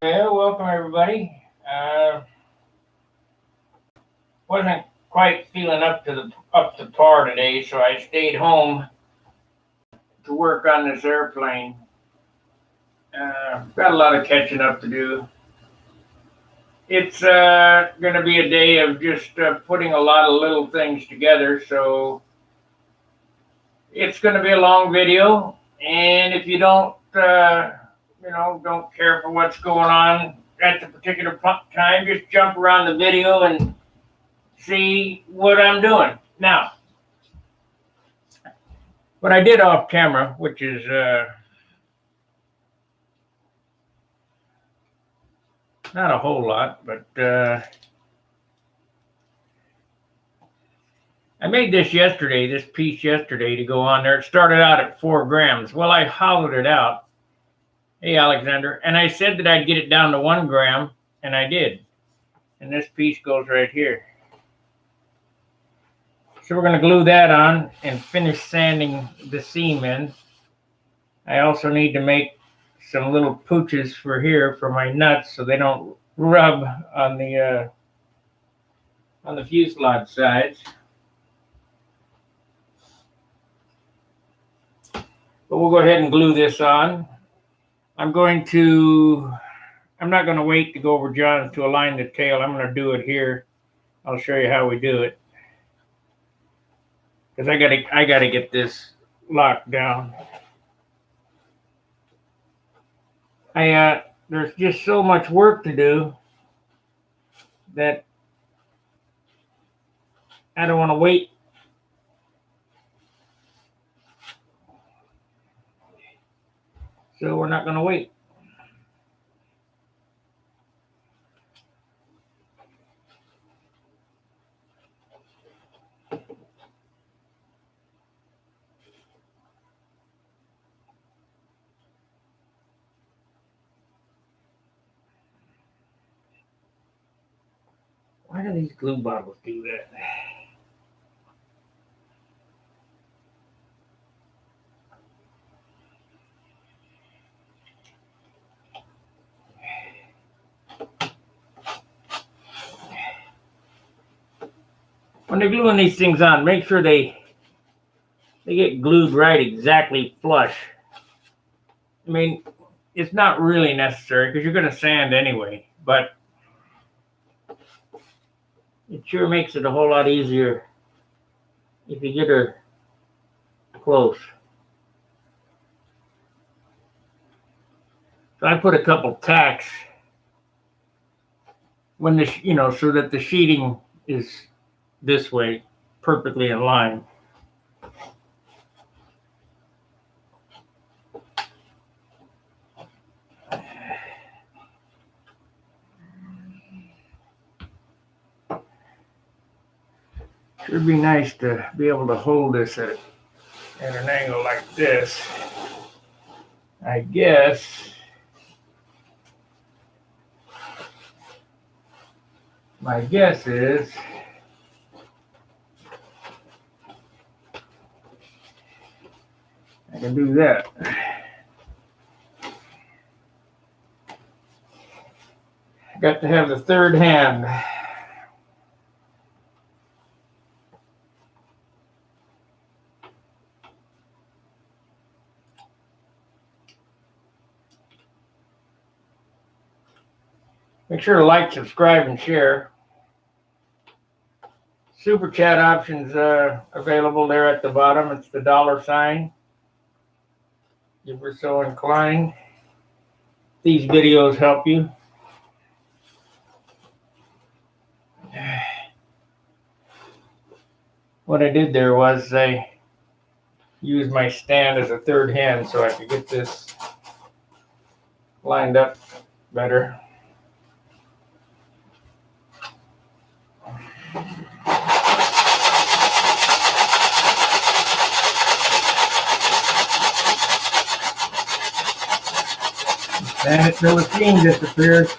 Well, welcome everybody. Wasn't quite feeling up to par today, so I stayed home to work on this airplane. Got a lot of catching up to do. It's going to be a day of just putting a lot of little things together, so it's going to be a long video. And if you don't care for what's going on at the particular time, just jump around the video and see what I'm doing. Now, what I did off camera, which is not a whole lot, but I made this piece yesterday to go on there. It started out at 4 grams. Well, I hollowed it out. Hey, Alexander. And I said that I'd get it down to 1 gram, and I did. And this piece goes right here. So we're going to glue that on and finish sanding the seam in. I also need to make some little pooches for here for my nuts so they don't rub on the fuselage sides. But we'll go ahead and glue this on. I'm not going to wait to go over John's to align the tail. I'm going to do it here. I'll show you how we do it. Because I gotta get this locked down. There's just so much work to do that I don't want to wait. So we're not going to wait. Why do these glue bottles do that? When they're gluing these things on, make sure they get glued right exactly flush. I mean, it's not really necessary because you're going to sand anyway, but it sure makes it a whole lot easier if you get her close. So I put a couple tacks so that the sheeting is this way, perfectly in line. Should be nice to be able to hold this at an angle like this. I guess my guess is I can do that. Got to have the third hand. Make sure to like, subscribe, and share. Super chat options available there at the bottom. It's the $sign. If you're so inclined, these videos help you. What I did there was I used my stand as a third hand so I could get this lined up better. And the machine disappeared.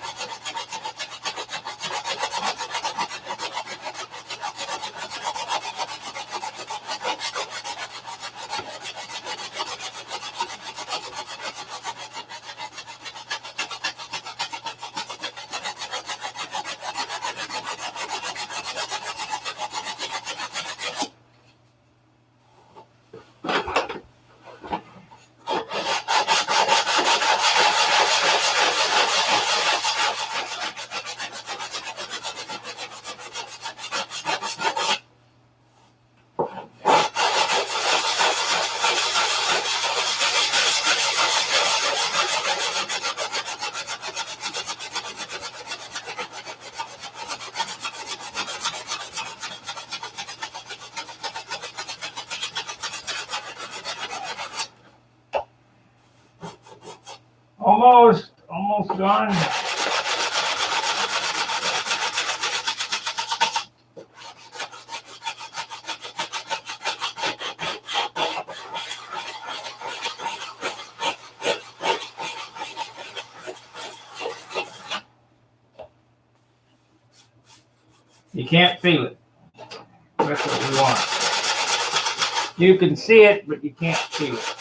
Almost gone. You can't feel it. That's what we want. You can see it, but you can't feel it.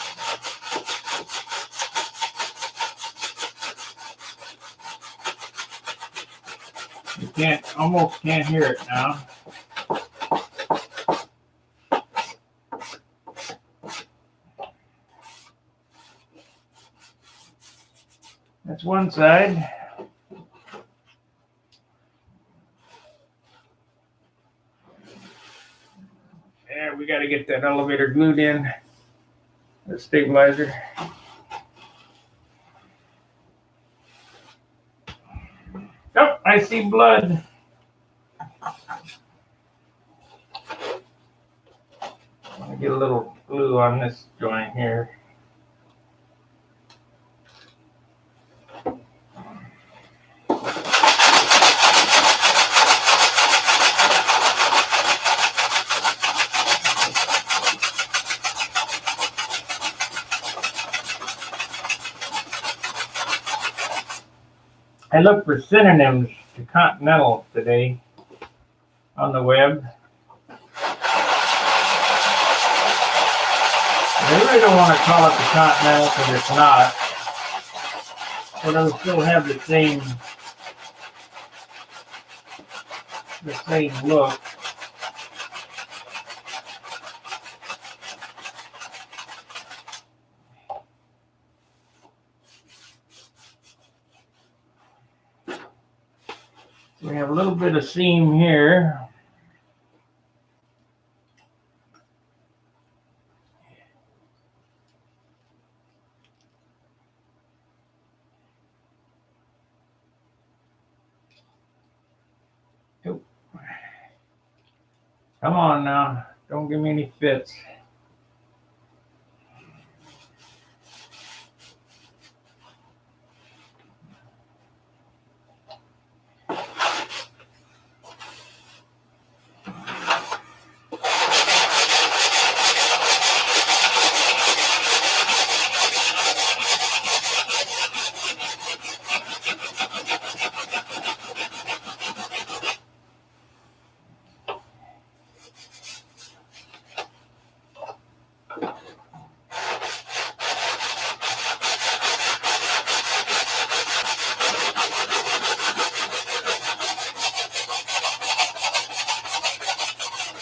You almost can't hear it now. That's one side. There, we got to get that elevator glued in, the stabilizer. Oh, I see blood. I'm going to get a little glue on this joint here. I looked for synonyms to Continental today on the web. I really don't want to call it the Continental because it's not, but it'll still have the same look. We have a little bit of seam here. Come on now, don't give me any fits.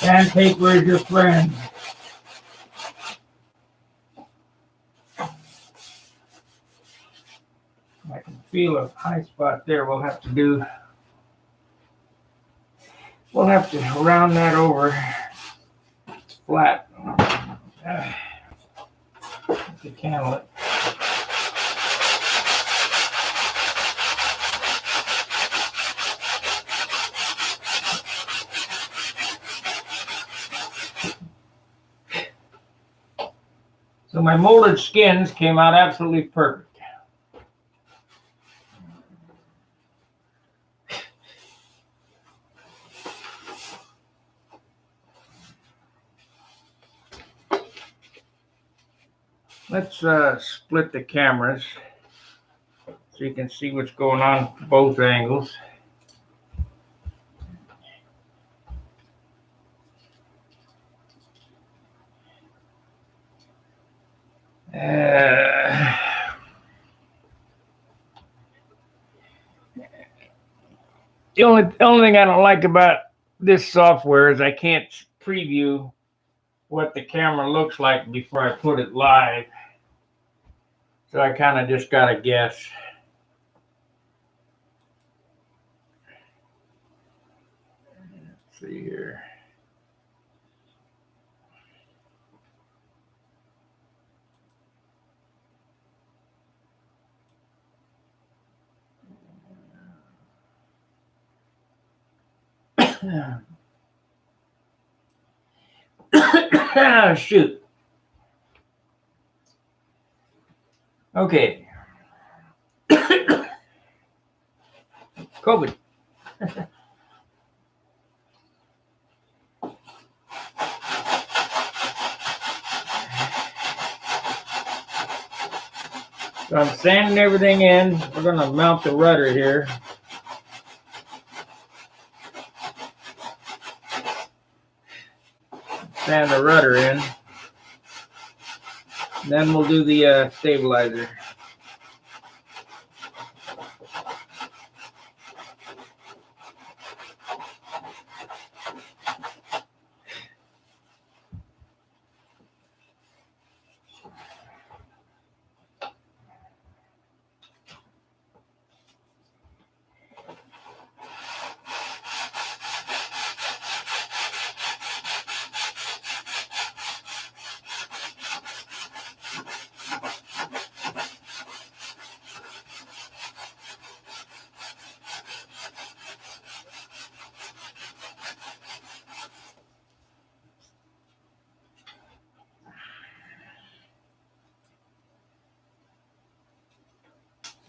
Sandpaper is your friend. I can feel a high spot there. We'll have to round that over. It's flat. To candle it. So my molded skins came out absolutely perfect. Let's split the cameras so you can see what's going on both angles. The only thing I don't like about this software is I can't preview what the camera looks like before I put it live. So I kind of just got to guess. Let's see here. Shoot. Okay. COVID. So I'm sanding everything in. We're going to mount the rudder here. Sand the rudder in. Then we'll do the stabilizer.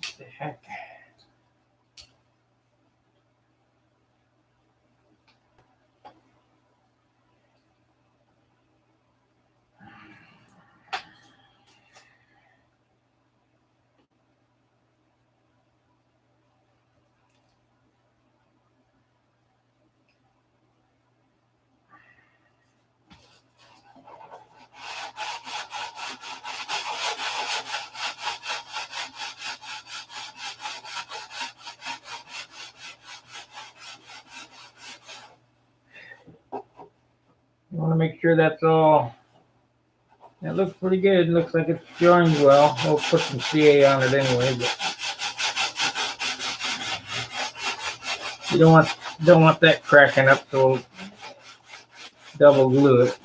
What the heck? You want to make sure that's all. That looks pretty good. Looks like it's joined well. We'll put some CA on it anyway, but you don't want that cracking up, so we'll double glue it.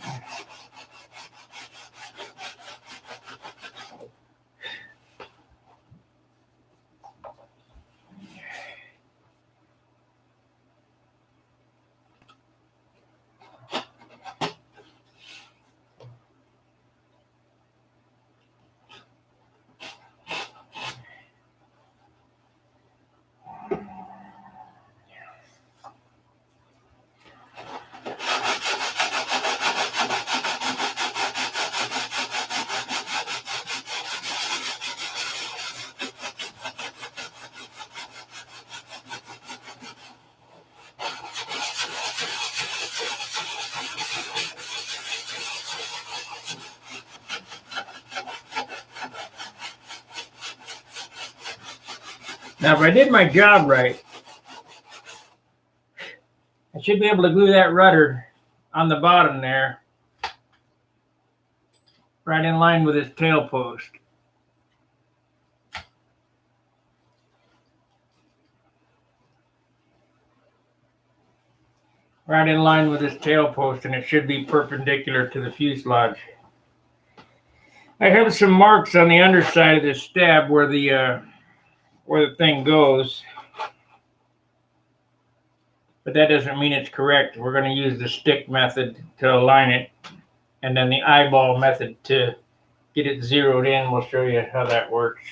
Now, if I did my job right, I should be able to glue that rudder on the bottom there, right in line with his tail post. Right in line with his tail post, and it should be perpendicular to the fuselage. I have some marks on the underside of this stab where the thing goes, but that doesn't mean it's correct. We're going to use the stick method to align it, and then the eyeball method to get it zeroed in. We'll show you how that works.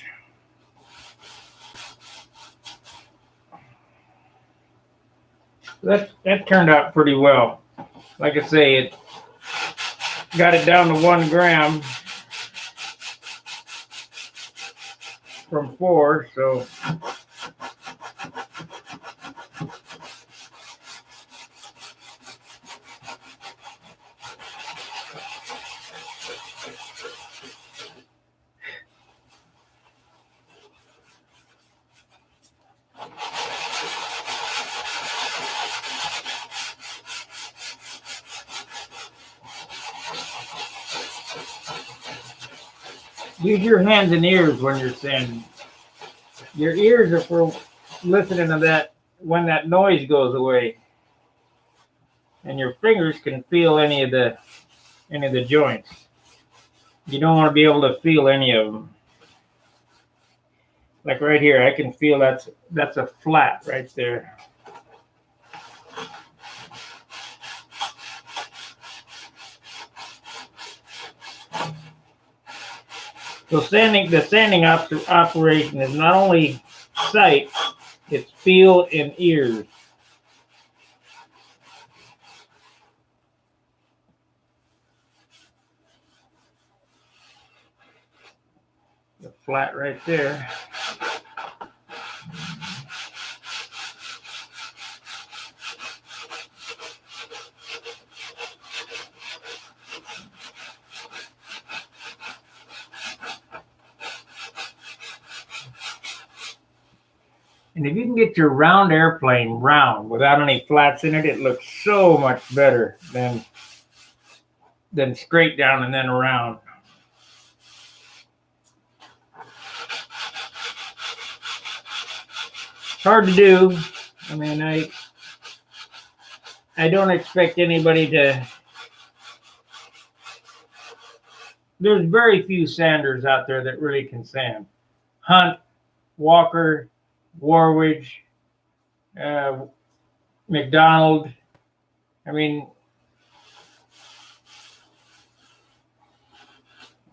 That turned out pretty well. Like I say, it got it down to 1 gram from 4, so use your hands and ears when you're sanding. Your ears are for listening to that when that noise goes away, and your fingers can feel any of the joints. You don't want to be able to feel any of them. Like right here, I can feel that's a flat right there. So the sanding operation is not only sight, It's feel and ears. The flat right there. And if you can get your round airplane round without any flats in it, it looks so much better than straight down and then around. It's hard to do. I mean, I don't expect anybody to. There's very few sanders out there that really can sand. Hunt, Walker, Warwich, McDonald. I mean,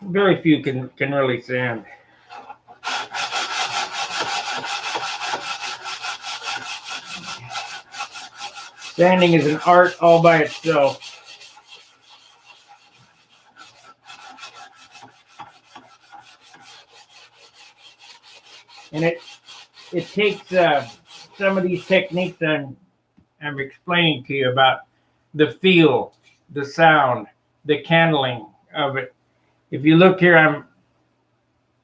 very few can really sand. Sanding is an art all by itself. And it takes some of these techniques I'm explaining to you about the feel, the sound, the candling of it. If you look here,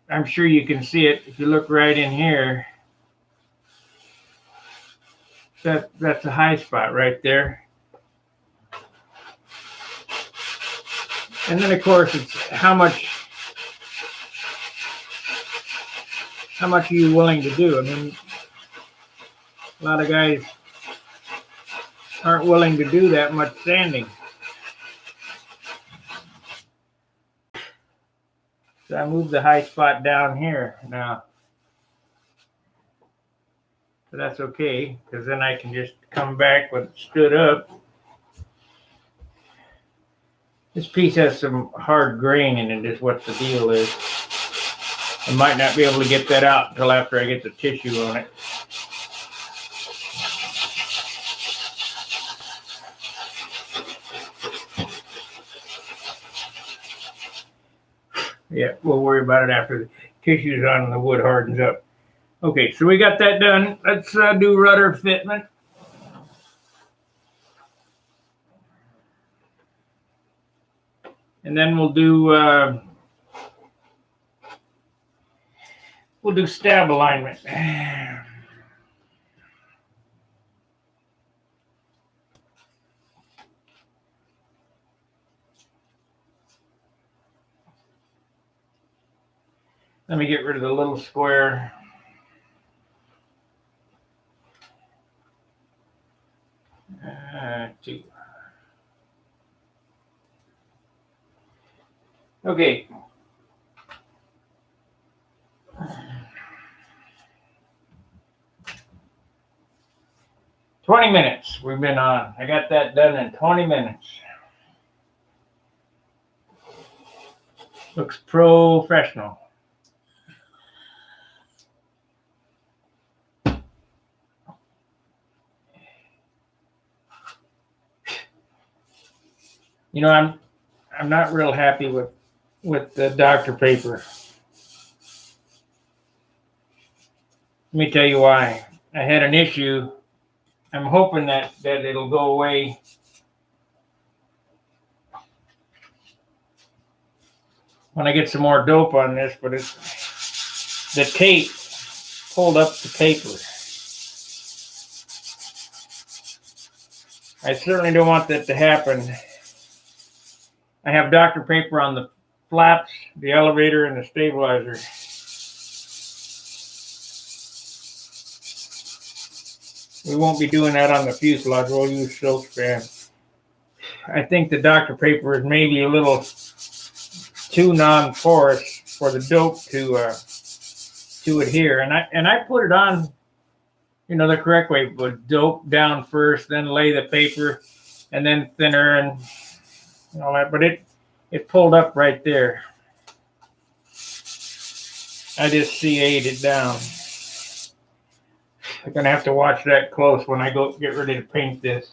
I'm sure you can see it. If you look right in here, that's a high spot right there. And then of course it's how much are you willing to do? I mean, a lot of guys aren't willing to do that much sanding. So I moved the high spot down here now. So that's okay, because then I can just come back with it stood up. This piece has some hard grain in it, is what the deal is. I might not be able to get that out until after I get the tissue on it. Yeah, we'll worry about it after the tissue's on and the wood hardens up. Okay, so we got that done. Let's do rudder fitment. And then we'll do stab alignment. Let me get rid of the little square. Two. Okay. "20 minutes we've been on. I got that done in 20 minutes. Looks professional. You know, I'm not real happy with the Dr. Paper. Let me tell you why. I had an issue. I'm hoping that it'll go away. When I get some more dope on this, but the tape pulled up the paper. I certainly don't want that to happen. I have Dr. Paper on the flaps, the elevator, and the stabilizer. We won't be doing that on the fuselage. We'll use silk span. I think the Dr. Paper is maybe a little too non-porous for the dope to adhere. And I put it on, the correct way. Put dope down first, then lay the paper, and then thinner and all that. But it pulled up right there. I just CA'd it down. I'm gonna have to watch that close when I go get ready to paint this.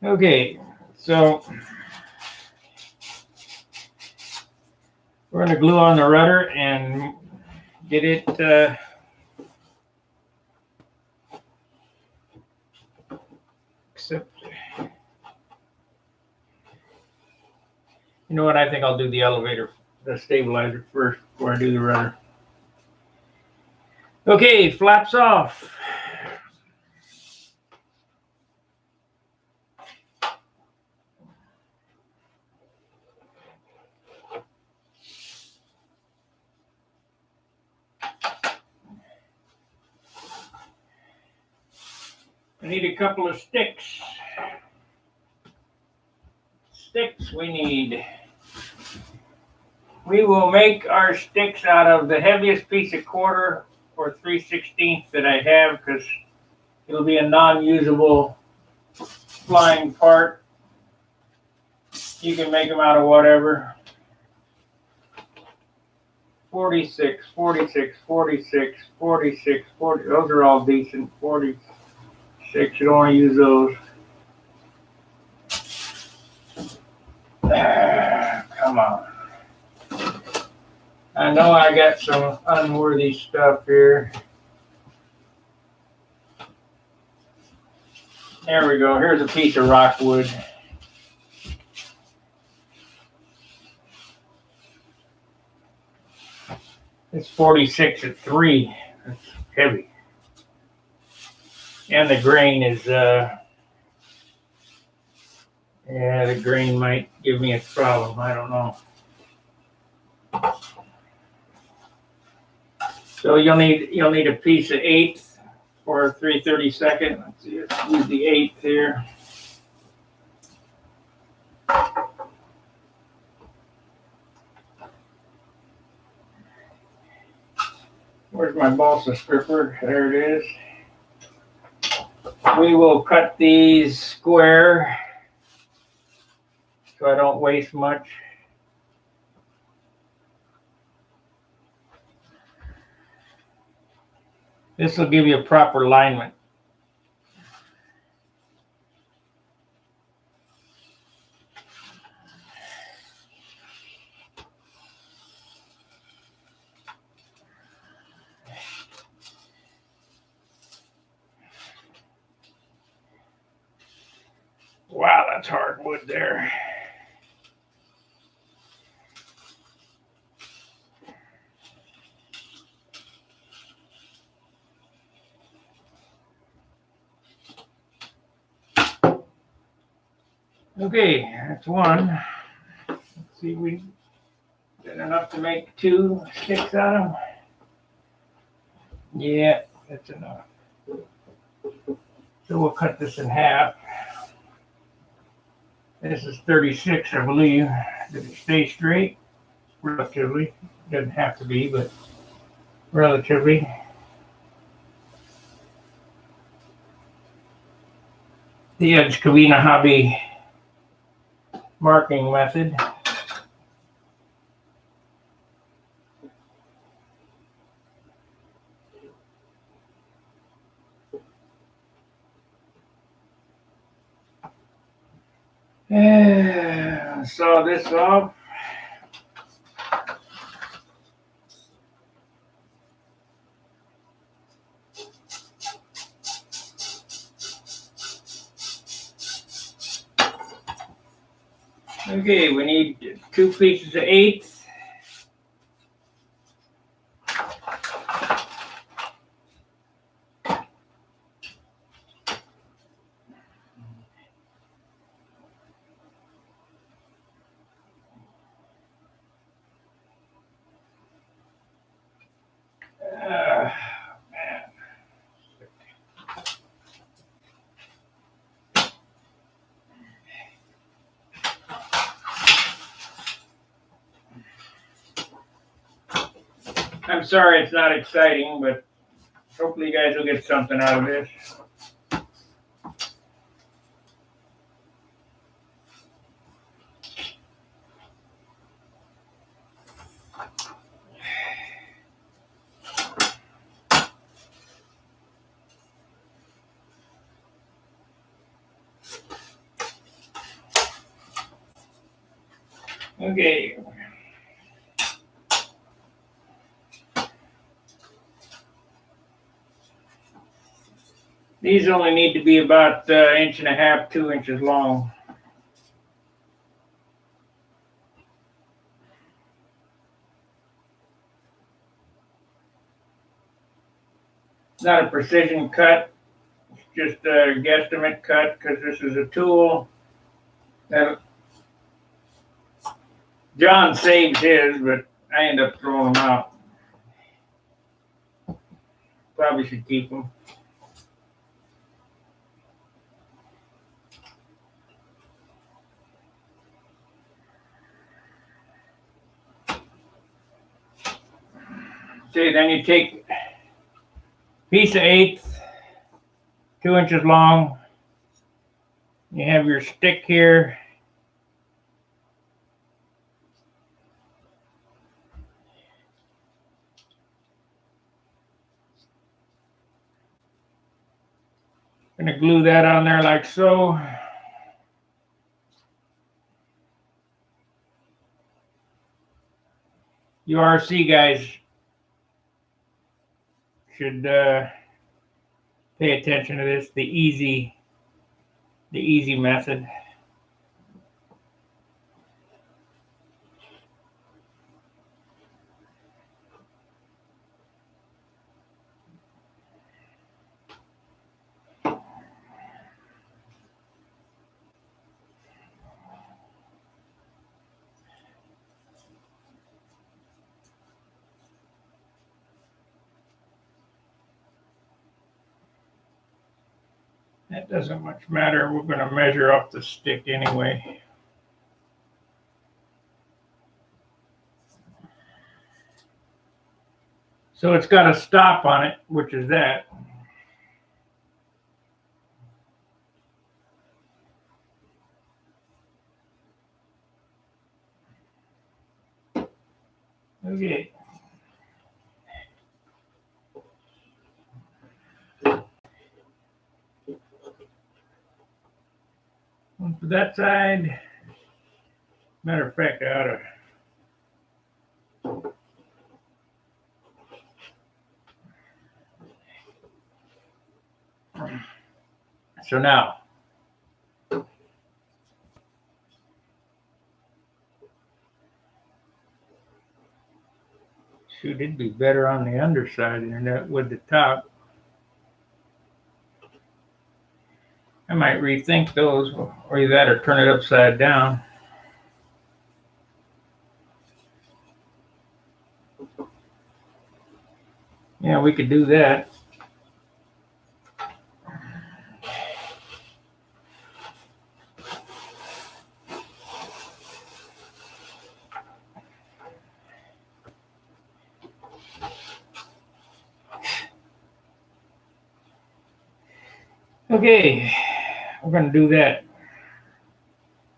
Okay, so we're gonna glue on the rudder and get it except, you know what, I think I'll do the elevator, the stabilizer first before I do the rudder. Okay, flaps off. I need a couple of sticks. Sticks we need. We will make our sticks out of the heaviest piece of quarter or 3/16 that I have, because it'll be a non-usable flying part. You can make them out of whatever. 46, 46, 46, 46, 40. Those are all decent. 46. You don't want to use those. Come on. I know I got some unworthy stuff here. There we go. Here's a piece of rockwood. It's 46 at 3. That's heavy. And the grain is, yeah, the grain might give me a problem. I don't know. So you'll need a piece of 1/8 or a 3/32. Let's see, let's use the 1/8 here. Where's my balsa stripper? There it is. We will cut these square so I don't waste much. This will give you a proper alignment. Wow, that's hardwood there. Okay, that's one. Let's see if we get enough to make 2 sticks out of them. Yeah, that's enough. So we'll cut this in half. This is 36, I believe. Did it stay straight? Relatively. Doesn't have to be, but relatively. The Edge Cavina Hobby marking method. Saw this off. Okay, we need 2 pieces of 1/8. I'm sorry it's not exciting, but hopefully you guys will get something out of this. Okay. These only need to be about 1.5 inches, 2 inches long. Not a precision cut, it's just a guesstimate cut because this is a tool that John saves his, but I end up throwing them out. Probably should keep them. See, then you take a piece of 1/8, 2 inches long. You have your stick here. Gonna glue that on there like so. You RC guys should pay attention to this, the easy method. That doesn't much matter. We're going to measure off the stick anyway. So it's got a stop on it, which is that. Okay. One for that side. Matter of fact, I ought to. So now, shoot, it'd be better on the underside than that with the top. I might rethink those, or either that or turn it upside down. Yeah, we could do that. Okay, we're going to do that.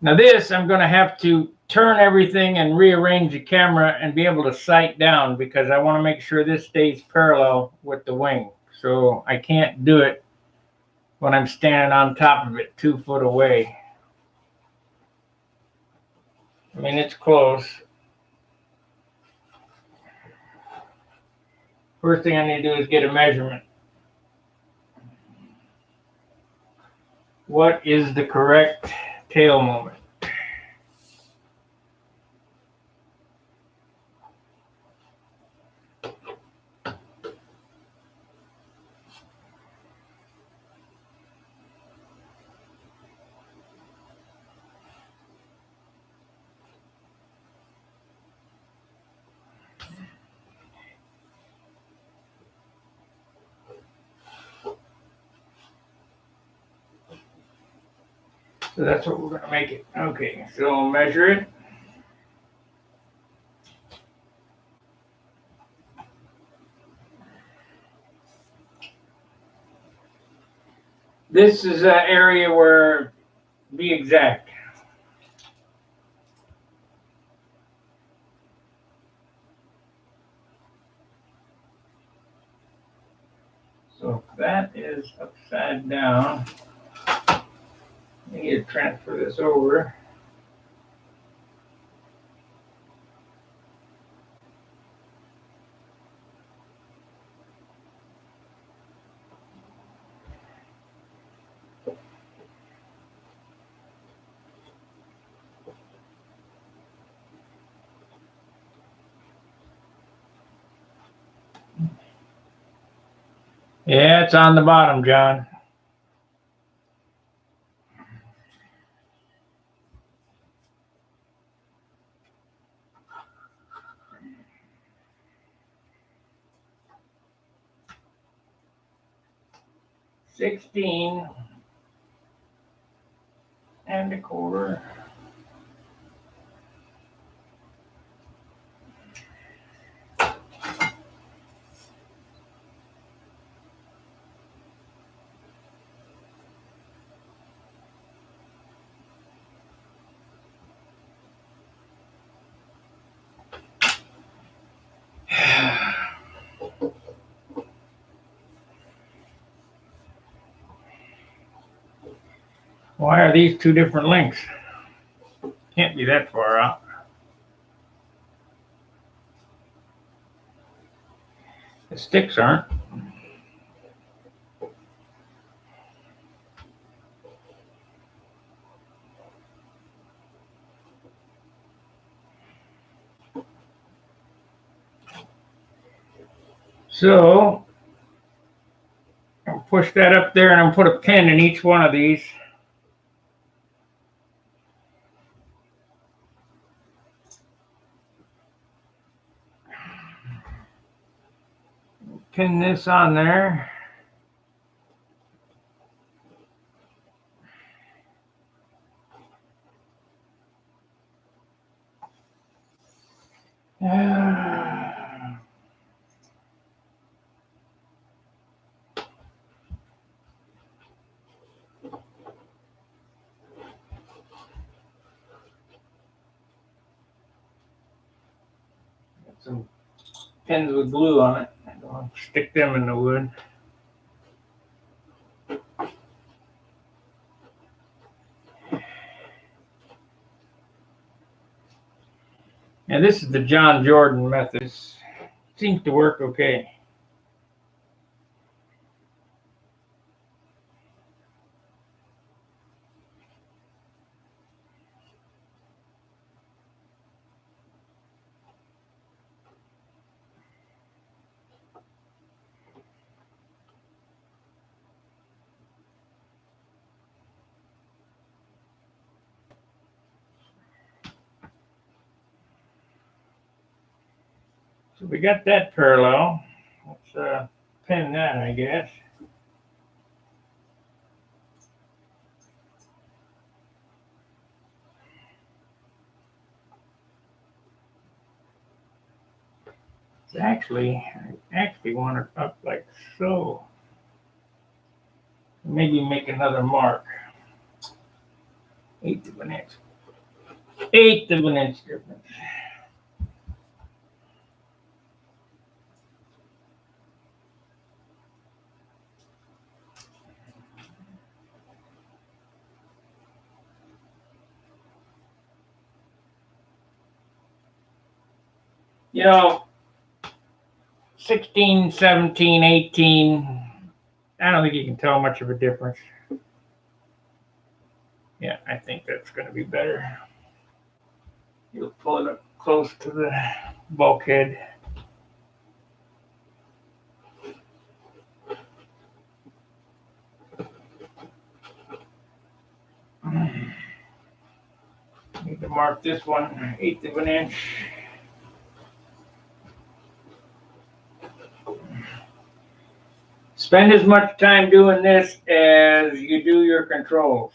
Now this, I'm going to have to turn everything and rearrange the camera and be able to sight down because I want to make sure this stays parallel with the wing. So I can't do it when I'm standing on top of it 2 foot away. I mean, it's close. First thing I need to do is get a measurement. What is the correct tail moment? So that's what we're going to make it. Okay, so measure it. This is an area where, be exact. So if that is upside down, I need to transfer this over. Yeah, it's on the bottom, John. $16.25. Why are these two different lengths? Can't be that far out. The sticks aren't. So I'll push that up there and I'll put a pin in each one of these. Pin this on there. Some pins with glue on it. I'll stick them in the wood. And this is the John Jordan method. Seems to work okay. So we got that parallel. Let's pin that, I guess. It's I actually want it up like so. Maybe make another mark. 1/8 of an inch. 1/8 of an inch difference. You know, 16, 17, 18, I don't think you can tell much of a difference. Yeah, I think that's going to be better. You'll pull it up close to the bulkhead. Need to mark this one 1/8 of an inch. Spend as much time doing this as you do your controls.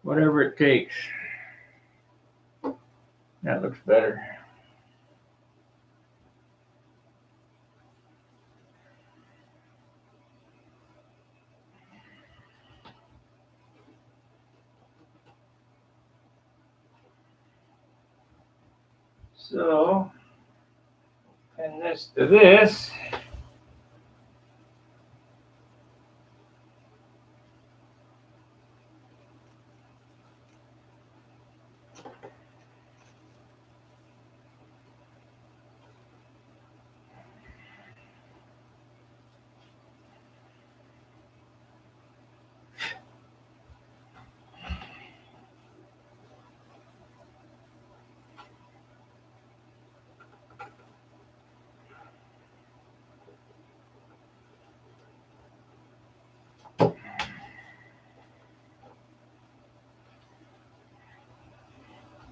Whatever it takes. That looks better. So, pin this to this.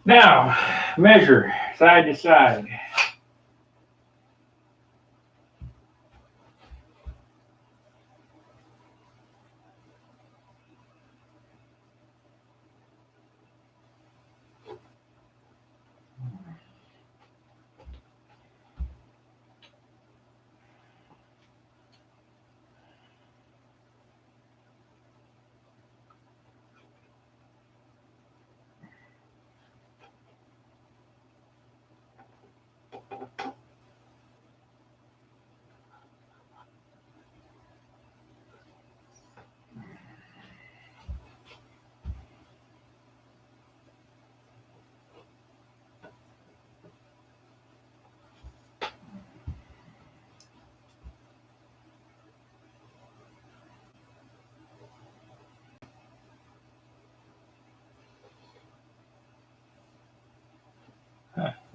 Now, measure side to side.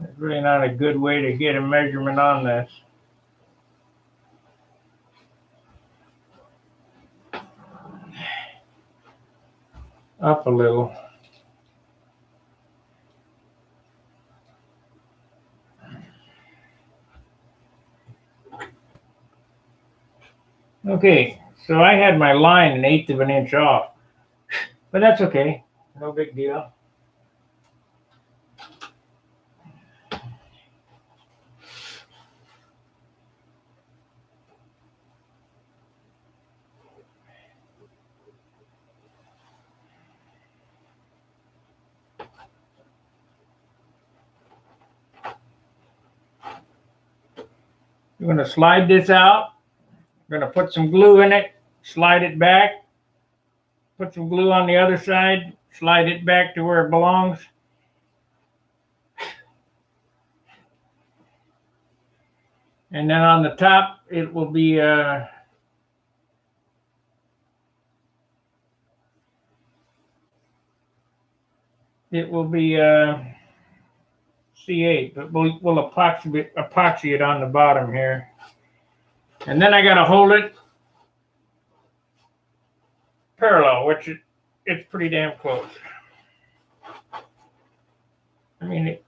There's really not a good way to get a measurement on this. Up a little. Okay, so I had my line 1/8 of an inch off, but that's okay. No big deal. We're going to slide this out. We're going to put some glue in it, slide it back, put some glue on the other side, slide it back to where it belongs. And then on the top, it will be C8, but we'll epoxy it on the bottom here. And then I got to hold it parallel, which it's pretty damn close. I mean,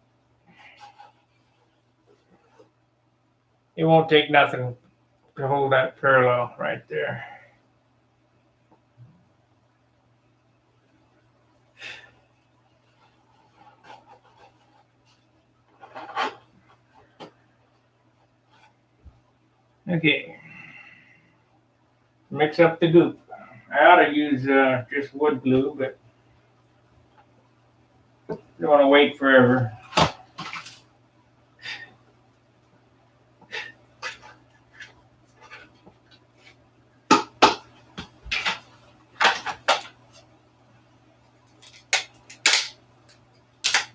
it won't take nothing to hold that parallel right there. Okay, mix up the goop. I ought to use just wood glue, but don't want to wait forever.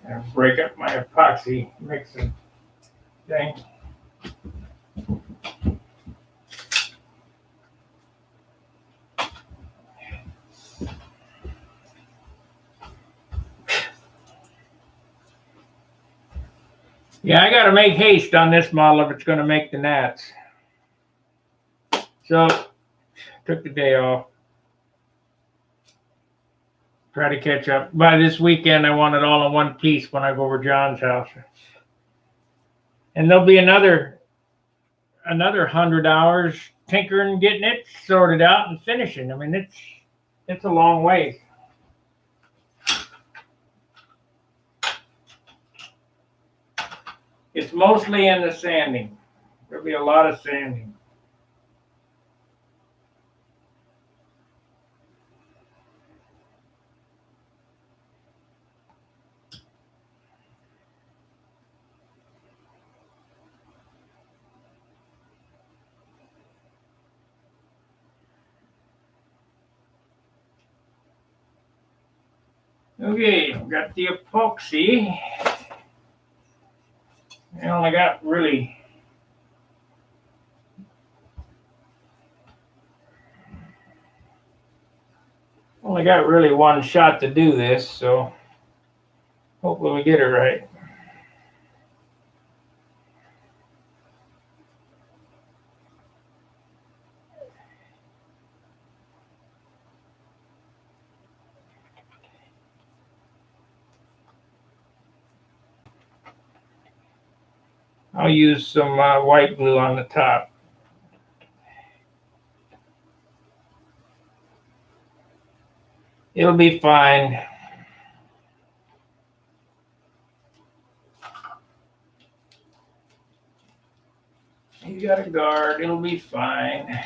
And break up my epoxy mixing thing. Yeah, I got to make haste on this model if it's going to make the gnats. So, took the day off. Try to catch up. By this weekend, I want it all in one piece when I go over John's house. And there'll be another 100 hours tinkering, getting it sorted out and finishing. I mean, it's a long way. It's mostly in the sanding. There'll be a lot of sanding. Okay, got the epoxy. I only got really one shot to do this, so hopefully we get it right. I'll use some white glue on the top. It'll be fine. You got a guard, it'll be fine.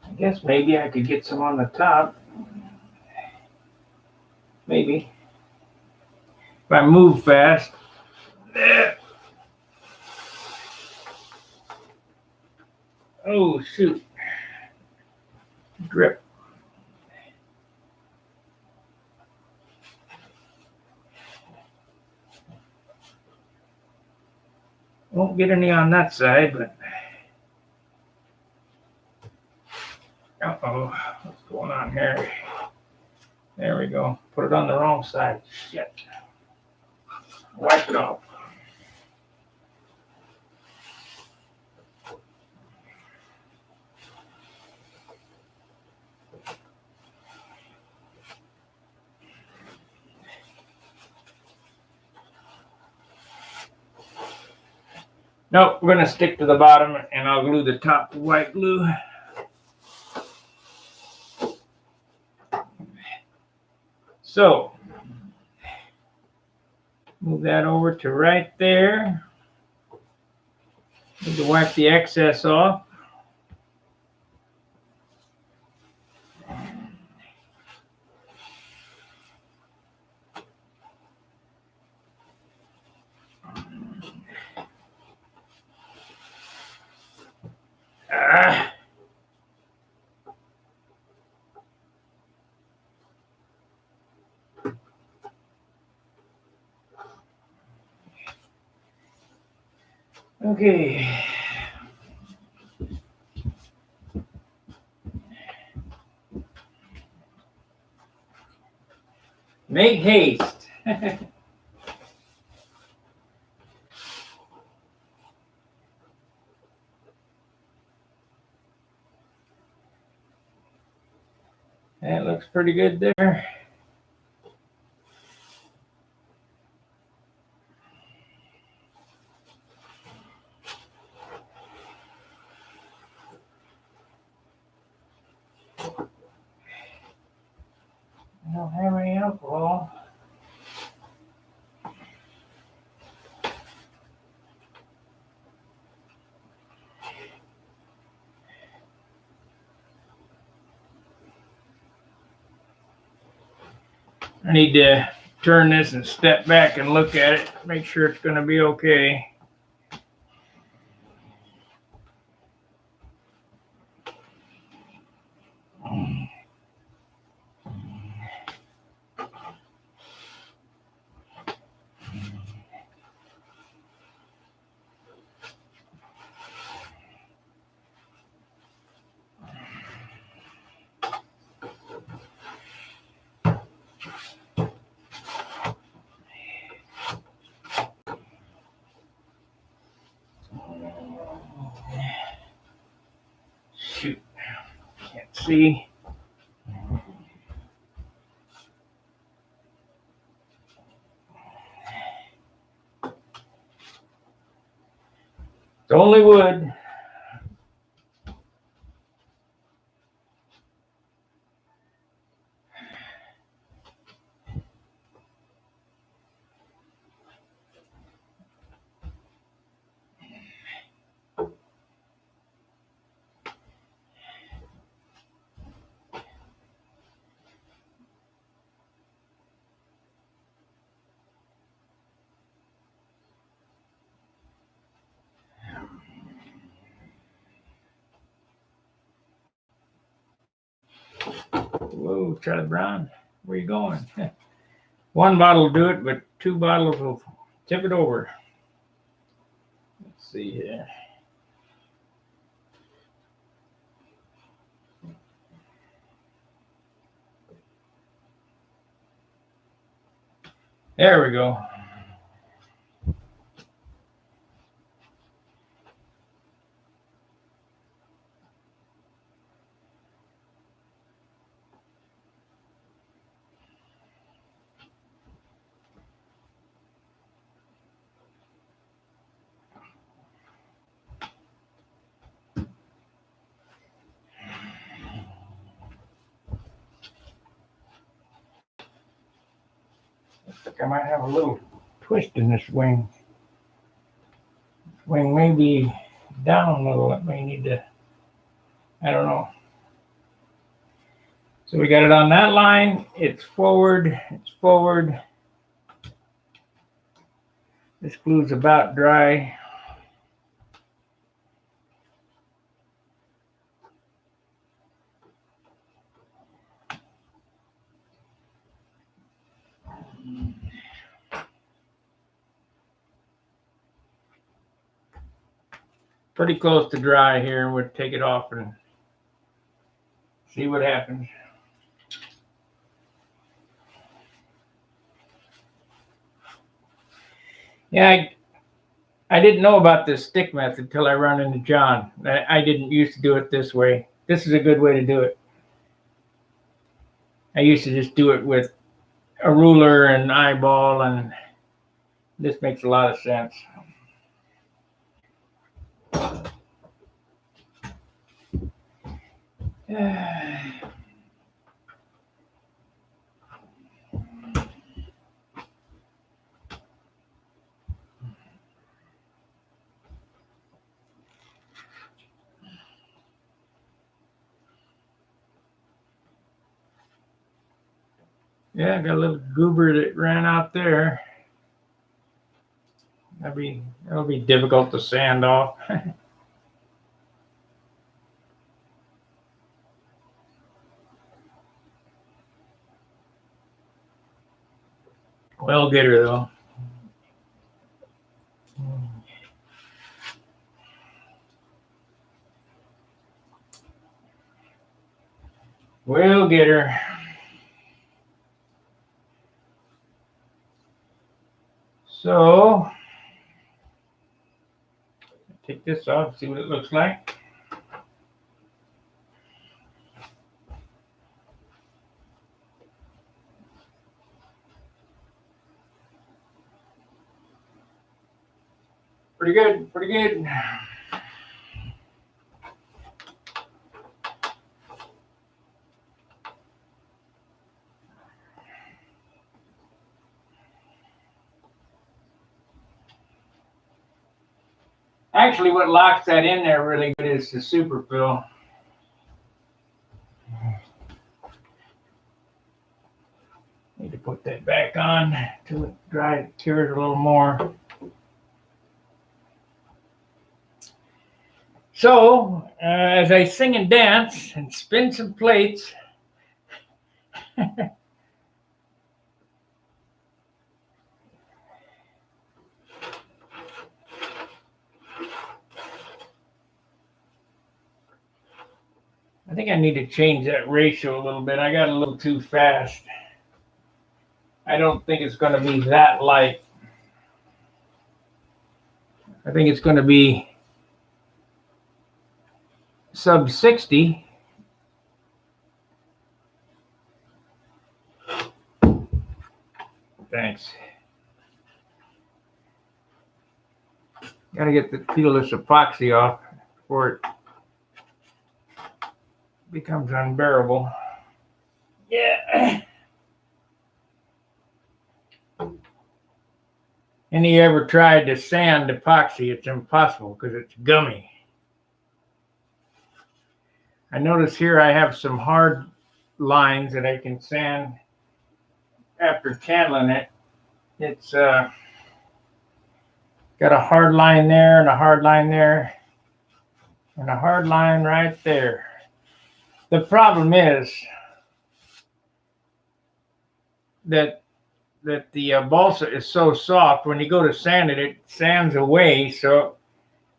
I guess maybe I could get some on the top. Maybe. If I move fast. Oh, shoot. Drip. Won't get any on that side, but. Uh-oh. What's going on here? There we go. Put it on the wrong side. Shit. Wipe it off. Nope, we're going to stick to the bottom and I'll glue the top with white glue. So, move that over to right there. Need to wipe the excess off. Okay. Make haste. That looks pretty good there. I don't have any alcohol. I need to turn this and step back and look at it, make sure it's going to be okay. Shoot, can't see. It's only wood. Whoa, Charlie Brown, where you going? One bottle will do it, but 2 bottles will tip it over. Let's see here. There we go. Looks like I might have a little twist in this wing. This wing may be down a little. It may need to, I don't know. So we got it on that line. It's forward. It's forward. This glue's about dry. Pretty close to dry here. We'll take it off and see what happens. Yeah, I didn't know about this stick method until I run into John. I didn't used to do it this way. This is a good way to do it. I used to just do it with a ruler and eyeball, and this makes a lot of sense. Yeah, got a little goober that ran out there. That'll be difficult to sand off. We'll get her though. We'll get her. So, take this off, see what it looks like. Pretty good, pretty good. Actually, what locks that in there really good is the super fill. Need to put that back on till it dries, cures a little more. So, as I sing and dance and spin some plates, I think I need to change that ratio a little bit. I got a little too fast. I don't think it's going to be that light. I think it's going to be sub 60. Thanks. Got to get peel this epoxy off before it becomes unbearable. Yeah. Any ever tried to sand epoxy? It's impossible because it's gummy. I notice here I have some hard lines that I can sand after candling it. It's got a hard line there and a hard line there and a hard line right there. The problem is that the balsa is so soft. When you go to sand it, it sands away. So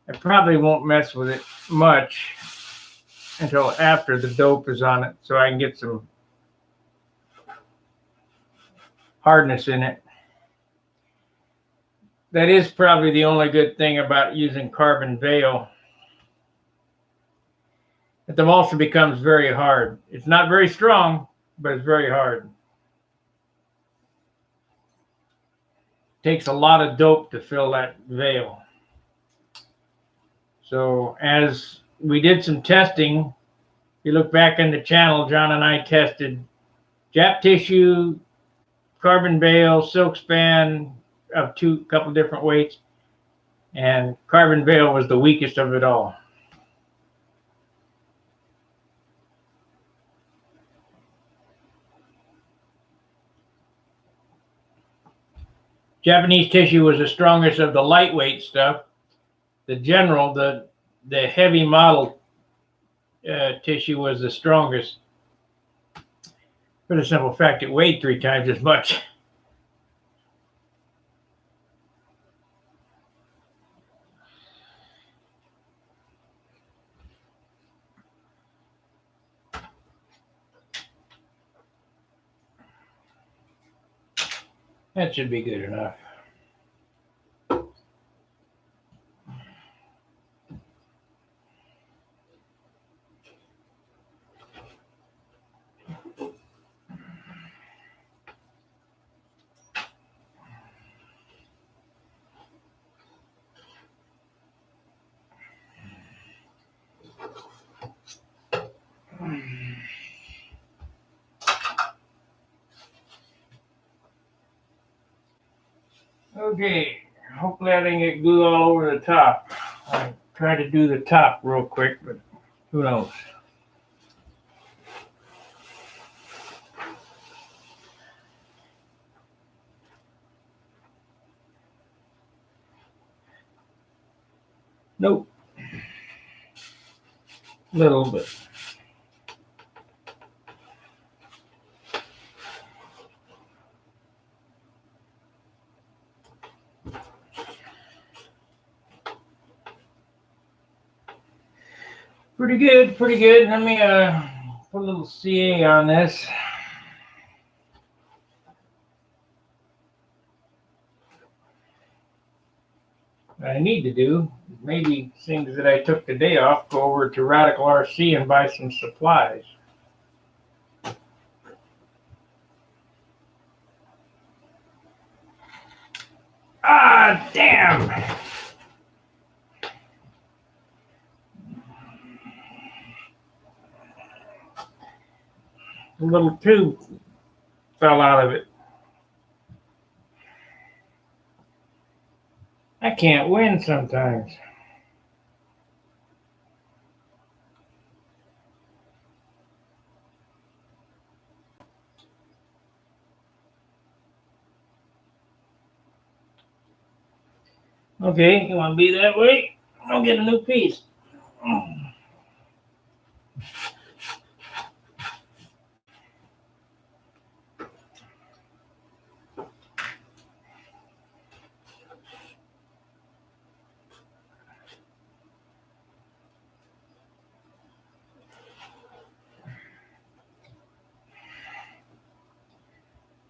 I probably won't mess with it much until after the dope is on it, so I can get some hardness in it. That is probably the only good thing about using carbon veil. That the balsa becomes very hard. It's not very strong, but it's very hard. It takes a lot of dope to fill that veil. So as we did some testing, if you look back in the channel, John and I tested Jap tissue, carbon veil, silk span of couple different weights, and carbon veil was the weakest of it all. Japanese tissue was the strongest of the lightweight stuff. The general, the heavy model tissue was the strongest. For the simple fact it weighed 3 times as much. That should be good enough. Okay, hopefully I didn't get glue all over the top. I tried to do the top real quick, but who knows. Nope. Little bit. Pretty good, pretty good. Let me put a little CA on this. What I need to do, maybe things that I took the day off, go over to Radical RC and buy some supplies. Ah, damn! The little tube fell out of it. I can't win sometimes. Okay, you want to be that way? I'll get a new piece.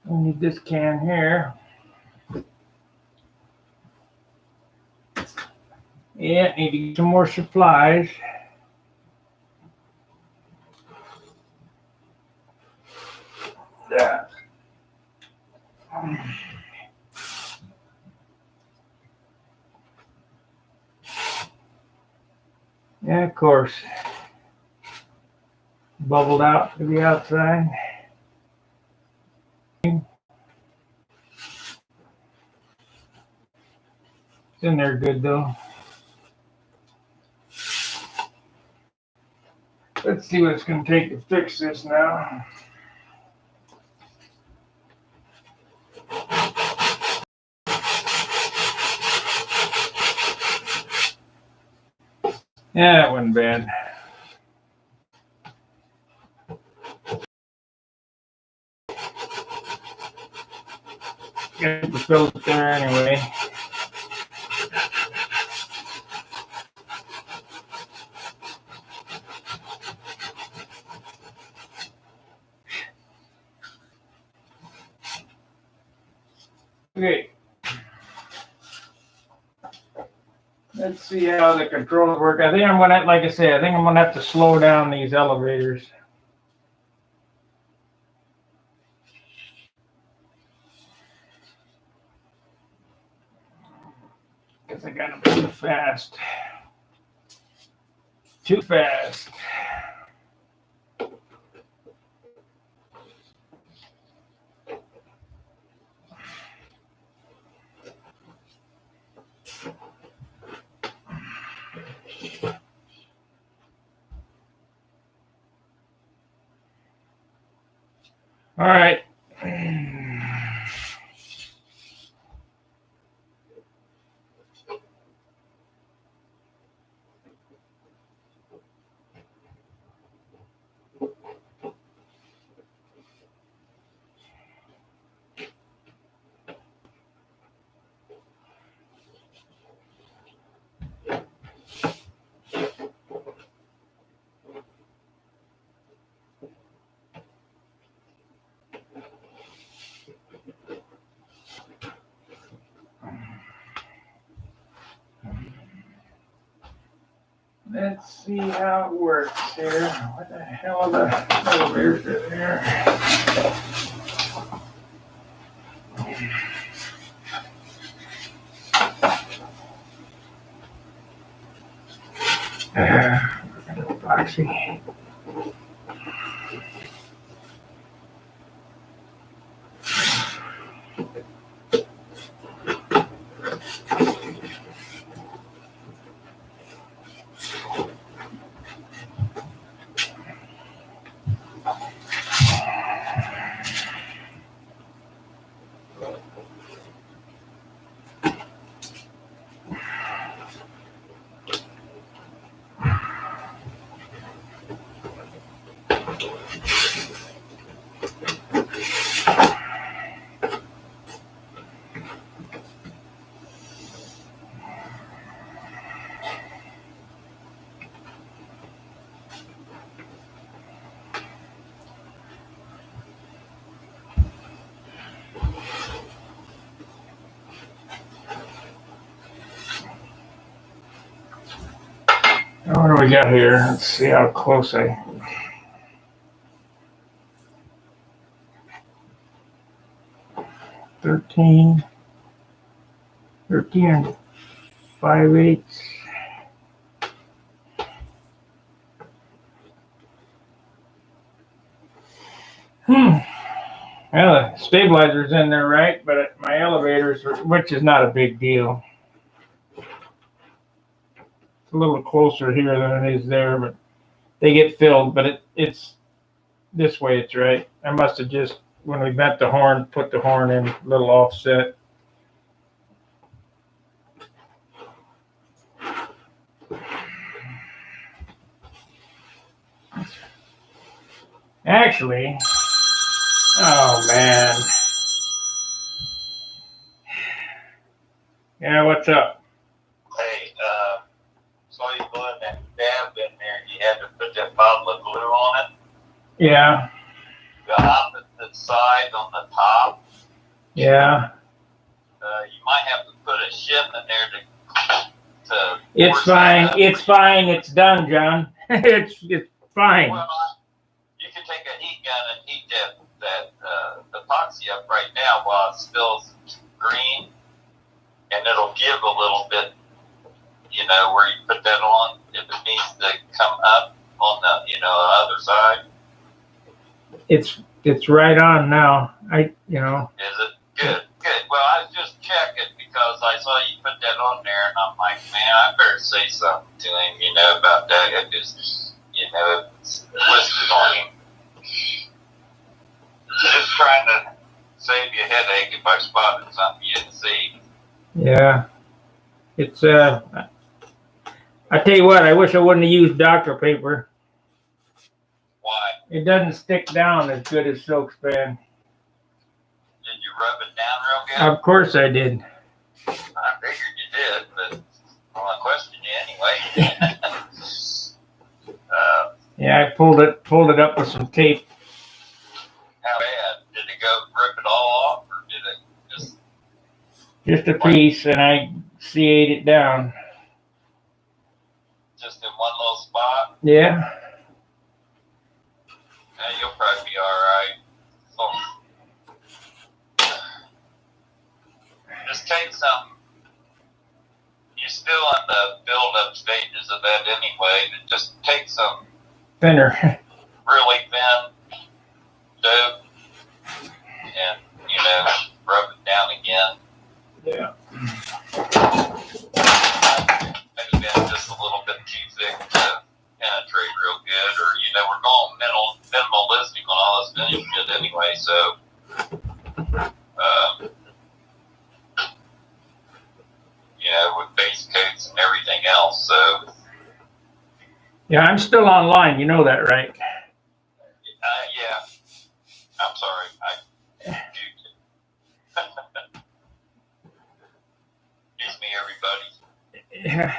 I need this can here. Yeah, need to get some more supplies. Yeah. Yeah, of course. Bubbled out to the outside. It's in there good though. Let's see what it's going to take to fix this now. Yeah, that wasn't bad. Get the fillet there anyway. Okay. Let's see how the controls work. I think I'm gonna, like I said, I think I'm gonna have to slow down these elevators. Because I got them too fast. Too fast. All right. Let's see how it works here. What the hell are the elevators in here? Epoxy. What do we got here? Let's see how close I. 13 and 5/8. Well, the stabilizer's in there, right? But my elevators, which is not a big deal. It's a little closer here than it is there, but they get filled. But it's this way. It's right. I must have just, when we bent the horn, put the horn in a little offset. Actually, oh man. Yeah, what's up? Hey, saw you putting that dab in there. You had to put that bottle of glue on it. Yeah. The opposite side on the top. Yeah. You might have to put a shim in there to It's fine. It's fine. It's done, John. it's fine. Well, you can take a heat gun and heat that epoxy up right now while it's still green, and it'll give a little bit. You know where you put that on if it needs to come up on the other side. It's right on now. Is it good? Good. Well, I was just checking because I saw you put that on there, and I'm like, man, I better say something to him, about that. It just, it's listed on him. Just trying to save you a headache if I spotted something you didn't see. Yeah. It's I tell you what, I wish I wouldn't have used Dr. Paper. Why? It doesn't stick down as good as silk span. Did you rub it down real good? Of course I did. I figured you did, but I questioned you anyway. Yeah, I pulled it up with some tape. How bad? Did it go rip it all off, or did it Just a piece, and I CA'd it down. just in one little spot? Yeah. Yeah, you'll probably be all right. So, just take some. You're still in the build-up stages of that anyway. But just take some Thinner. really thin dope and rub it down again. Yeah. Maybe been just a little bit too thick to penetrate real good, or we're going minimalistic on all this finish shit anyway. So, with base coats and everything else. So, Yeah, I'm still online. You know that, right? yeah. I'm sorry. I duped you. Excuse me, everybody. Yeah.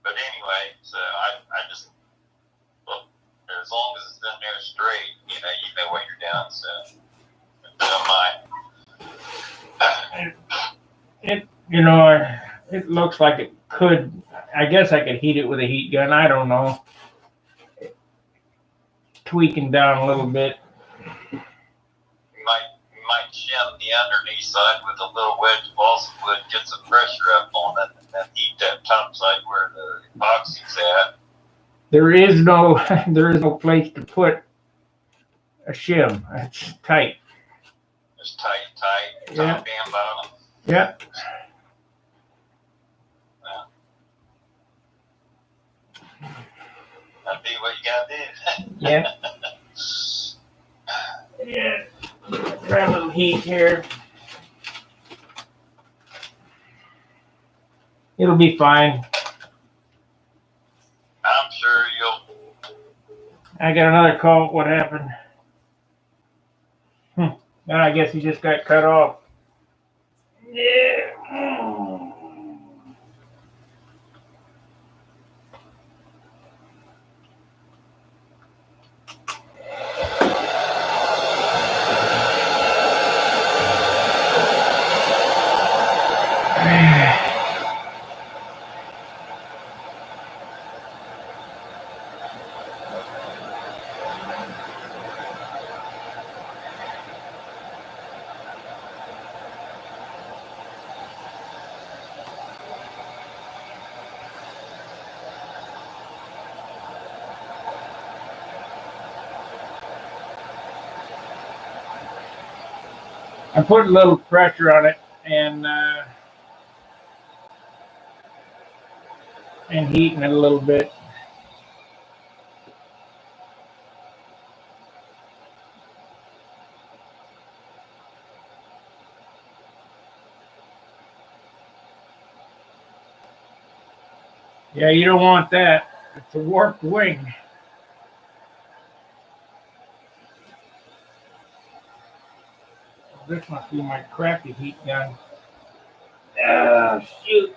But anyway, so I just look, as long as it's in there straight, you know what you're doing. So, don't mind. It looks like it could. I guess I could heat it with a heat gun. I don't know. Tweaking down a little bit. You might shim the underneath side with a little wedge of balsa wood, get some pressure up on it, and then heat that top side where the epoxy's at. There is no place to put a shim. It's tight. Just tight, Yeah. top and bottom. Yeah. That'd be what you gotta do. Yeah. Yeah. Try a little heat here. It'll be fine. I'm sure you'll. I got another call. What happened? Then I guess he just got cut off. Yeah. I put a little pressure on it and heating it a little bit. Yeah, you don't want that. It's a warped wing. This must be my crappy heat gun. Shoot.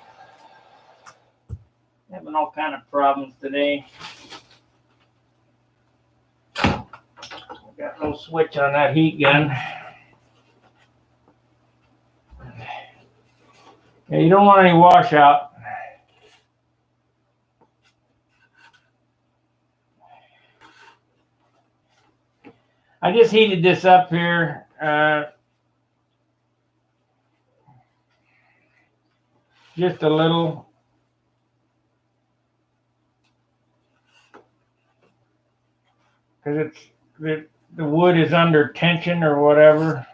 Having all kind of problems today. Got no switch on that heat gun. Yeah, you don't want any washout. I just heated this up here. Just a little. Because the wood is under tension or whatever.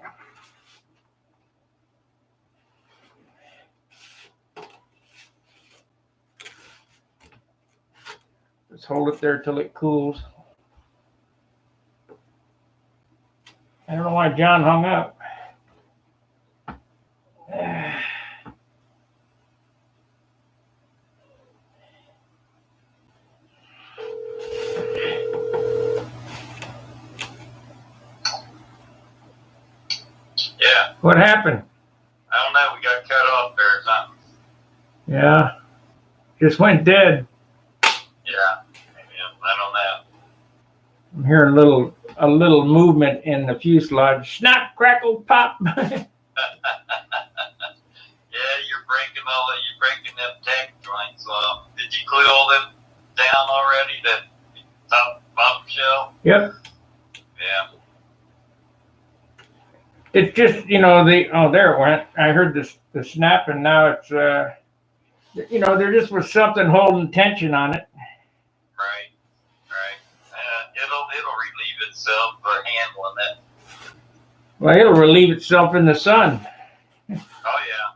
Just hold it there till it cools. I don't know why John hung up. What happened? I don't know. We got cut off there or something. Yeah, just went dead. Yeah. I don't know. I'm hearing a little movement in the fuselage. Snap, crackle, pop. Yeah, you're breaking them tack joints. Did you glue all them down already? That bottom shell? Yep. Yeah. It's just, there it went. I heard the snap, and now it's, there just was something holding tension on it. Right. It'll relieve itself for handling it. Well, it'll relieve itself in the sun. Oh yeah.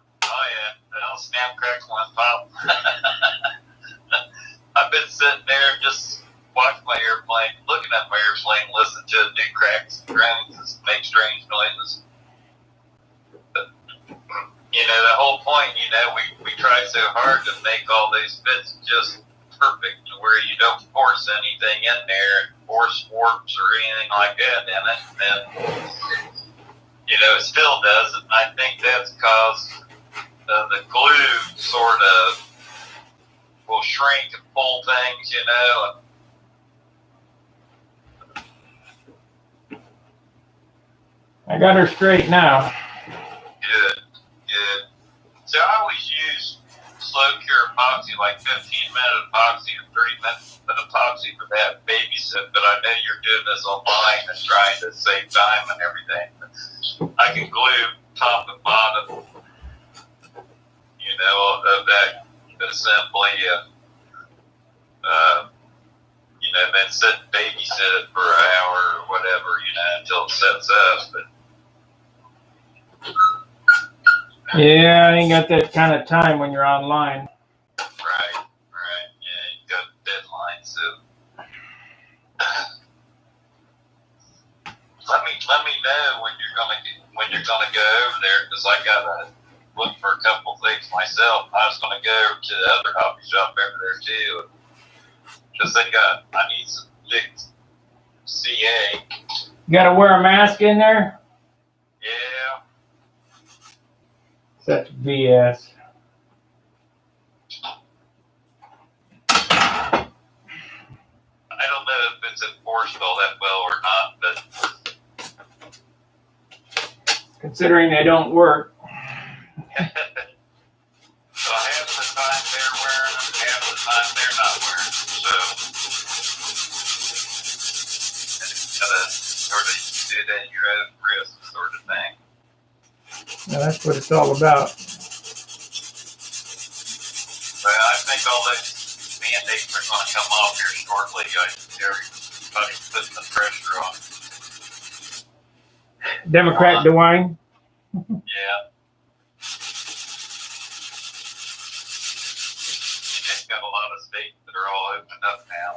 It'll snap, crackle, and pop. I've been sitting there just watching my airplane, looking at my airplane, listening to the new cracks and groans, make strange noises. But, the whole point, we try so hard to make all these fits just perfect to where you don't force anything in there, force warps or anything like that in it. And it still does it. And I think that's because the glue sort of will shrink and pull things, I got her straight now. Good. So I always use slow cure epoxy, like 15-minute epoxy or 30-minute epoxy for that babysit, but I know you're doing this online and trying to save time and everything. I can glue top and bottom, of that assembly, then sit and babysit it for an hour or whatever, until it sets up. But Yeah, I ain't got that kind of time when you're online. Right. Yeah, you got a deadline, so let me know when you're gonna go over there, because I gotta look for a couple things myself. I was gonna go to the other hobby shop over there too, because I need some big CA. You gotta wear a mask in there? Yeah. That's BS. I don't know if it's enforced all that well or not, but Considering they don't work. so half the time they're wearing them, half the time they're not wearing them. So it's gotta sort of do it at your own risk, sort of thing. Now, that's what it's all about. But I think all those mandates are going to come off here shortly. Everybody's putting the pressure on. Democrat DeWine. Yeah. They've got a lot of states that are all opened up now.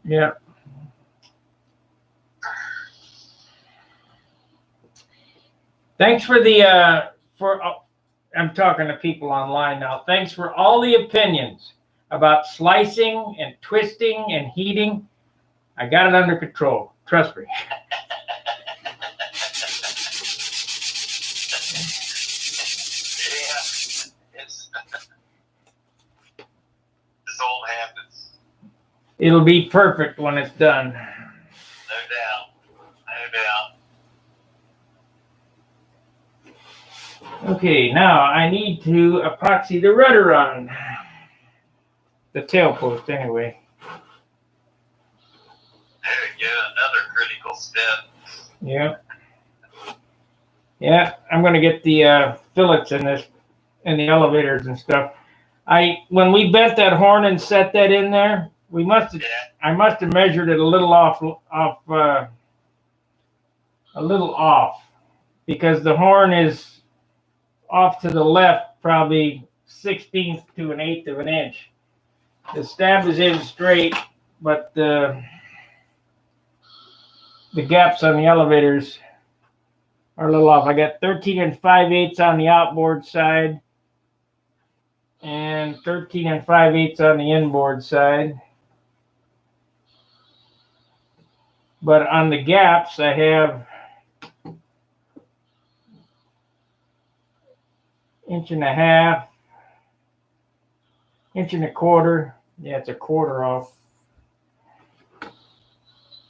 Yeah. Thanks for I'm talking to people online now. Thanks for all the opinions about slicing and twisting and heating. I got it under control. Trust me. Yeah, it's old habits. It'll be perfect when it's done. No doubt. Okay, now I need to epoxy the rudder on the tail post anyway. There we go, another critical step. Yeah, I'm gonna get the fillets in the elevators and stuff. When we bent that horn and set that in there, I must have measured it a little off because the horn is off to the left, probably 1/16 to 1/8 of an inch. The stab is in straight, but the gaps on the elevators are a little off. I got 13 5/8 on the outboard side and 13 5/8 on the inboard side. But on the gaps, I have inch and a half, inch and a quarter. Yeah, it's a quarter off.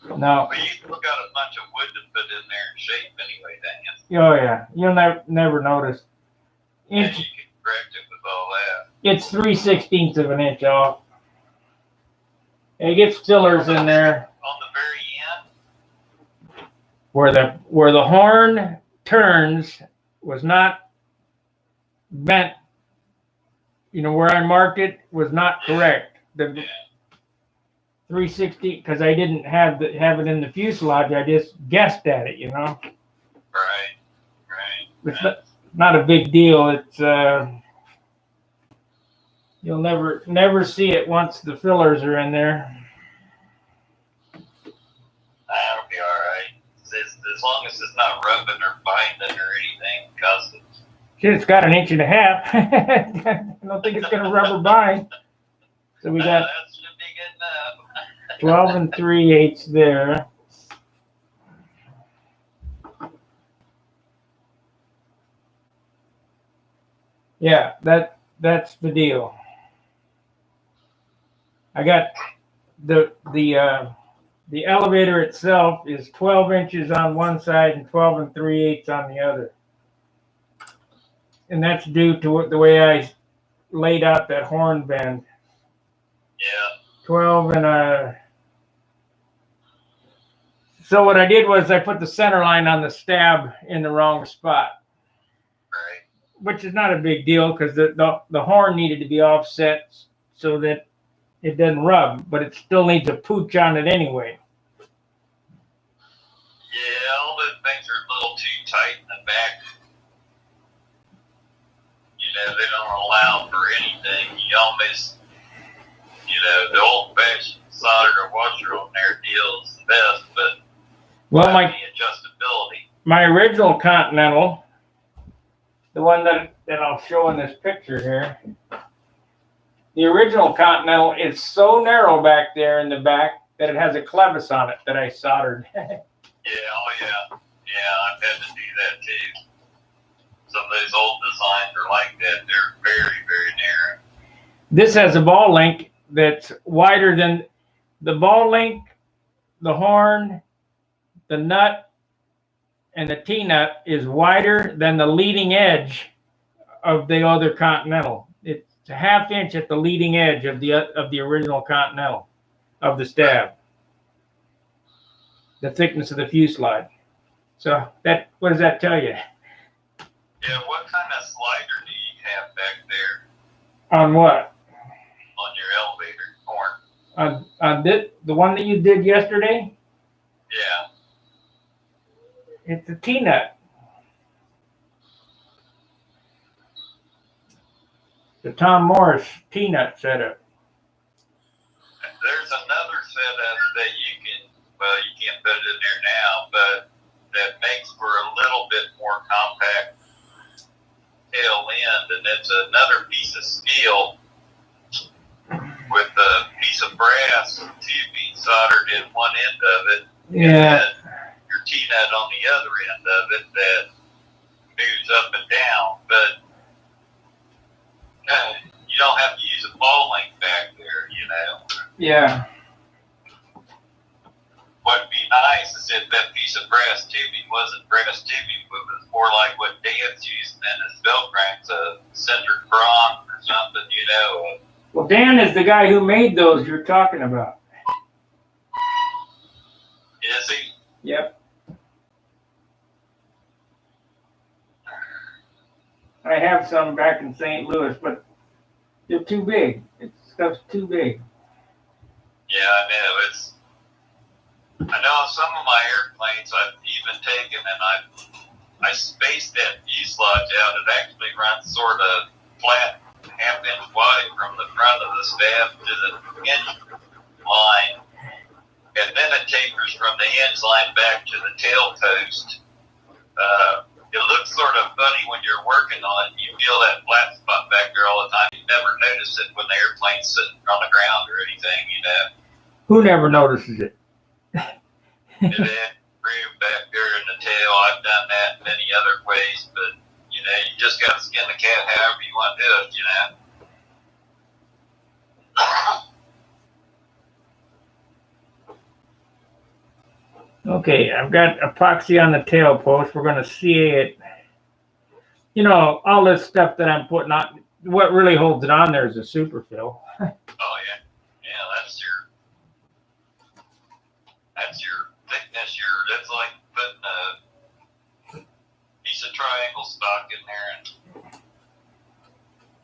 No. Well, you still got a bunch of wood to put in there and shape anyway, Dan. Oh yeah, you'll never notice. And you can correct it with all that. It's 3/16 of an inch off. It gets fillers in there. On the very end? Where the horn turns was not bent. You know, where I marked it was not correct. The 3/16, because I didn't have it in the fuselage. I just guessed at it, you know. Right. It's not a big deal. It's you'll never see it once the fillers are in there. That'll be all right. As long as it's not rubbing or binding or anything, because It's got an inch and a half. I don't think it's going to rubber bind. So we got that should be good enough. 12 3/8 there. Yeah, that's the deal. I got the elevator itself is 12 inches on one side and 12 3/8 on the other. And that's due to the way I laid out that horn bend. Yeah. 12 and so what I did was I put the Centerline on the stab in the wrong spot. Right. Which is not a big deal because the horn needed to be offset so that it doesn't rub, but it still needs a pooch on it anyway. Yeah, all those things are a little too tight in the back. You know, they don't allow for anything. You almost, the old-fashioned solder or washer on there deal is the best, but Well, the adjustability. my original Continental, the one that I'll show in this picture here, the original Continental is so narrow back there in the back that it has a clevis on it that I soldered. Yeah, I've had to do that too. Some of those old designs are like that. They're very, very narrow. This has a ball link that's wider than the ball link, the horn, the nut, and the T-nut is wider than the leading edge of the other Continental. It's a half inch at the leading edge of the original Continental of the stab. The thickness of the fuselage. So what does that tell you? Yeah, what kind of slider do you have back there On what? on your elevator horn? On the one that you did yesterday? Yeah. It's a T-nut. The Tom Morris T-nut setup. There's another setup that you can't put it in there now, but that makes for a little bit more compact tail end, and it's another piece of steel with a piece of brass tubing soldered in one end of it. Yeah. And your T-nut on the other end of it that moves up and down, but you don't have to use a ball link back there, Yeah. What'd be nice is if that piece of brass tubing wasn't brass tubing, but was more like what Dan's using in his belt cranks, a centered bronze or something, Well, Dan is the guy who made those you're talking about. Is he? Yep. I have some back in St. Louis, but they're too big. Stuff's too big. Yeah, I know. I know some of my airplanes I've even taken and I spaced that fuselage out. It actually runs sort of flat, half-inch wide from the front of the stab to the hinge line. And then it tapers from the hinge line back to the tail post. It looks sort of funny when you're working on it. You feel that flat spot back there all the time. You never notice it when the airplane's sitting on the ground or anything, Who never notices it? It had room back there in the tail. I've done that many other ways, but you just got to skin the cat want to do it, you know. Okay, I've got epoxy on the tail post. We're going to CA it. You know, all this stuff that I'm putting on, what really holds it on there is the super fill. Oh yeah, yeah, that's your thickness. That's like putting a piece of triangle stock in there and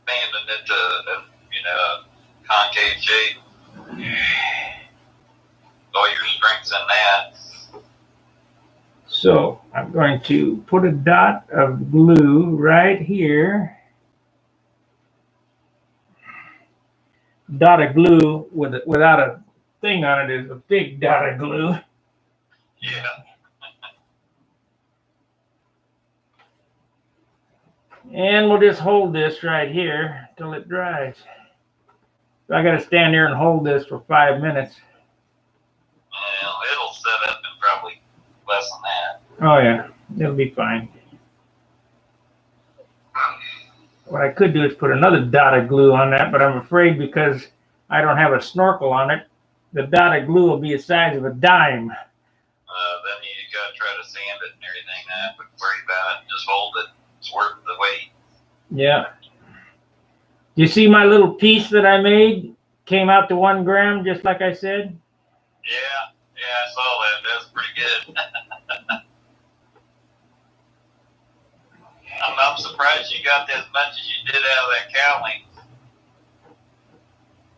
banding it to a concave shape. All your strength's in that. So I'm going to put a dot of glue right here. Dot of glue without a thing on it is a big dot of glue. Yeah. And we'll just hold this right here till it dries. So I got to stand here and hold this for 5 minutes. Well, it'll set up in probably less than that. Oh yeah, it'll be fine. What I could do is put another dot of glue on that, but I'm afraid because I don't have a snorkel on it, the dot of glue will be the size of a dime. Then you gotta try to sand it and everything. But worry about it. Just hold it. It's worth the weight. Yeah. You see my little piece that I made came out to 1 gram, just like I said? Yeah, I saw that. That was pretty good. I'm surprised you got as much as you did out of that cowling.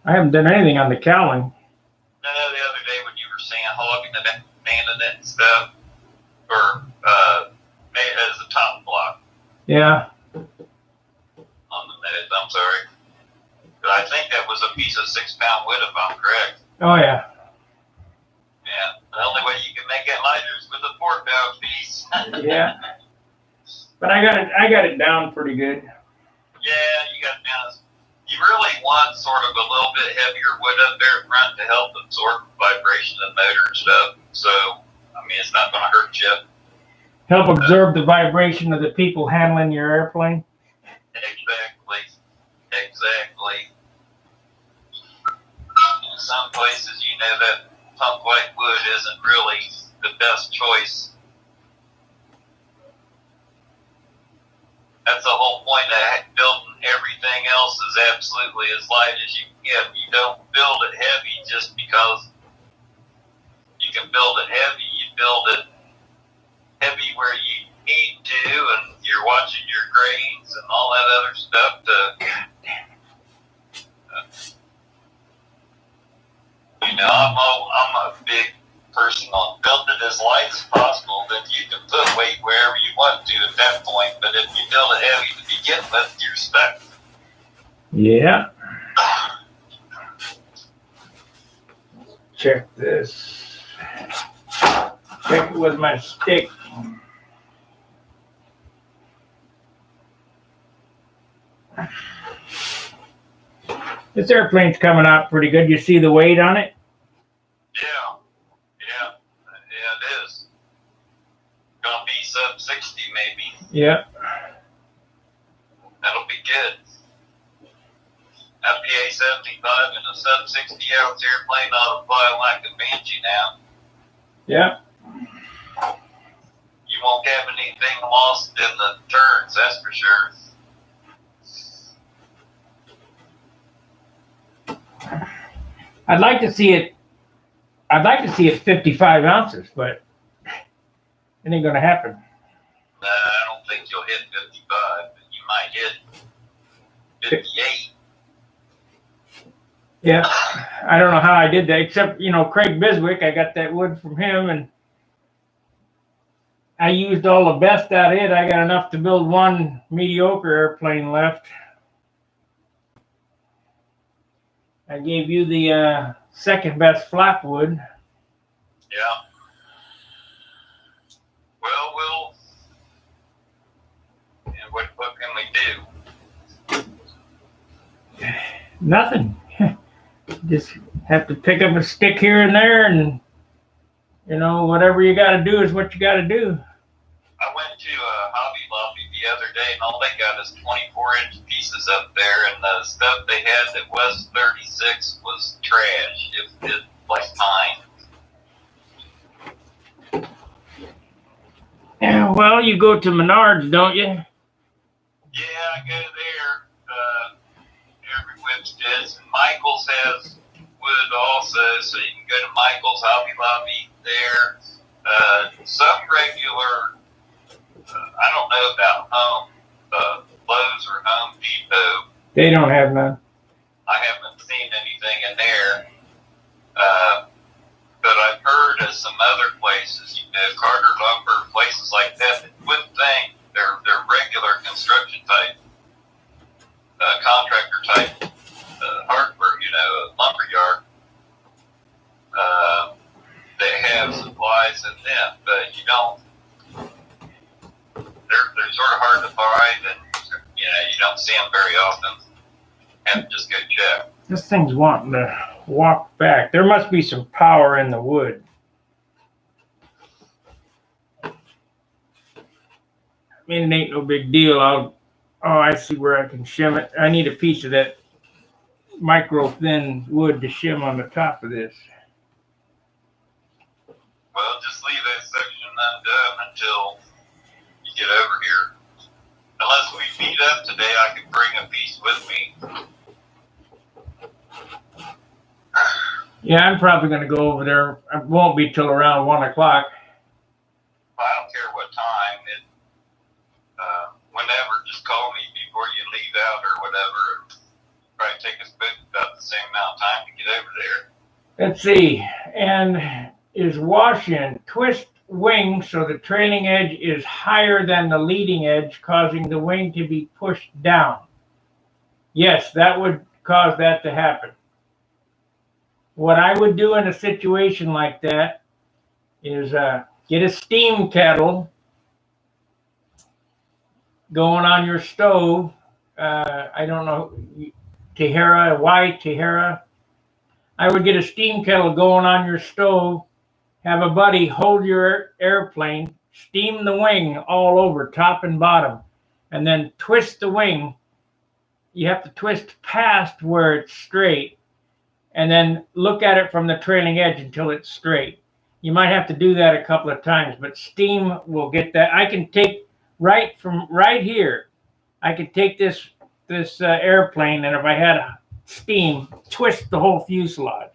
I haven't done anything on the cowling. No, the other day when you were saying hogging it, banding it and stuff, or made it as a top block. Yeah. On the nose, I'm sorry. But I think that was a piece of 6-pound wood, if I'm correct. Oh yeah. Yeah. The only way you can make it lighter is with a 4-pound piece. Yeah. But I got it down pretty good. Yeah, you got it down. You really want sort of a little bit heavier wood up there front to help absorb vibration of the motor and stuff. So, I mean, it's not going to hurt you. Help absorb the vibration of the people handling your airplane. Exactly. In some places, that pump white wood isn't really the best choice. That's the whole point of building everything else is absolutely as light as you can get. You don't build it heavy just because you can build it heavy. You build it heavy where you need to, and you're watching your grains and all that other stuff to, I'm a big person on build it as light as possible, then you can put weight wherever you want to at that point. But if you build it heavy to begin with, you're stuck. Yeah. Check this. Check it with my stick. This airplane's coming out pretty good. You see the weight on it? Yeah, it is. Gonna be sub 60 maybe. Yeah. That'll be good. FPA 75 and a sub 60 ounce airplane ought to fly like a banshee now. Yeah. You won't have anything lost in the turns, that's for sure. I'd like to see it 55 ounces, but it ain't gonna happen. I don't think you'll hit 55, but you might hit 58. Yeah. I don't know how I did that, except, Craig Biswick, I got that wood from him, and I used all the best out of it. I got enough to build one mediocre airplane left. I gave you the second best flap wood. Yeah. Well, what can we do? Nothing. Just have to pick up a stick here and there, and whatever you got to do is what you got to do. I went to Hobby Lobby the other day, and all they got is 24-inch pieces up there, and the stuff they had that was 36 was trash. It like mine. Yeah, well, you go to Menards, don't you? Yeah, I go there every Wednesdays, and Michael's has wood also, so you can go to Michael's, Hobby Lobby there. Some regular, I don't know about Home, Lowe's or Home Depot. They don't have none. I haven't seen anything in there. But I've heard of some other places, Carter Lumber, places like that wouldn't think they're regular construction type, contractor type hardware, lumber yard. They have supplies in them, but you don't. They're sort of hard to find, and you don't see them very often. Have to just go check. This thing's wanting to walk back. There must be some power in the wood. I mean, it ain't no big deal. I see where I can shim it. I need a piece of that micro thin wood to shim on the top of this. Well, just leave that section undone until you get over here. Unless we meet up today, I can bring a piece with me. Yeah, I'm probably going to go over there. It won't be till around 1 o'clock. I don't care what time. Whenever, just call me before you leave out or whatever. Probably take us both about the same amount of time to get over there. Let's see. And is wash in. Twist wing so the trailing edge is higher than the leading edge, causing the wing to be pushed down. Yes, that would cause that to happen. What I would do in a situation like that is get a steam kettle going on your stove. I don't know, white Tahara. I would get a steam kettle going on your stove, have a buddy hold your airplane, steam the wing all over, top and bottom, and then twist the wing. You have to twist past where it's straight, and then look at it from the trailing edge until it's straight. You might have to do that a couple of times, but steam will get that. I can take from right here, I could take this airplane, and if I had steam, twist the whole fuselage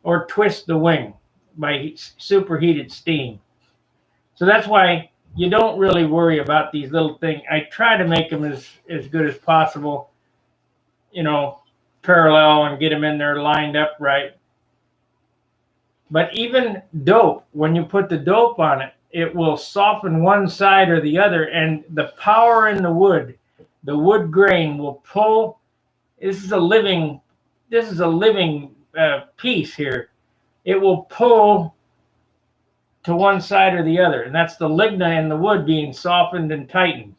or twist the wing by superheated steam. So that's why you don't really worry about these little things. I try to make them as good as possible, parallel, and get them in there lined up right. But even dope, when you put the dope on it, it will soften one side or the other, and the power in the wood grain will pull. This is a living piece here. It will pull to one side or the other, and that's the ligna in the wood being softened and tightened.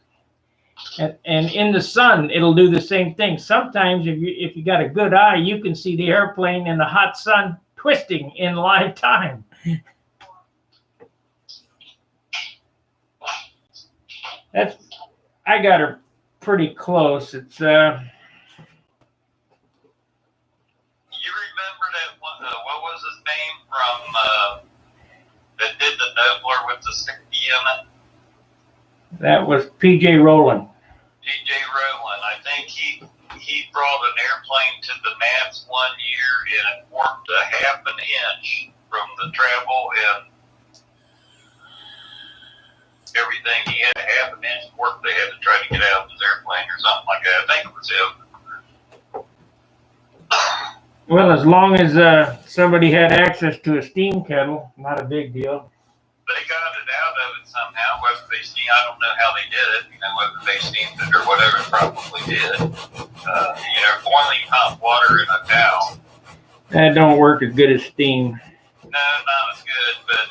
And in the sun, it'll do the same thing. Sometimes if you got a good eye, you can see the airplane in the hot sun twisting in live time. I got her pretty close. It's You remember that one? What was his name from that did the Nobler with the 60 in it? That was P.J. Rowland. P.J. Rowland. I think he brought an airplane to the Nats one year, and it warped a half an inch from the travel and everything. He had a half an inch warp they had to try to get out of his airplane or something like that. I think it was him. Well, as long as somebody had access to a steam kettle, not a big deal. They got it out of it somehow. Whether they steamed, I don't know how they did it. Whether they steamed it or whatever, it probably did. Boiling hot water in a towel. That don't work as good as steam. No, not as good, but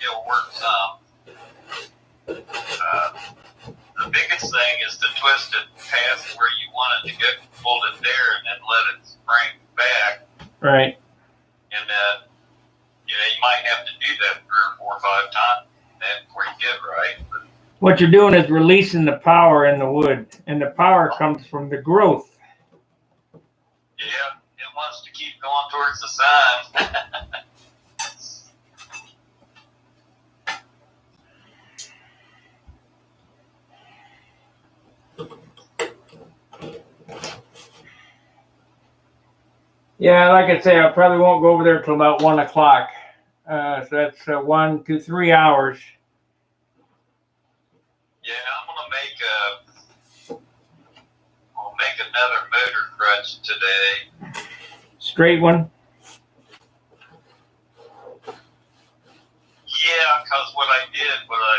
it'll work some. The biggest thing is to twist it past where you want it to go, hold it there, and then let it spring back. Right. And then, you might have to do that 3 or 4 or 5 times before you get it right. But What you're doing is releasing the power in the wood, and the power comes from the growth. Yeah, it wants to keep going towards the sun. Yeah, like I say, I probably won't go over there till about 1 o'clock. So that's 1 to 3 hours. Yeah, I'll make another motor crutch today. Straight one? Yeah, because what I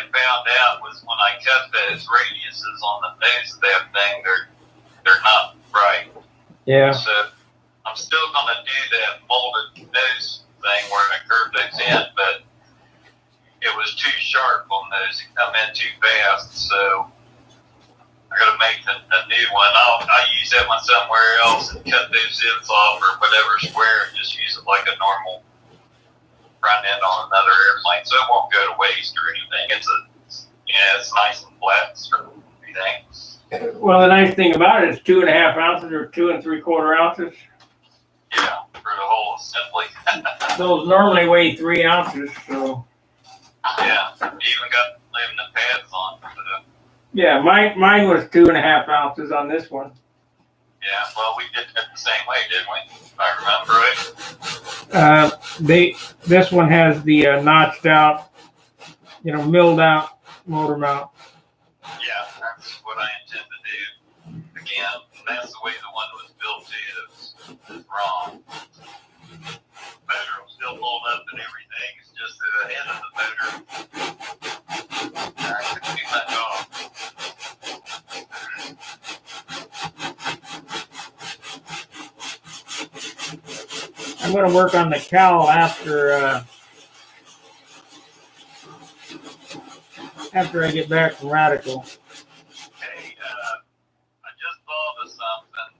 found out was when I cut those radiuses on the nose of that thing, they're not right. Yeah. So I'm still gonna do that molded nose thing where I curve those in, but it was too sharp on those. It come in too fast, so I gotta make a new one. I'll use that one somewhere else and cut those zips off or whatever square and just use it like a normal front end on another airplane, so it won't go to waste or anything. It's nice and flat and everything. Well, the nice thing about it is 2.5 ounces or 2 3/4 ounces. Yeah, for the whole assembly. Those normally weigh 3 ounces, so. Yeah, even got leaving the pads on. Yeah, mine was 2.5 ounces on this one. Yeah, well, we did it the same way, didn't we? If I remember right. This one has the notched out, milled out motor mount. Yeah, that's what I intend to do. Again, that's the way the one was built to. That's wrong. Motor will still hold up and everything. It's just the head of the motor. I couldn't do my job. I'm going to work on the cowl after I get back from Radical. Hey, I just thought of something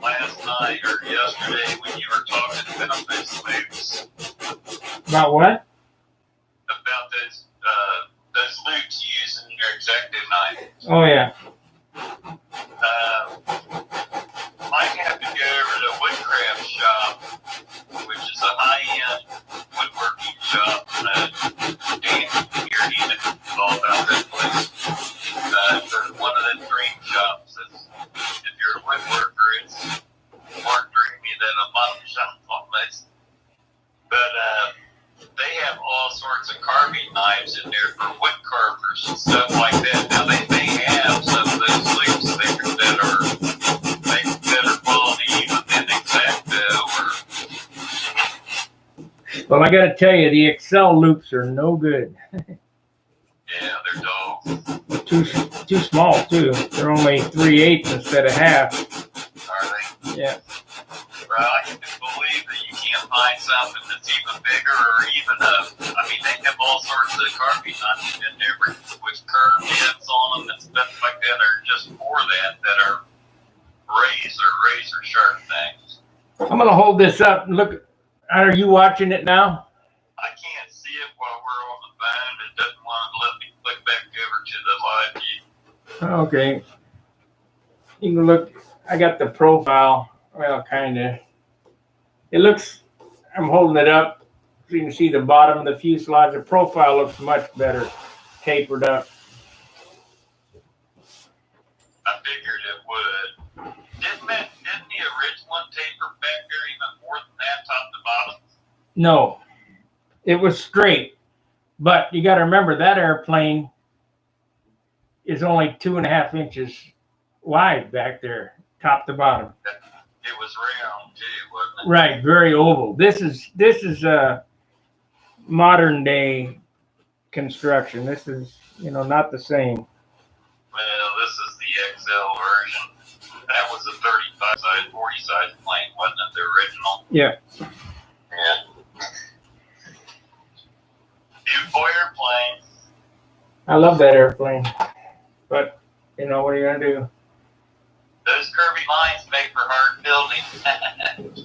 last night or yesterday when you were talking about those loops. About what? About those loops you use in your X-Acto knife. Oh, yeah. I have to go over to the woodcraft shop, which is a high-end woodworking shop. Dan here, he knows all about that place. It's one of the dream shops. If you're a woodworker, it's more dreamy than a model shop almost. But they have all sorts of carving knives in there for wood carvers and stuff like that. Now, they may have some of those loops that are better quality even than X-Acto. Well, I got to tell you, the Excel loops are no good. Yeah, they're dogs. Too small, too. They're only 3/8 instead of half. Are they? Yeah. Well, I can believe that you can't find something that's even bigger or even they have all sorts of carving knives in there with curved ends on them and stuff like that are just for that are razor sharp things. I'm going to hold this up and look. Are you watching it now? I can't see it while we're on the phone. It doesn't want to let me click back over to the live view. Okay. You can look. I got the profile. Well, kind of. It looks, I'm holding it up so you can see the bottom of the fuselage. The profile looks much better, tapered up. I figured it would. Didn't the original one taper back there even more than that, top to bottom? No, it was straight. But you got to remember that airplane is only 2.5 inches wide back there, top to bottom. It was round too, wasn't it? Right, very oval. This is a modern day construction. This is, not the same. Well, this is the XL version. That was a 35 size, 40 size plane, wasn't it? The original. Yeah. Yeah. Beautiful airplane. I love that airplane. But, what are you going to do? Those curvy lines make for hard building.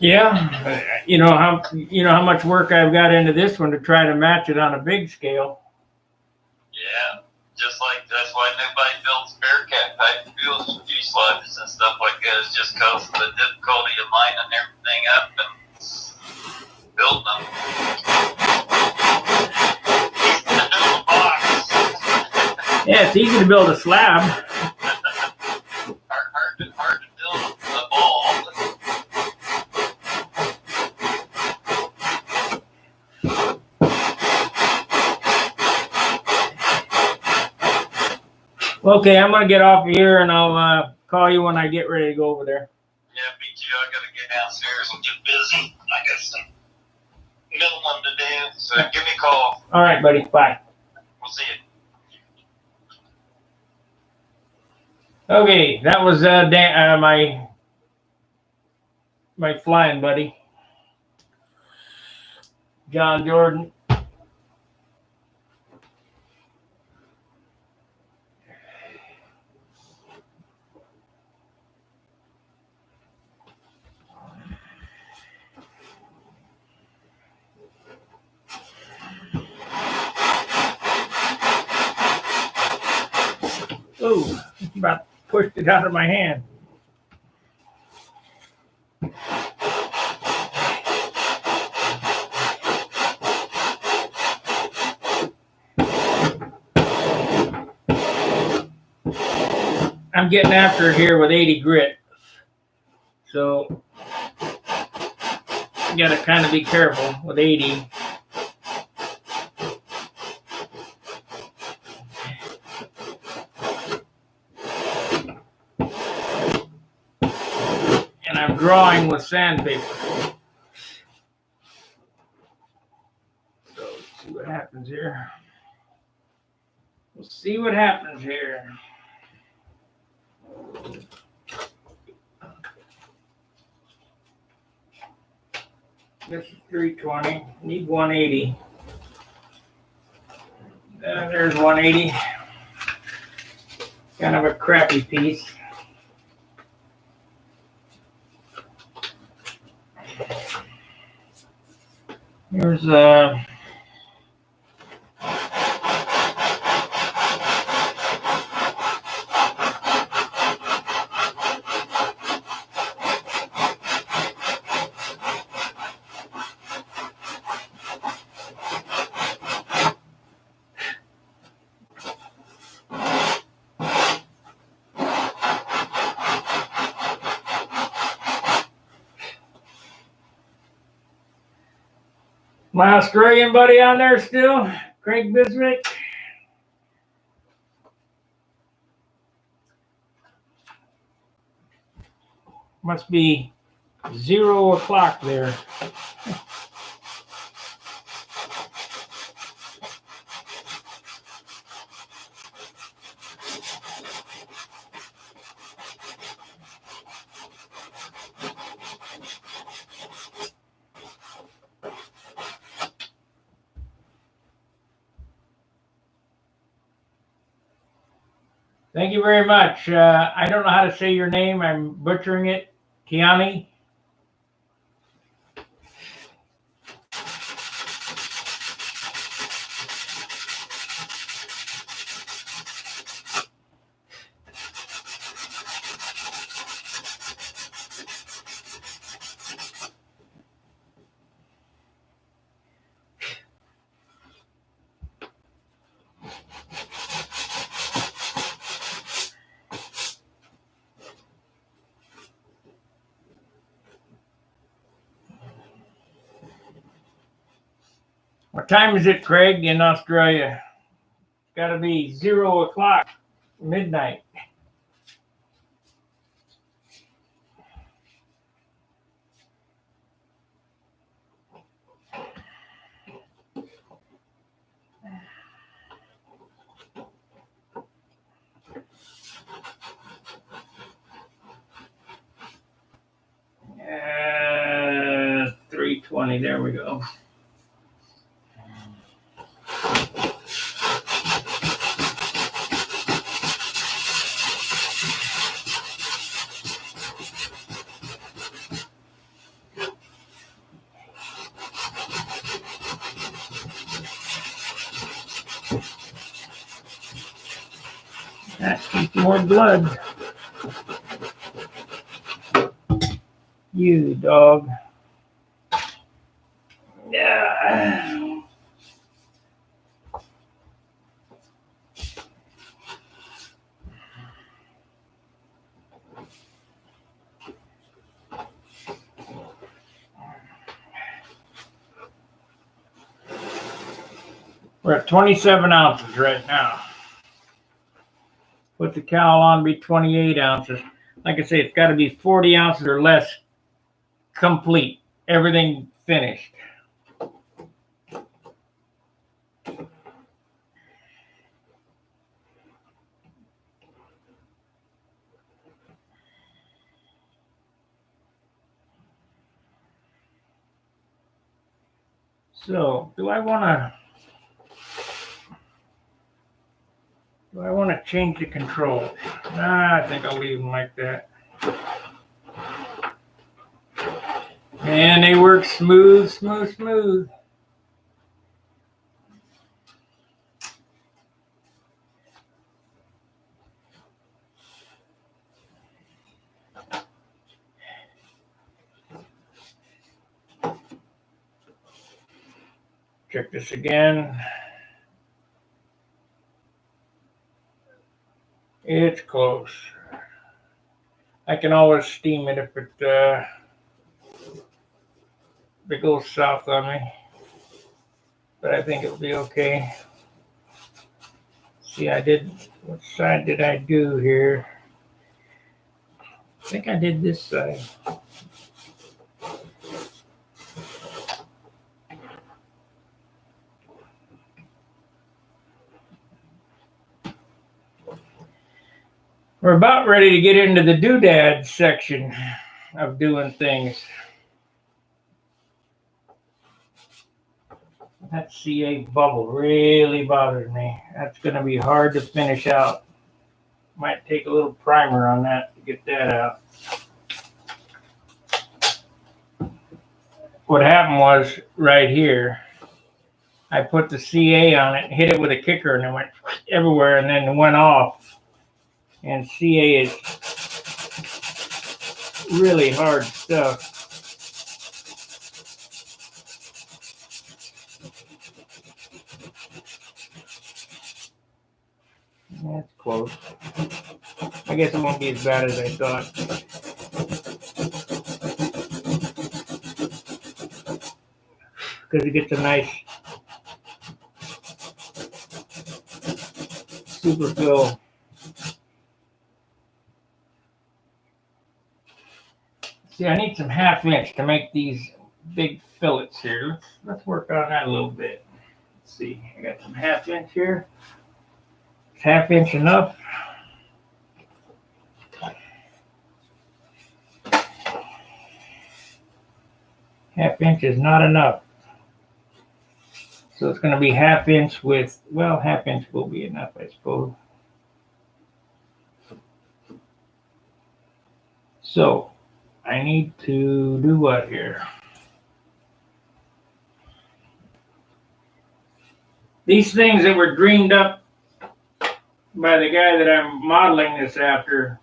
Yeah. You know how much work I've got into this one to try to match it on a big scale. Yeah. Just like Yeah, it's easy to build a slab. Hard to build a ball. Okay, I'm gonna get off here and I'll call you when I get ready to go over there. Yeah, me too. I gotta get downstairs and get busy. I got some middle to do. So give me a call. All right, buddy. Bye. We'll see you. Okay, that was my flying buddy, John Jordan. Oh, about pushed it out of my hand. I'm getting after it here with 80 grit. So you gotta kind of be careful with 80. And I'm drawing with sandpaper. So let's see what happens here. We'll see what happens here. This is 320. Need 180. There's 180. Kind of a crappy piece. Here's my Australian buddy on there still, Craig Biswick. Must be 0 o'clock there. Thank you very much. I don't know how to say your name. I'm butchering it. Kiani. What time is it, Craig, in Australia? It's got to be 0 o'clock, midnight. Uh, 320, there we go. That keeps more blood. You dog. Yeah. We're at 27 ounces right now. Put the cowl on to be 28 ounces. Like I say, it's got to be 40 ounces or less complete. Everything finished. So, do I want to change the controls? I think I'll leave them like that. And they work smooth, smooth, smooth. Check this again. It's close. I can always steam it if it goes south on me. But I think it'll be okay. See, what side did I do here? I think I did this side. We're about ready to get into the doodad section of doing things. That CA bubble really bothers me. That's going to be hard to finish out. Might take a little primer on that to get that out. What happened was right here, I put the CA on it, hit it with a kicker, and it went everywhere and then went off. And CA is really hard stuff. That's close. I guess it won't be as bad as I thought. Because it gets a nice super fill. See, I need some 1/2 inch to make these big fillets here. Let's work on that a little bit. Let's see, I got some 1/2 inch here. Is 1/2 inch enough? Half inch is not enough. So it's going to be 1/2 inch with, well, 1/2 inch will be enough, I suppose. So I need to do what here? These things that were dreamed up by the guy that I'm modeling this after,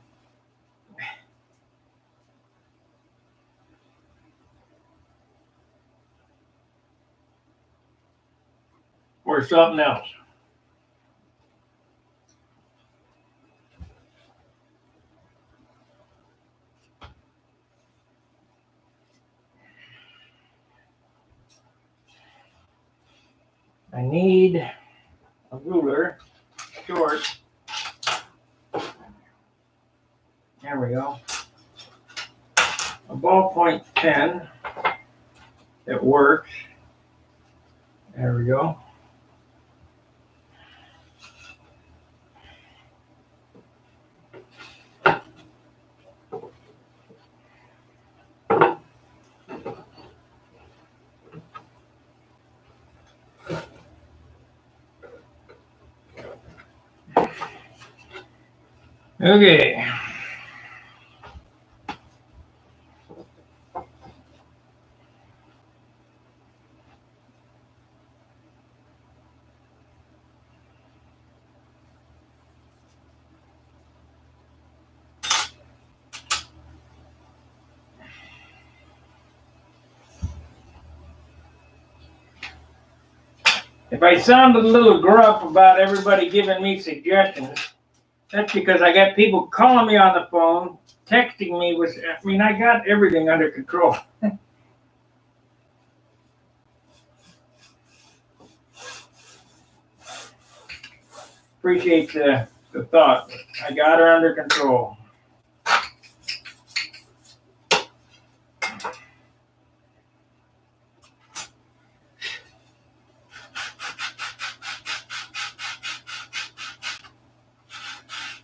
or something else. I need a ruler, short. There we go. A ballpoint pen that works. There we go. Okay. If I sound a little gruff about everybody giving me suggestions, that's because I got people calling me on the phone, texting me with, I got everything under control. appreciate the thought. I got her under control.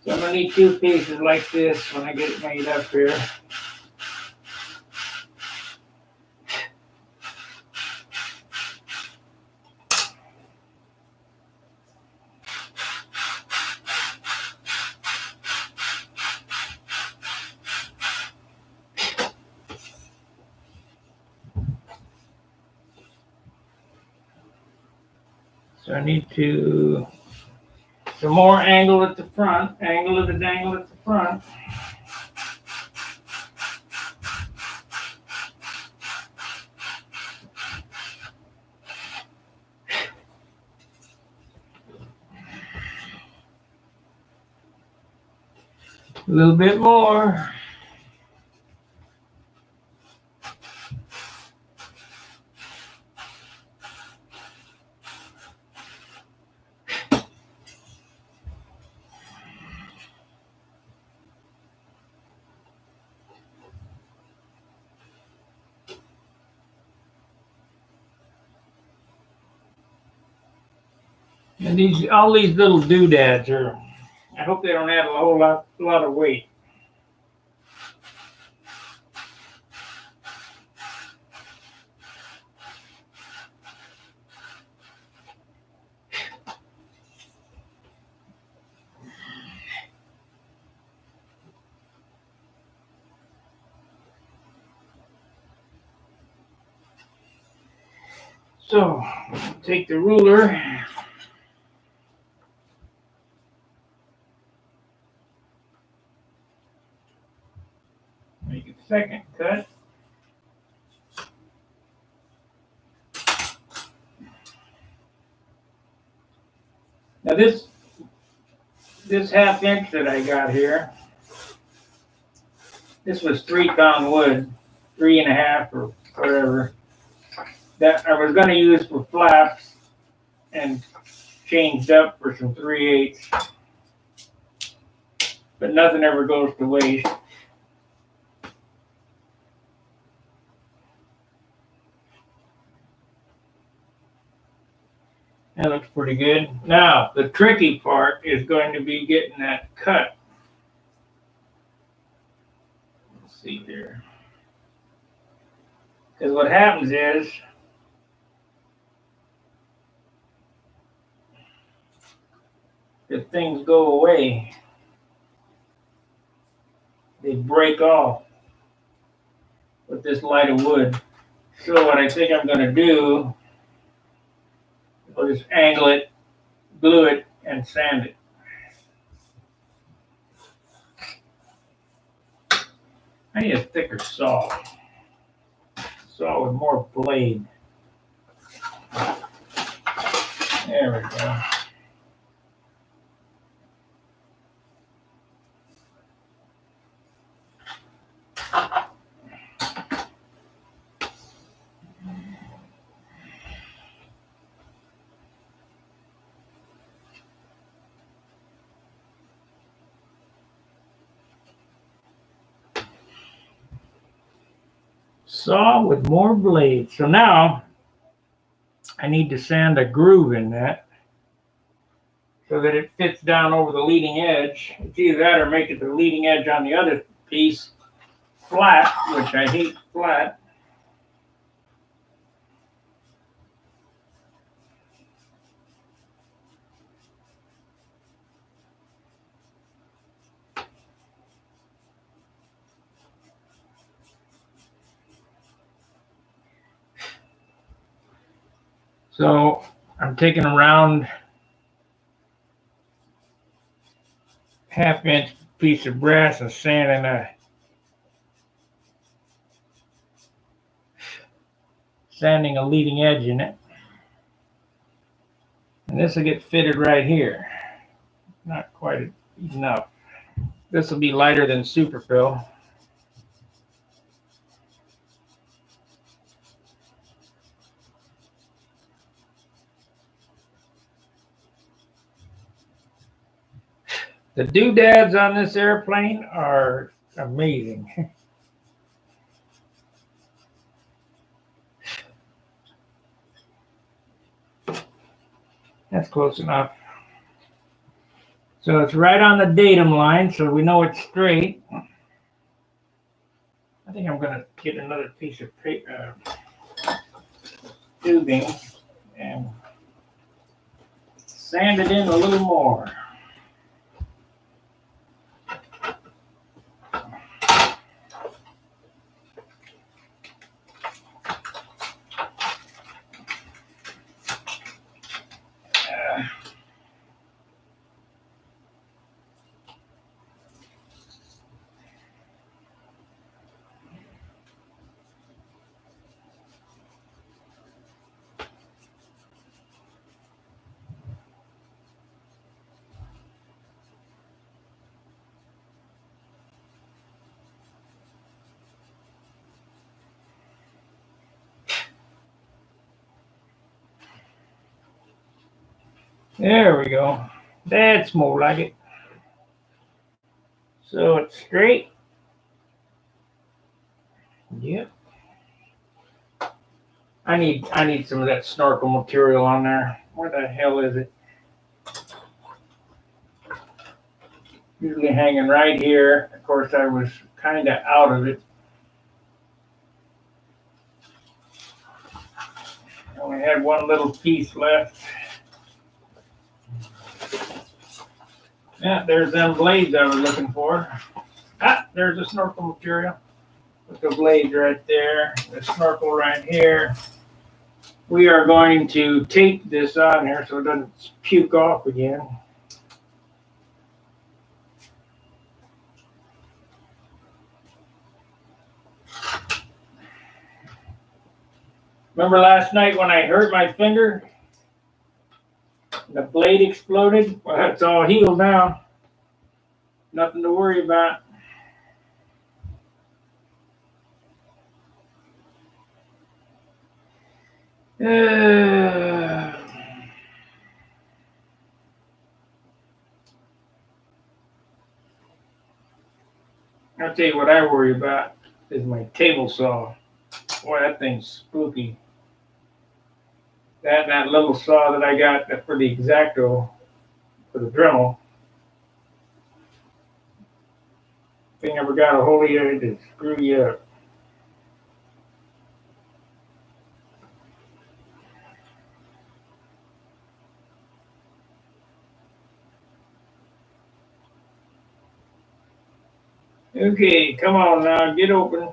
So I'm gonna need 2 pieces like this when I get it made up here. So I need to some more angle at the front, angle of the dangle at the front. A little bit more. And all these little doodads are, I hope they don't add a whole lot of weight. So, take the ruler, make a second cut. Now this 1/2 inch that I got here, this was 3-pound wood, 3.5 or whatever, that I was going to use for flaps and changed up for some 3/8, but nothing ever goes to waste. That looks pretty good. Now, the tricky part is going to be getting that cut. Let's see here. Because what happens is, if things go away, they break off with this light of wood. So what I think I'm going to do, I'll just angle it, glue it, and sand it. I need a thicker saw. Saw with more blade. There we go. Saw with more blades. So now I need to sand a groove in that so that it fits down over the leading edge. It's either that or make it the leading edge on the other piece flat, which I hate flat. So I'm taking a round 1/2 inch piece of brass and sanding a leading edge in it. And this will get fitted right here. Not quite enough. This will be lighter than superfill. The doodads on this airplane are amazing. That's close enough. So it's right on the datum line, so we know it's straight. I think I'm going to get another piece of paper, tubing and sand it in a little more. There we go. That's more like it. So it's straight. Yep. I need some of that snorkel material on there. Where the hell is it? Usually hanging right here. Of course, I was kind of out of it. I only had one little piece left. Yeah, there's them blades I was looking for. Ah, there's the snorkel material. With the blades right there. The snorkel right here. We are going to tape this on here so it doesn't puke off again. Remember last night when I hurt my finger? The blade exploded? Well, that's all healed now. Nothing to worry about. I'll tell you what I worry about is my table saw. Boy, that thing's spooky. That little saw that I got for the X-Acto for the Dremel. Thing ever got a hold of you to screw you up. Okay, come on now, get open.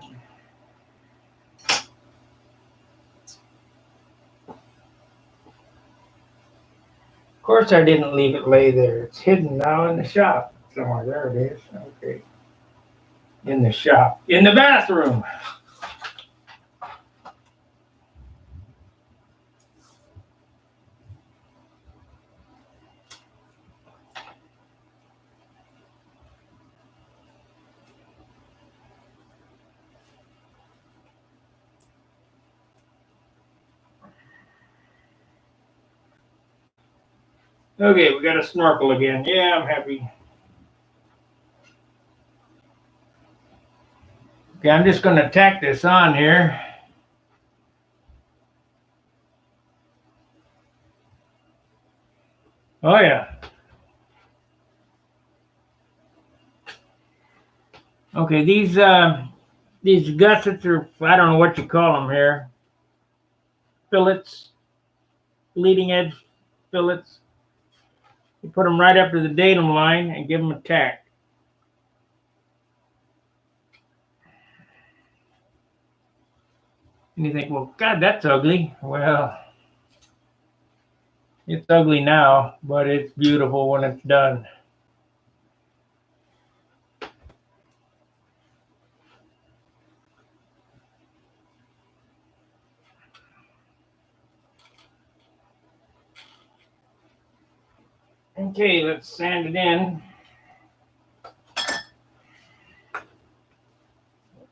Of course I didn't leave it lay there. It's hidden now in the shop somewhere. There it is. Okay. In the shop. In the bathroom. Okay, we got a snorkel again. Yeah, I'm happy. Okay, I'm just going to tack this on here. Oh, yeah. Okay, these gussets are, I don't know what you call them here. Fillets. Leading edge fillets. You put them right up to the datum line and give them a tack. And you think, well, God, that's ugly. Well, it's ugly now, but it's beautiful when it's done. Okay, let's sand it in. Let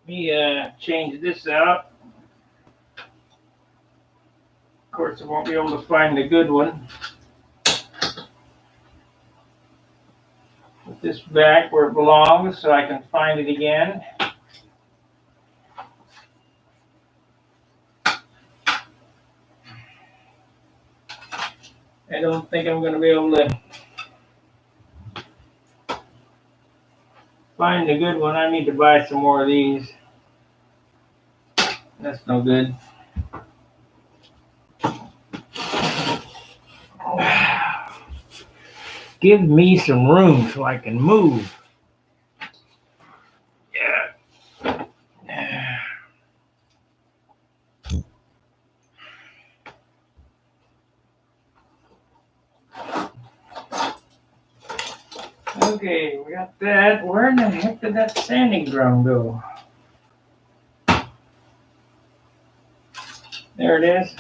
me change this out. Of course, I won't be able to find a good one. Put this back where it belongs so I can find it again. I don't think I'm going to be able to find a good one. I need to buy some more of these. That's no good. Give me some room so I can move. Yeah. Okay, we got that. Where in the heck did that sanding drum go? There it is.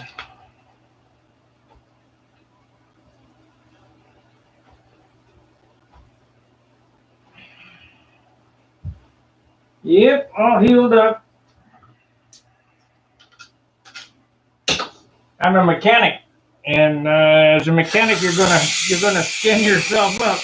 Yep, all healed up. I'm a mechanic, and as a mechanic, you're gonna skin yourself up.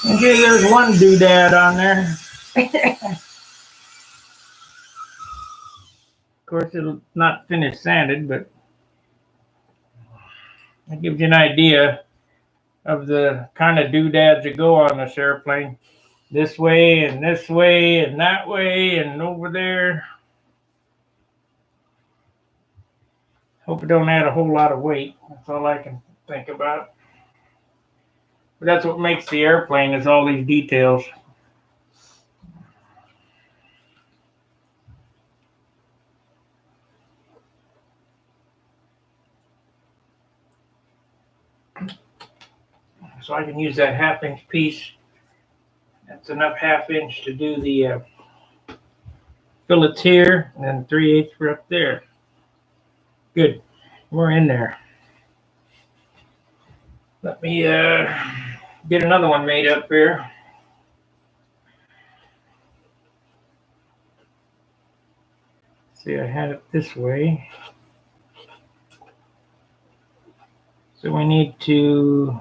Okay, there's one doodad on there. Of course, it'll not finish sanded, but that gives you an idea of the kind of doodads that go on this airplane. This way and that way and over there. Hope it don't add a whole lot of weight. That's all I can think about. But that's what makes the airplane, is all these details. So I can use that 1/2 inch piece. That's enough 1/2 inch to do the fillets here, and then 3/8 for up there. Good, we're in there. Let me get another one made up here. See, I had it this way. So we need to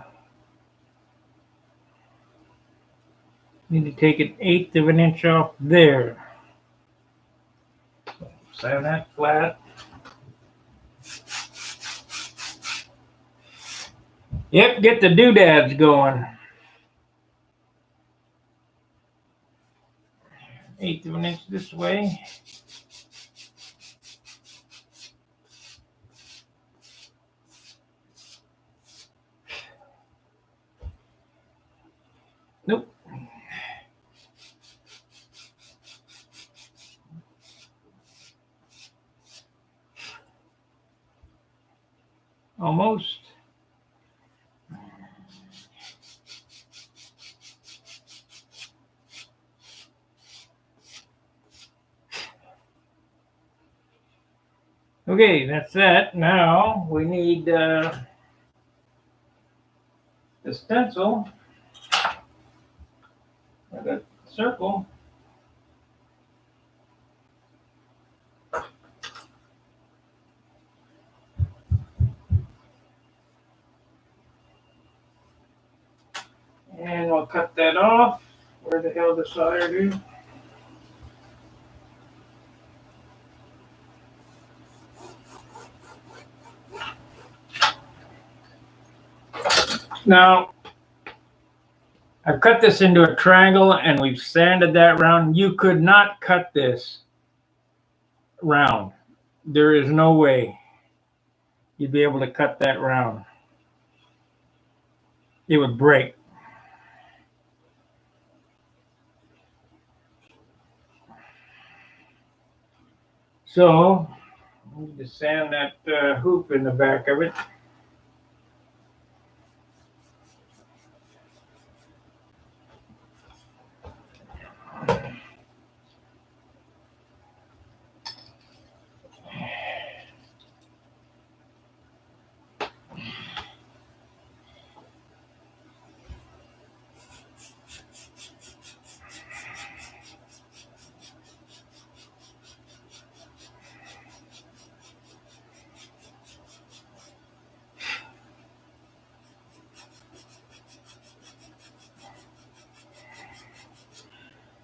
take 1/8 of an inch off there. Sand that flat. Yep, get the doodads going. 1/8 of an inch this way. Nope. Almost. Okay, that's that. Now we need the stencil, or the circle. And we'll cut that off. Where the hell does solder do? Now, I've cut this into a triangle and we've sanded that round. You could not cut this round. There is no way you'd be able to cut that round. It would break. So I need to sand that hoop in the back of it.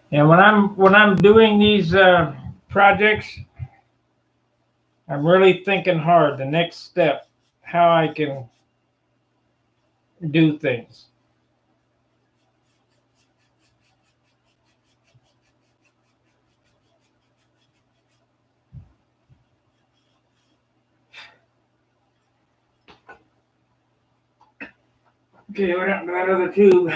And when I'm doing these projects, I'm really thinking hard. The next step, how I can do things. Okay, what happened to that other tube?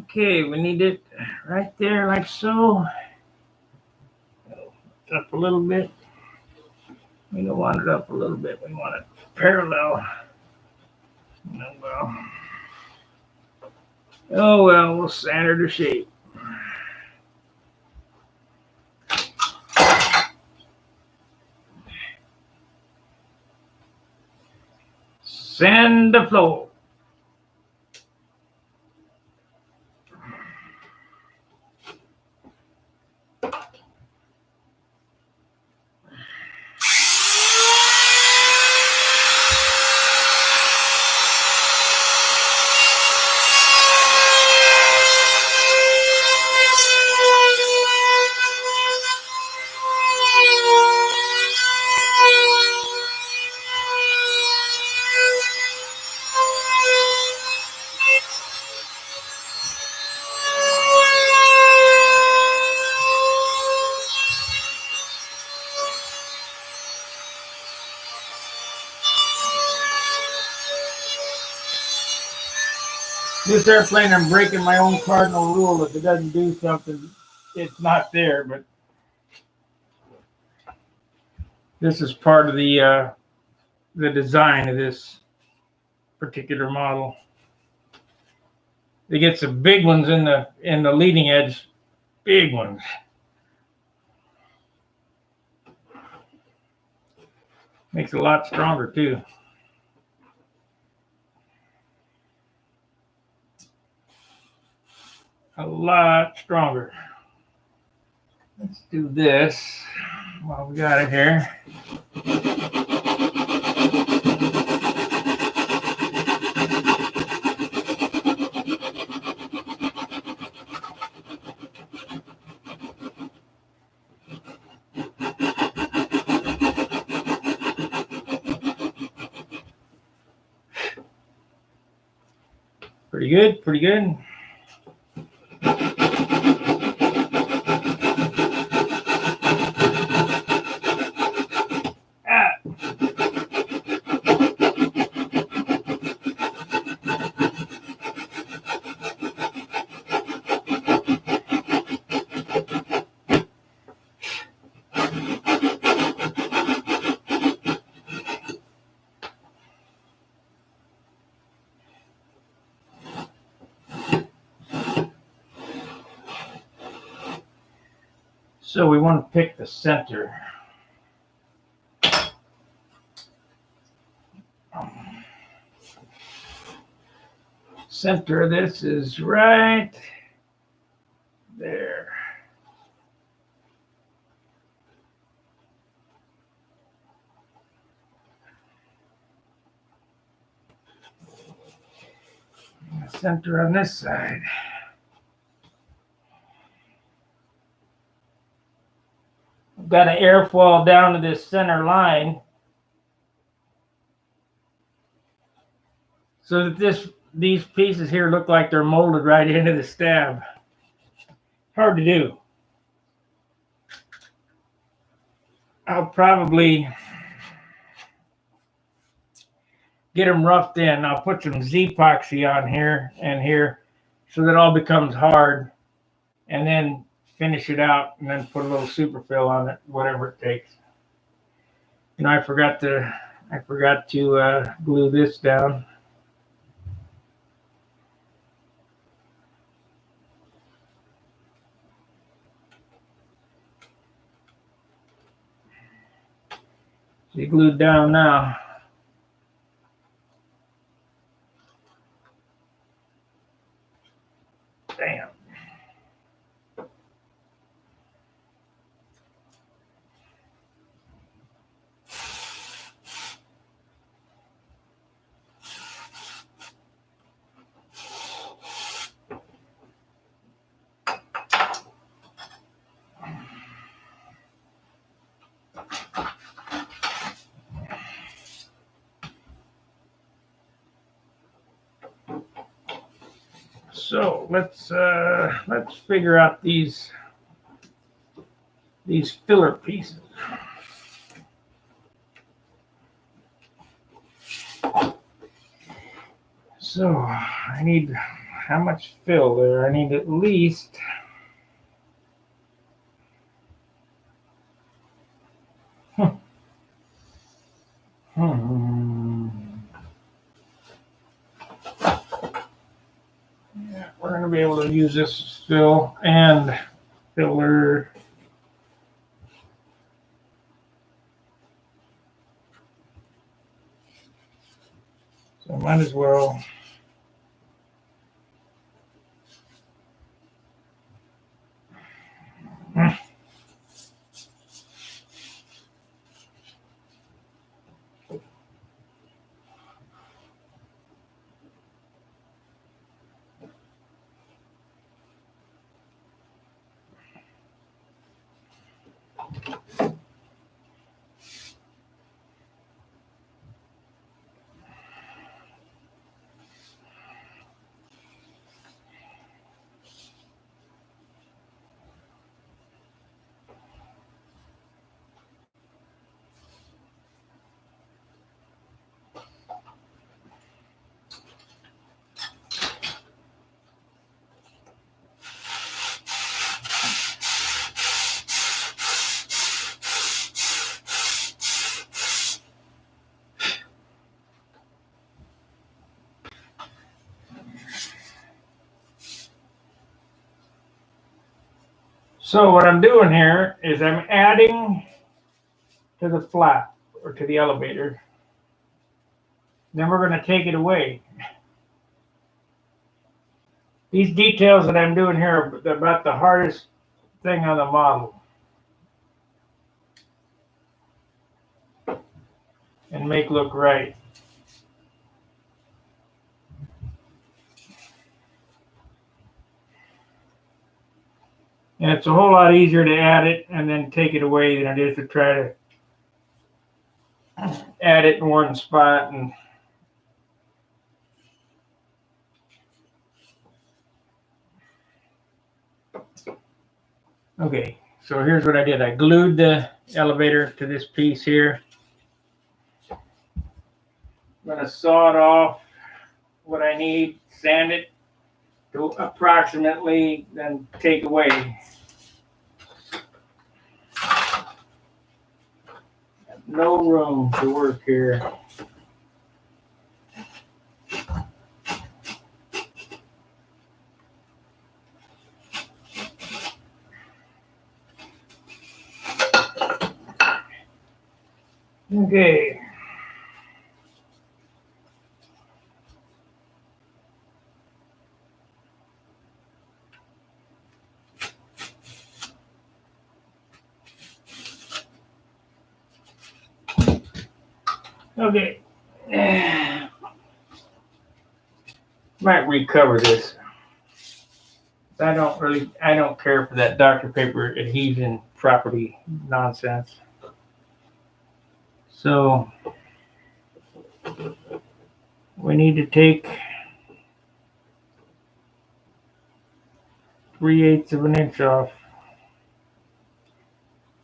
Okay, we need it right there, like so. Up a little bit. We don't want it up a little bit. We want it parallel. Oh well, we'll sand her to shape. Sand the floor. This airplane, I'm breaking my own cardinal rule. If it doesn't do something, it's not there. But this is part of the design of this particular model. They get some big ones in the leading edge, big ones. Makes it a lot stronger too. A lot stronger. Let's do this while we got it here. Pretty good, pretty good. So we want to pick the center. Center of this is right there. Center on this side. I've got an airfoil down to this center line so that these pieces here look like they're molded right into the stab. Hard to do. I'll probably get them roughed in. I'll put some Z-Epoxy on here and here so that it all becomes hard, and then finish it out and then put a little super fill on it, whatever it takes. You know, I forgot to glue this down. It's glued down now. Damn. So let's figure out these filler pieces. So I need, how much fill there? I need at least Yeah, we're going to be able to use this fill and filler. So might as well. So what I'm doing here is I'm adding to the flap or to the elevator. Then we're going to take it away. These details that I'm doing here are about the hardest thing on the model. And make look right. And it's a whole lot easier to add it and then take it away than it is to try to add it in one spot. And okay, so here's what I did. I glued the elevator to this piece here. I'm going to saw it off what I need, sand it to approximately, then take away. No room to work here. Okay. Okay. Might recover this. I don't care for that Dr. Paper adhesion property nonsense. So we need to take 3/8 of an inch off.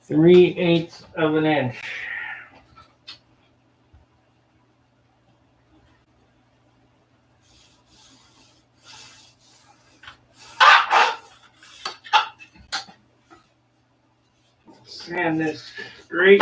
3/8 of an inch. Sand this straight.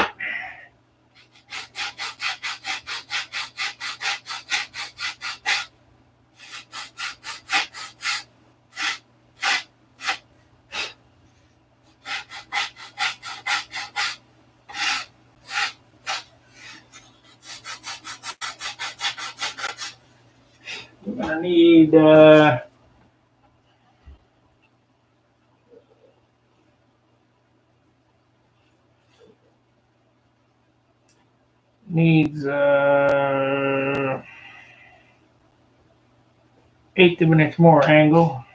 We're gonna need needs 1/8 of an inch more angle.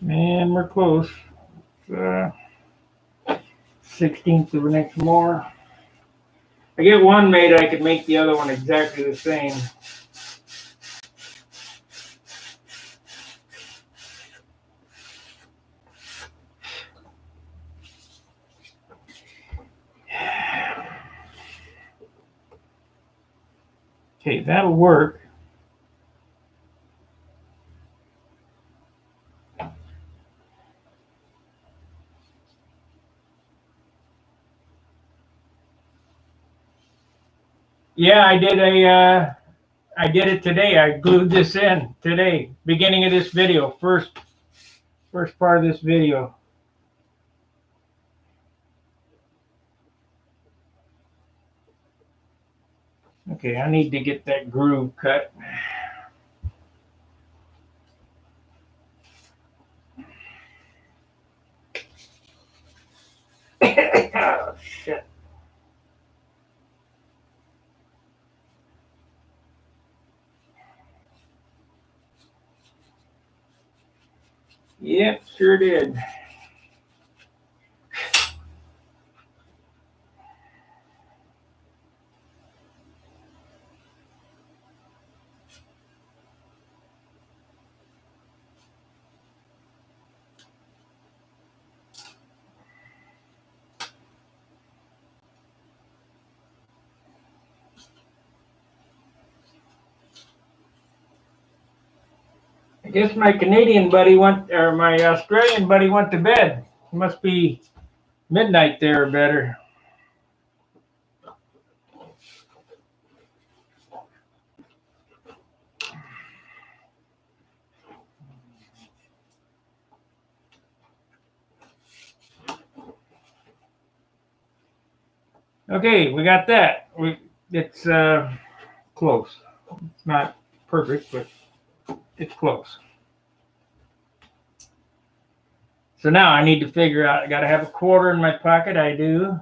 And we're close. 1/16 of an inch more. I get one made, I could make the other one exactly the same. Okay, that'll work. Yeah, I did it today. I glued this in today, beginning of this video, first part of this video. Okay, I need to get that groove cut. Oh, shit. Yep, sure did. I guess my Canadian buddy or my Australian buddy went to bed. It must be midnight there or better. Okay, we got that. It's close. It's not perfect, but it's close. So now I need to figure out, I got to have a quarter in my pocket. I do.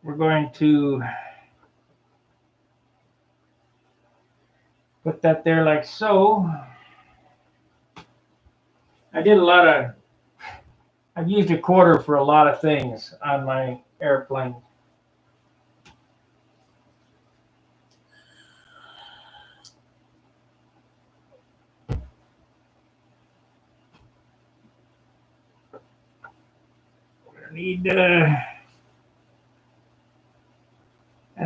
We're going to put that there like so. I've used a quarter for a lot of things on my airplane. I need, I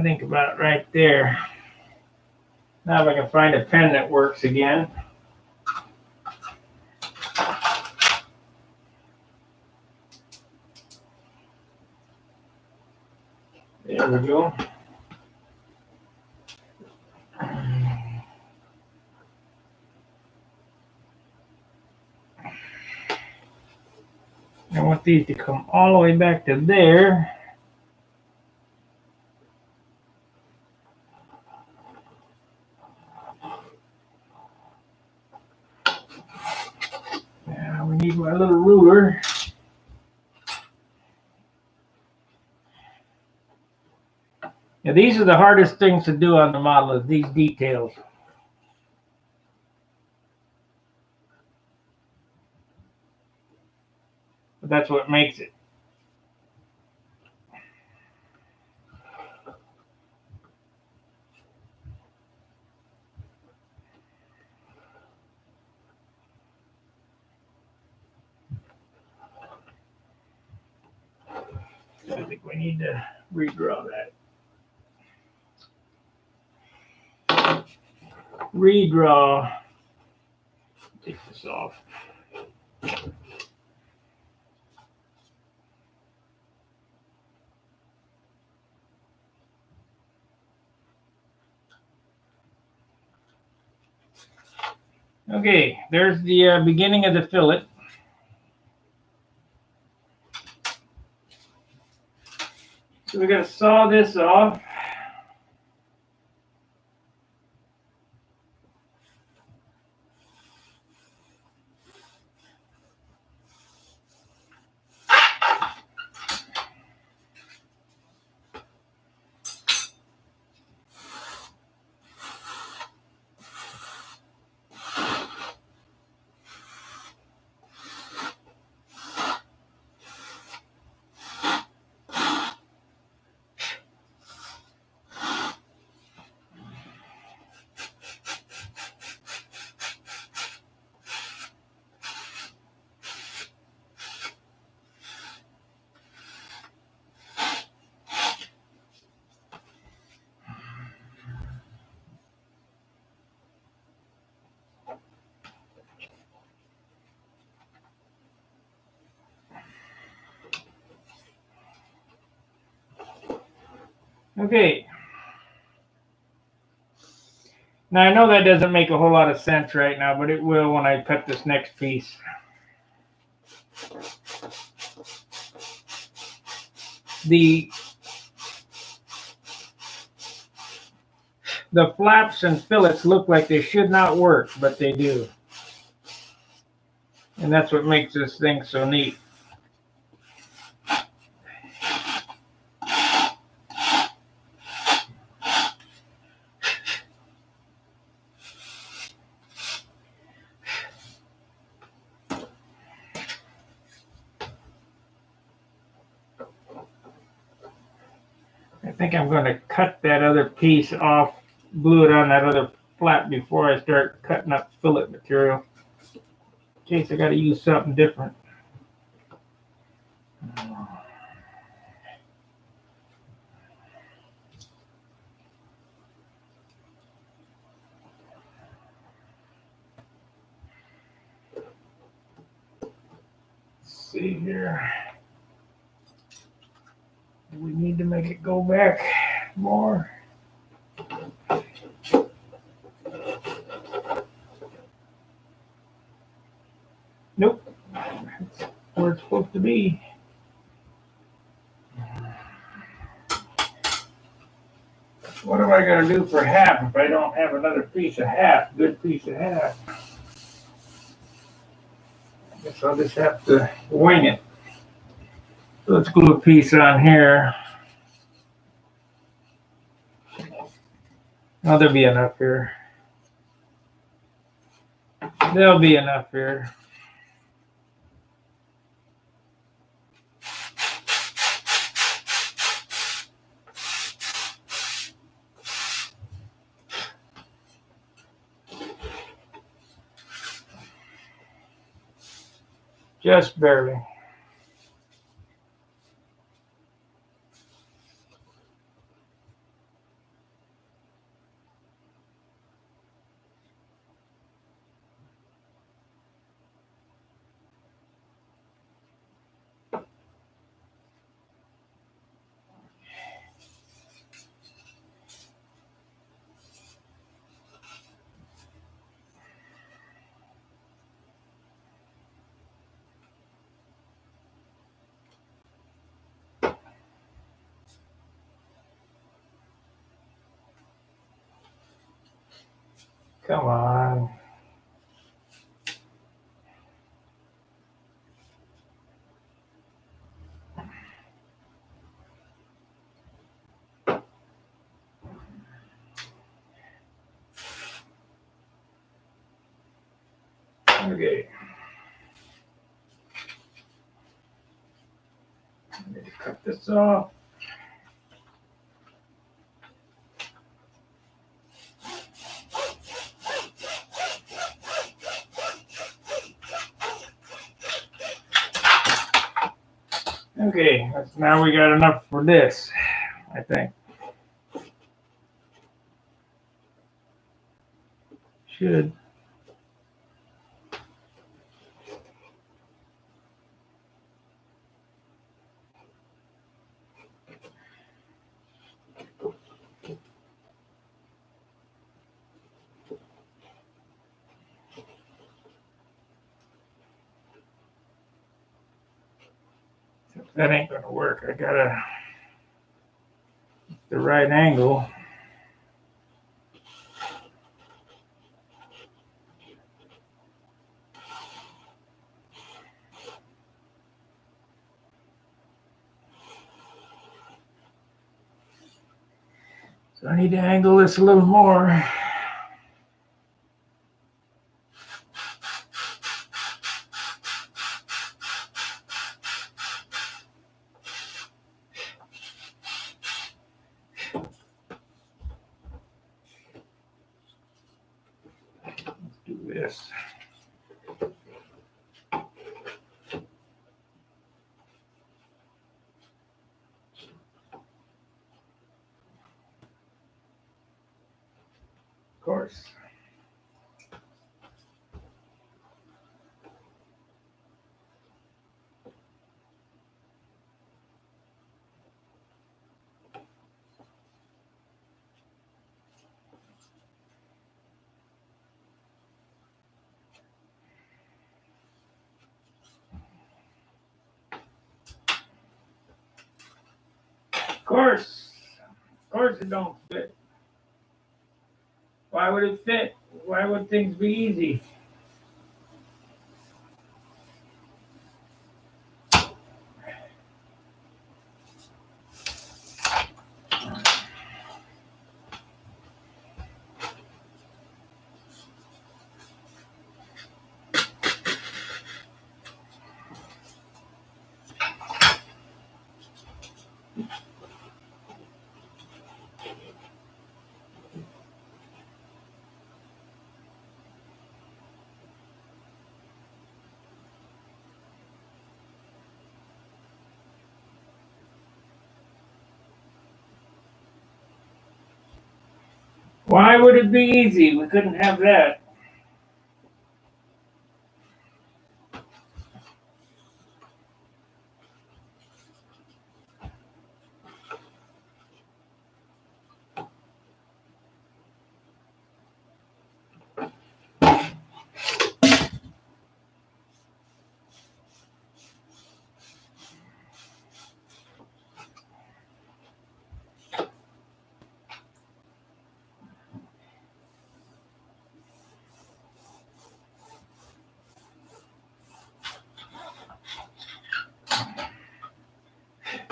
think about right there. Now if I can find a pen that works again. There we go. I want these to come all the way back to there. Now we need my little ruler. Now, these are the hardest things to do on the model, is these details. But that's what makes it. I think we need to redraw that. Redraw. Take this off. Okay, there's the beginning of the fillet. So we're going to saw this off. Okay. Now I know that doesn't make a whole lot of sense right now, but it will when I cut this next piece. The flaps and fillets look like they should not work, but they do. And that's what makes this thing so neat. I think I'm going to cut that other piece off, glue it on that other flap before I start cutting up fillet material, in case I got to use something different. Let's see here. We need to make it go back more. Nope. That's where it's supposed to be. What am I going to do for half if I don't have another piece of half? Good piece of half. I guess I'll just have to wing it. So let's glue a piece on here. Oh, there'll be enough here. There'll be enough here. Just barely. Come on. Okay. I'm going to cut this off. Okay, now we got enough for this, I think. Should. That ain't gonna work. I gotta the right angle. So I need to angle this a little more. Let's do this. Of course. Of course it don't fit. Why would it fit? Why would things be easy? Why would it be easy? We couldn't have that.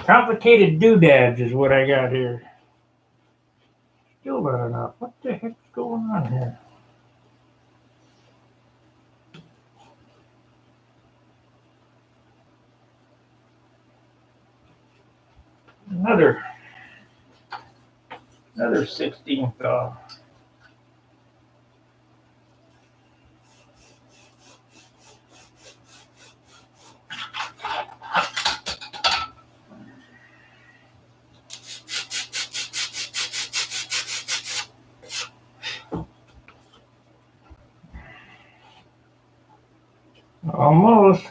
Complicated doodads is what I got here. Still not enough. What the heck's going on here? Another 16th off. Almost.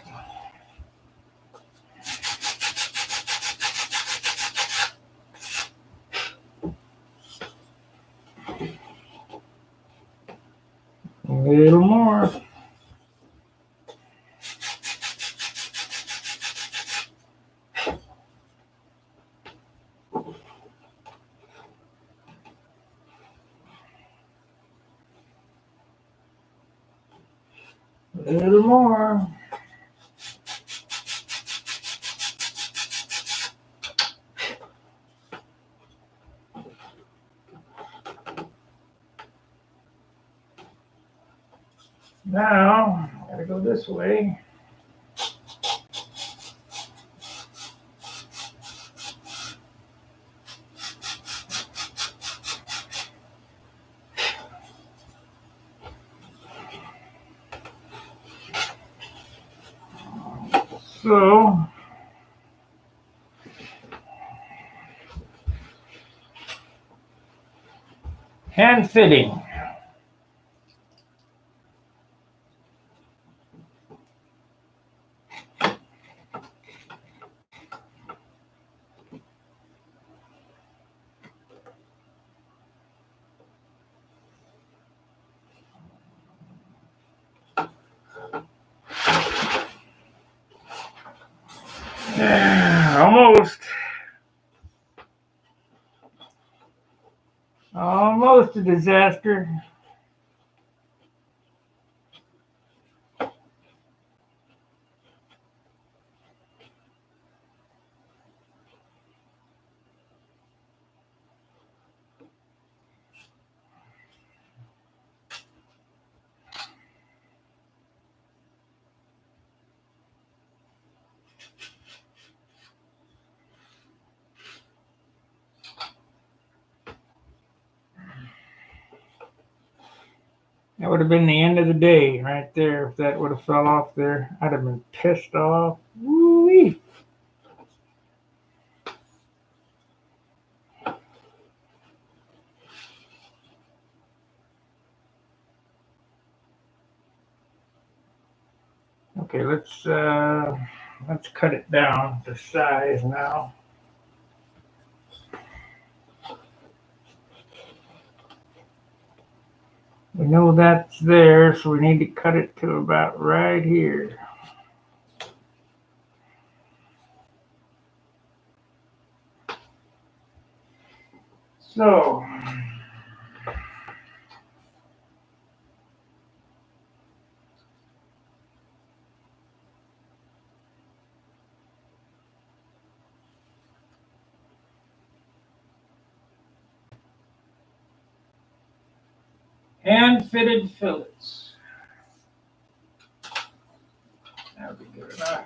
A little more. A little more. Now, Gotta go this way. So, hand fitting. Almost. Almost a disaster. That would have been the end of the day right there if that would have fell off there. I'd have been pissed off. Woo-wee. Okay, let's cut it down to size now. We know that's there, so we need to cut it to about right here. So, hand-fitted fillets. That would be good enough.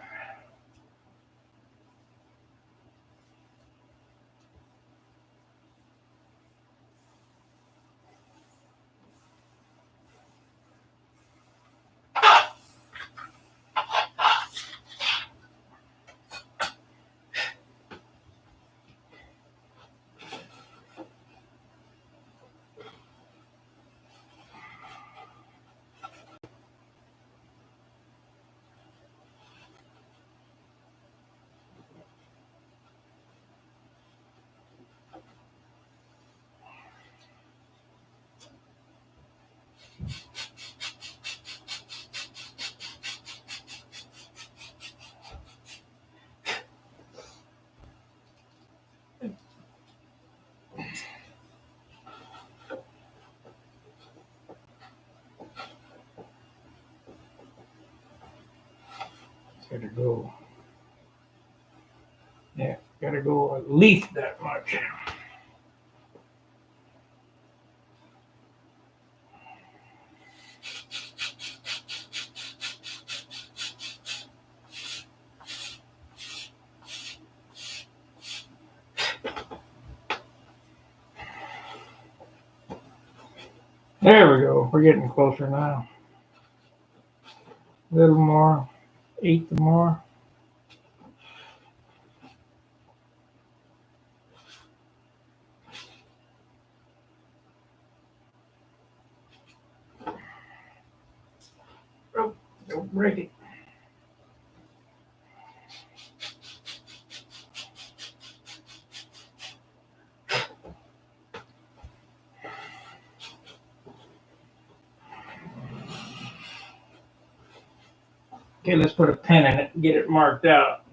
Gotta go. Yeah, gotta go at least that much. There we go. We're getting closer now. A little more. Eighth more. Oh, don't break it. Okay, let's put a pen in it and get it marked out.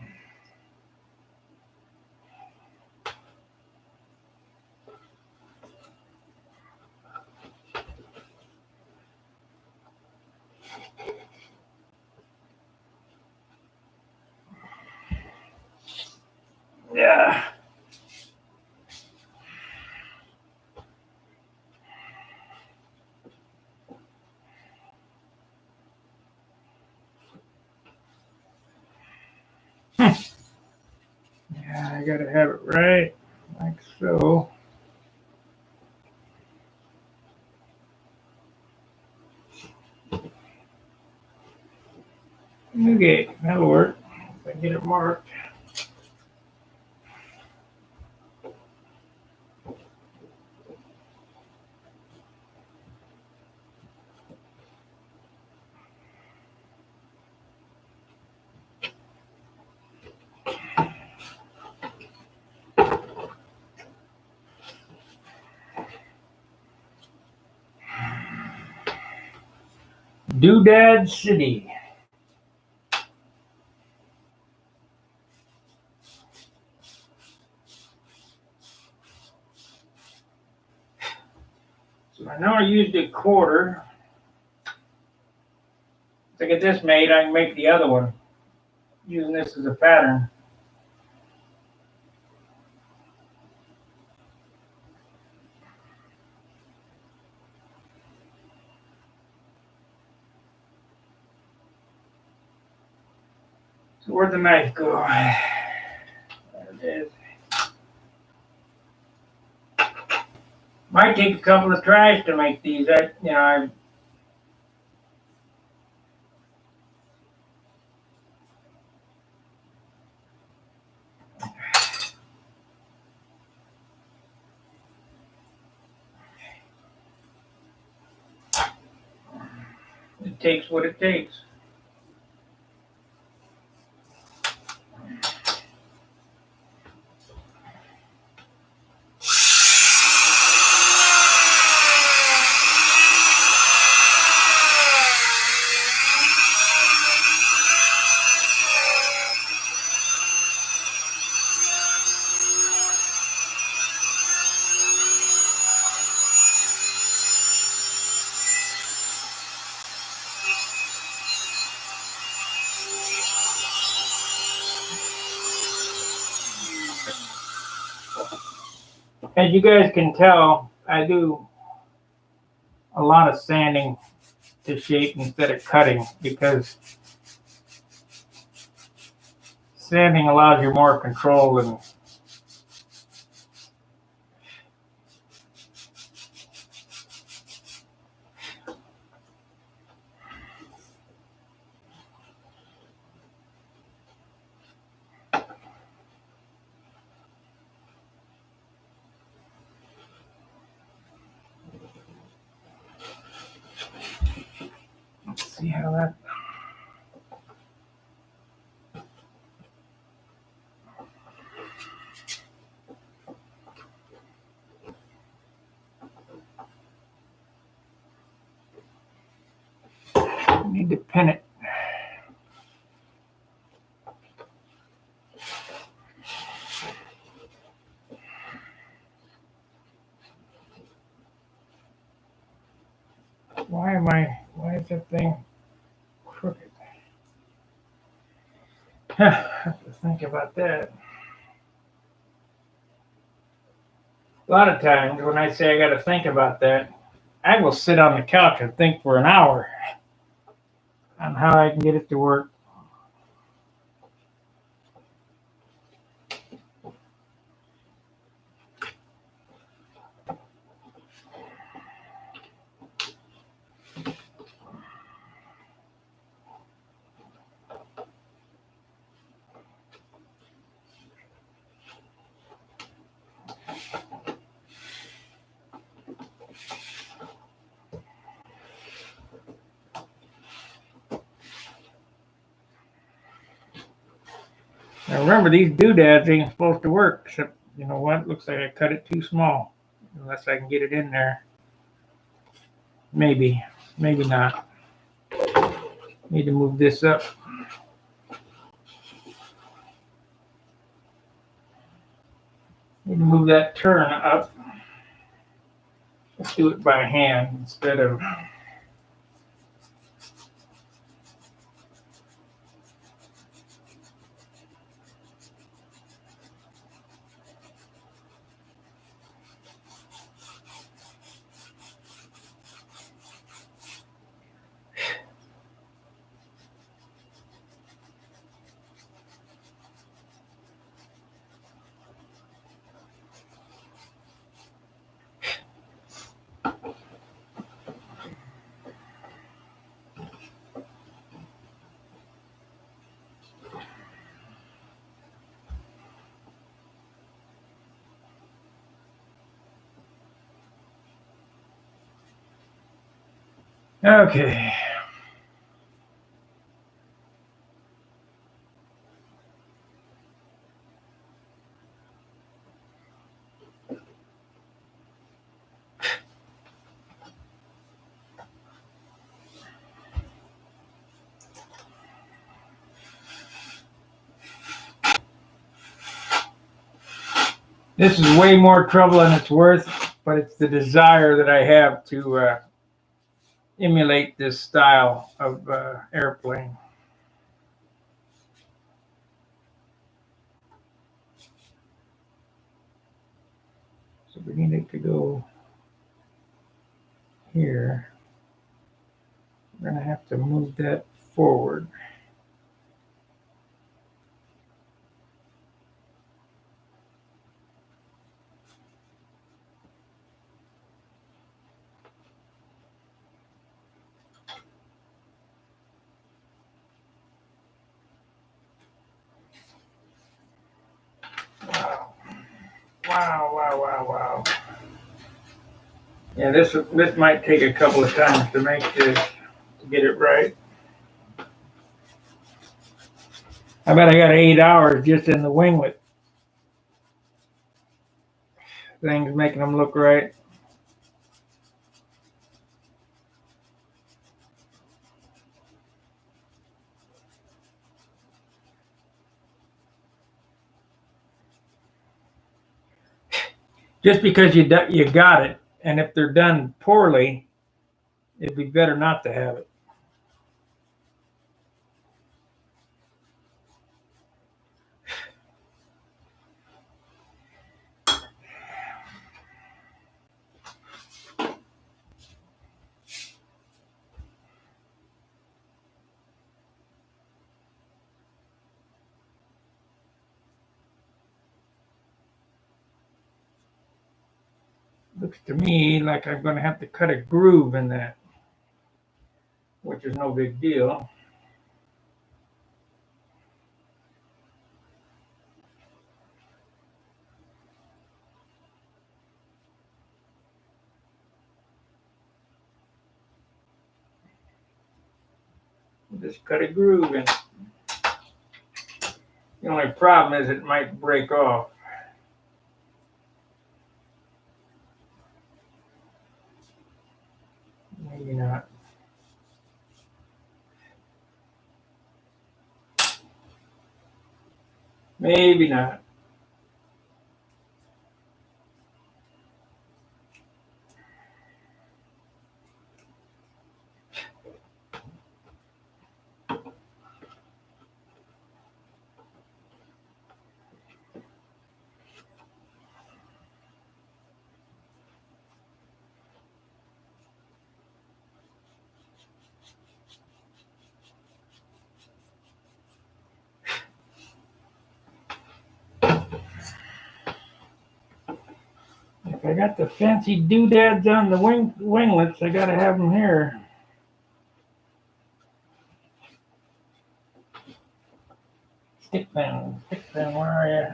Yeah. I gotta have it right, like so. Okay, that'll work. If I get it marked. Doodad City. So I know I used a quarter. To get this made, I can make the other one using this as a pattern. So where'd the knife go? There it is. Might take a couple of tries to make these. It takes what it takes. As you guys can tell, I do a lot of sanding to shape instead of cutting because sanding allows you more control and see how that. I need to pin it. Why is that thing crooked? I have to think about that. A lot of times when I say I got to think about that, I will sit on the couch and think for an hour on how I can get it to work. Now remember, these doodads ain't supposed to work, except, you know what, looks like I cut it too small. Unless I can get it in there. Maybe not. Need to move this up. Need to move that turn up. Let's do it by hand instead of. Okay. This is way more trouble than it's worth, but it's the desire that I have to emulate this style of airplane. So we need it to go here. We're going to have to move that forward. Wow. Wow, wow, wow, wow. Yeah, this might take a couple of times to make this, to get it right. I bet I got 8 hours just in the winglet things, making them look right. Just because you got it, and if they're done poorly, it'd be better not to have it. Looks to me like I'm going to have to cut a groove in that, which is no big deal. Just cut a groove in. The only problem is it might break off. Maybe not. Maybe not. If I got the fancy doodads on the winglets, I gotta have them here. Stick pin, where are you?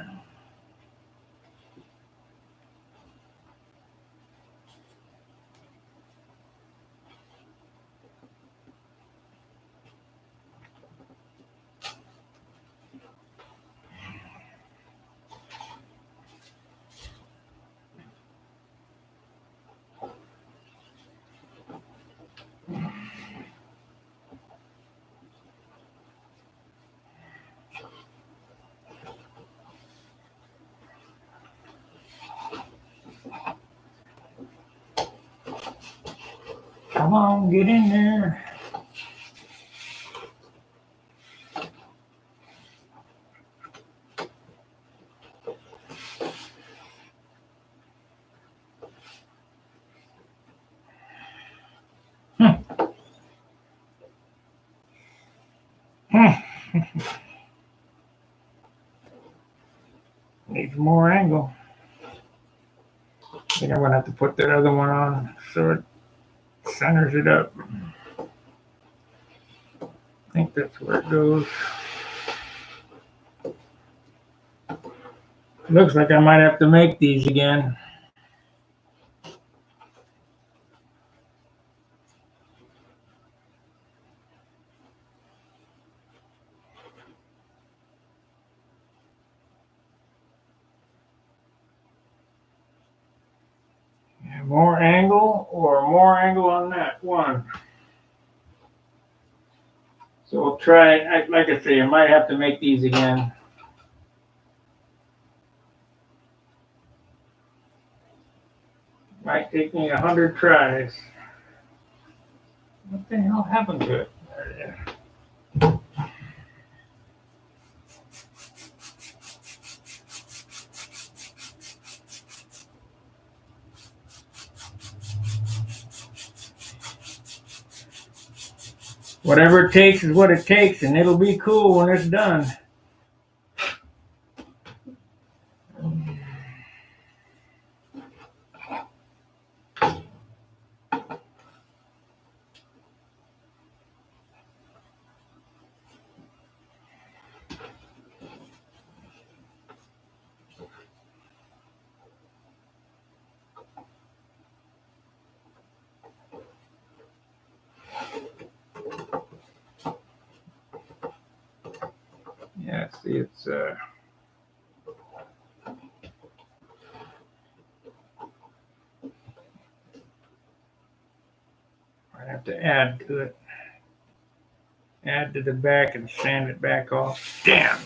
Come on, get in there. Needs more angle. I think I'm gonna have to put that other one on so it centers it up. I think that's where it goes. Looks like I might have to make these again. More angle or more angle on that one. So we'll try, like I say, I might have to make these again. Might take me 100 tries. What the hell happened to it? There it is. Whatever it takes is what it takes, and it'll be cool when it's done. Yeah, see, it's I have to add to it. Add to the back and sand it back off. Damn.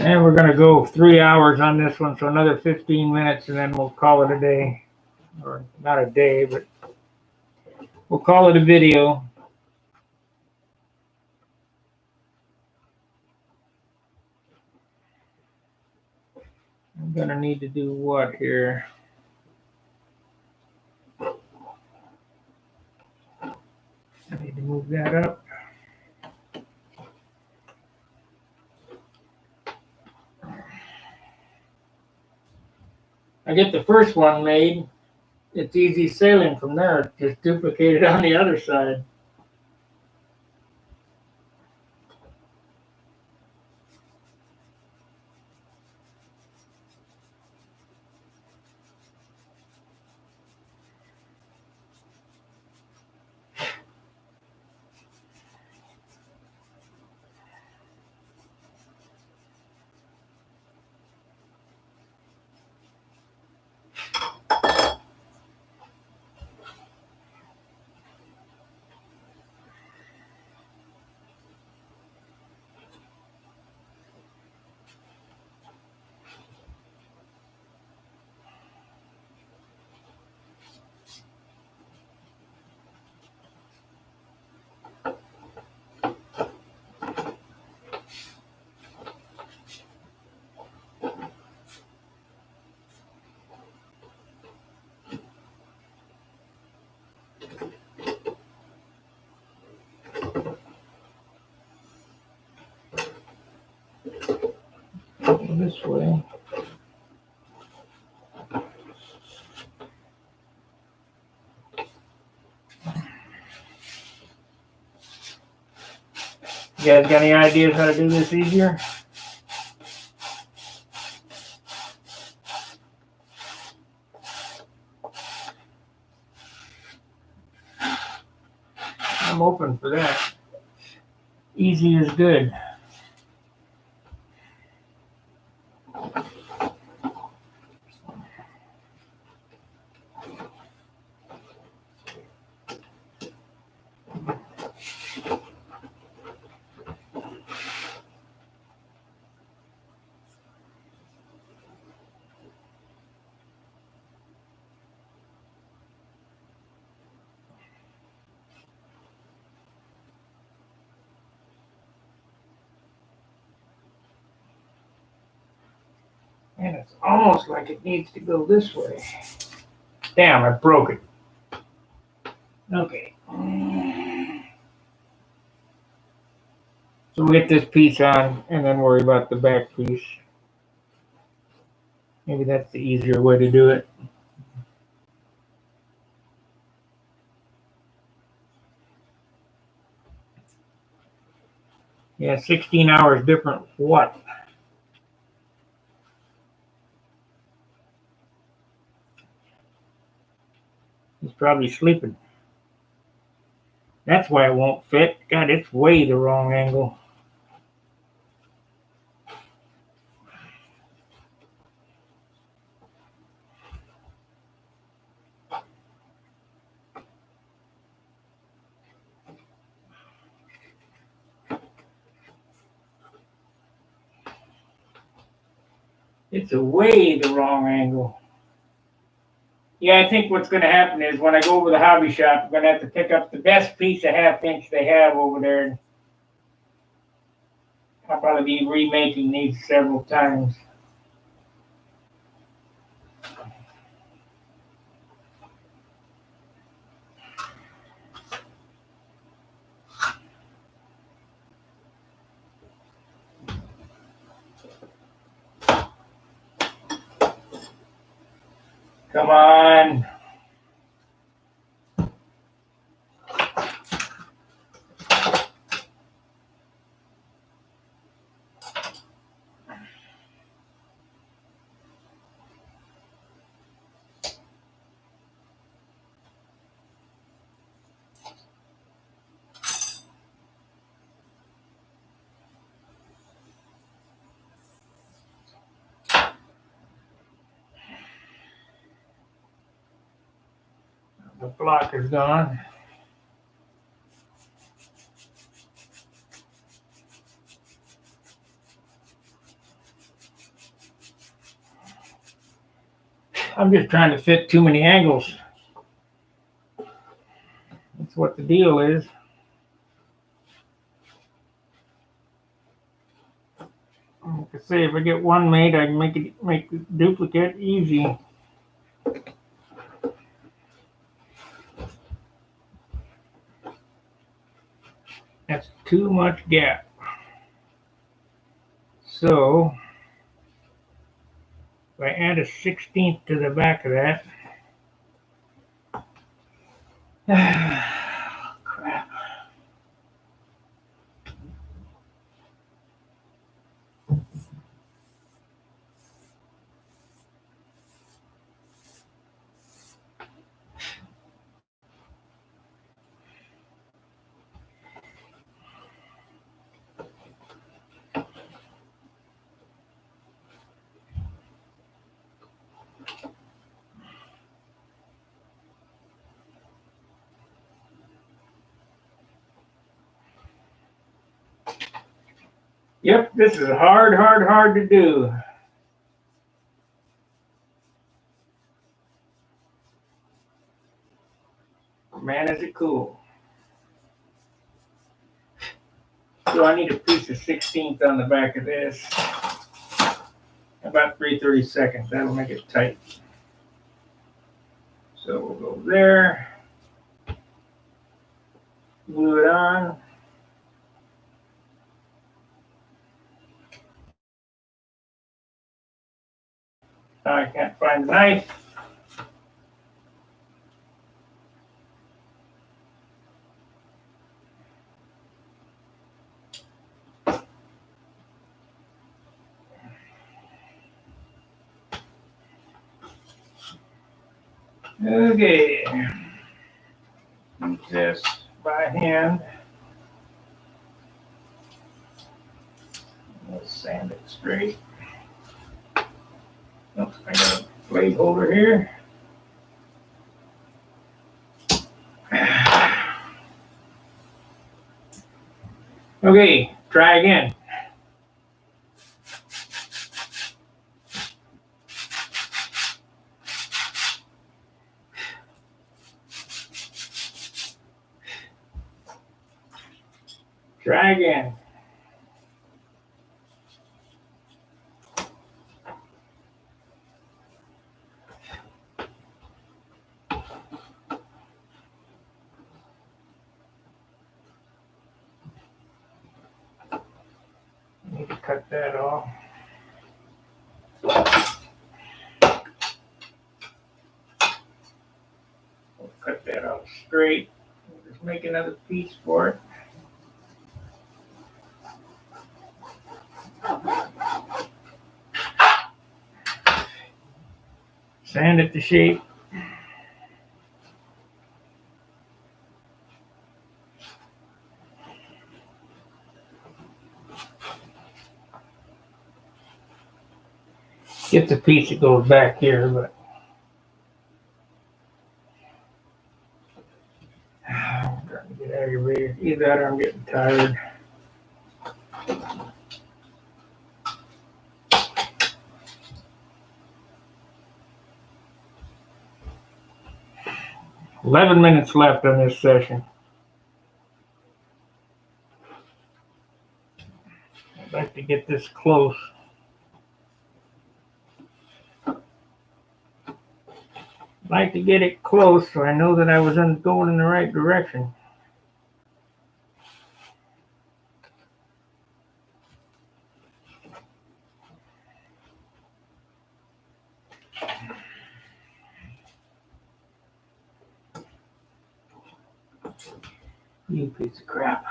And we're going to go 3 hours on this one, so another 15 minutes, and then we'll call it a day. Or not a day, but we'll call it a video. I'm going to need to do what here? I need to move that up. I get the first one made. It's easy sailing from there. Just duplicate it on the other side. This way. You guys got any ideas how to do this easier? I'm open for that. Easy is good. And it's almost like it needs to go this way. Damn, I broke it. Okay. So we'll get this piece on and then worry about the back piece. Maybe that's the easier way to do it. Yeah, 16 hours different. What? He's probably sleeping. That's why it won't fit. God, it's way the wrong angle. It's a way the wrong angle. Yeah, I think what's going to happen is when I go over the hobby shop, I'm going to have to pick up the best piece of 1/2 inch they have over there. I'll probably be remaking these several times. Come on. The block is gone. I'm just trying to fit too many angles. That's what the deal is. Like I say, if I get one made, I can make the duplicate easy. That's too much gap. So if I add a 1/16 to the back of that, crap. Yep, this is hard to do. Man, is it cool. So I need a piece of 1/16 on the back of this. About 3/32. That'll make it tight. So we'll go there. Glue it on. I can't find the knife. Okay. Use this by hand. Let's sand it straight. Oops, I got a blade holder here. Okay, try again. Try again. cut that off. We'll cut that off straight. We'll just make another piece for it. Sand it to shape. Get the piece that goes back here, but I'm starting to get aggravated. Either that or I'm getting tired. $11 minutes left on this session. I'd like to get this close. I'd like to get it close so I know that I was going in the right direction. You piece of crap.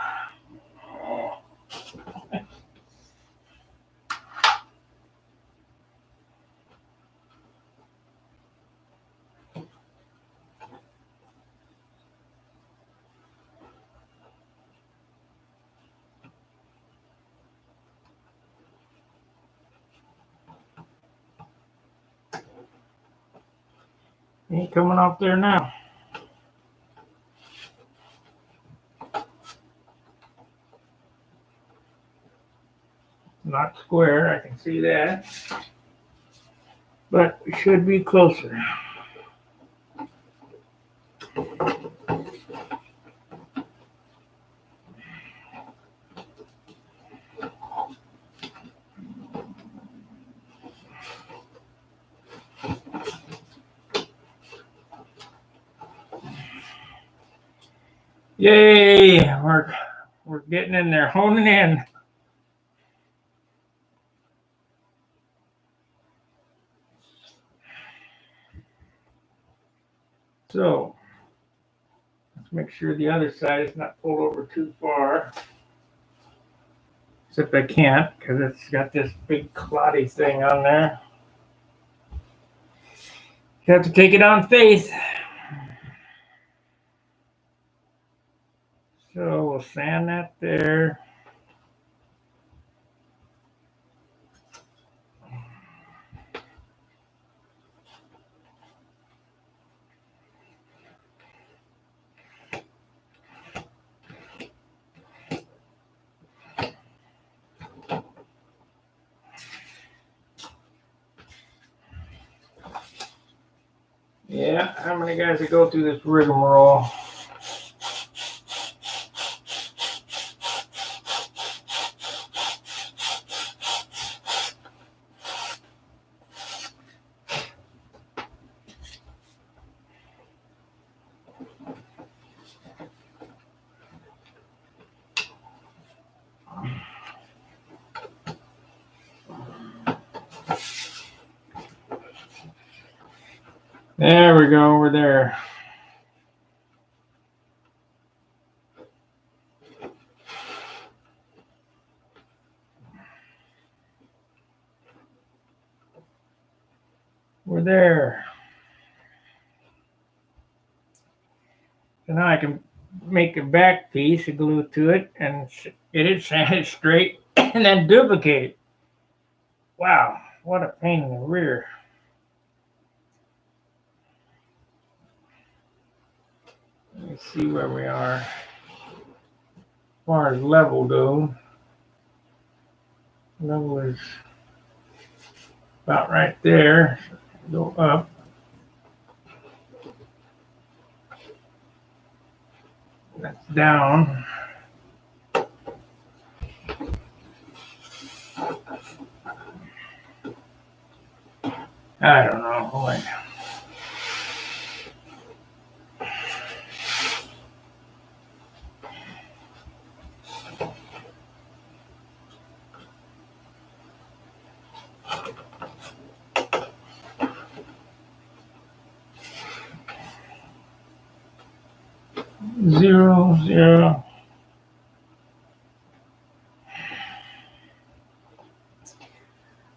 Ain't coming off there now. Not square, I can see that. But we should be closer. Yay! We're getting in there, honing in. So let's make sure the other side is not pulled over too far. Except I can't because it's got this big cloddy thing on there. You have to take it on faith. So we'll sand that there. Yeah, how many guys that go through this rigmarole? There we go, we're there. We're there. So now I can make a back piece and glue to it and get it sanded straight and then duplicate it. Wow, what a pain in the rear. Let me see where we are. As far as level goes, level is about right there. Go up. That's down. I don't know. Boy. Zero, zero.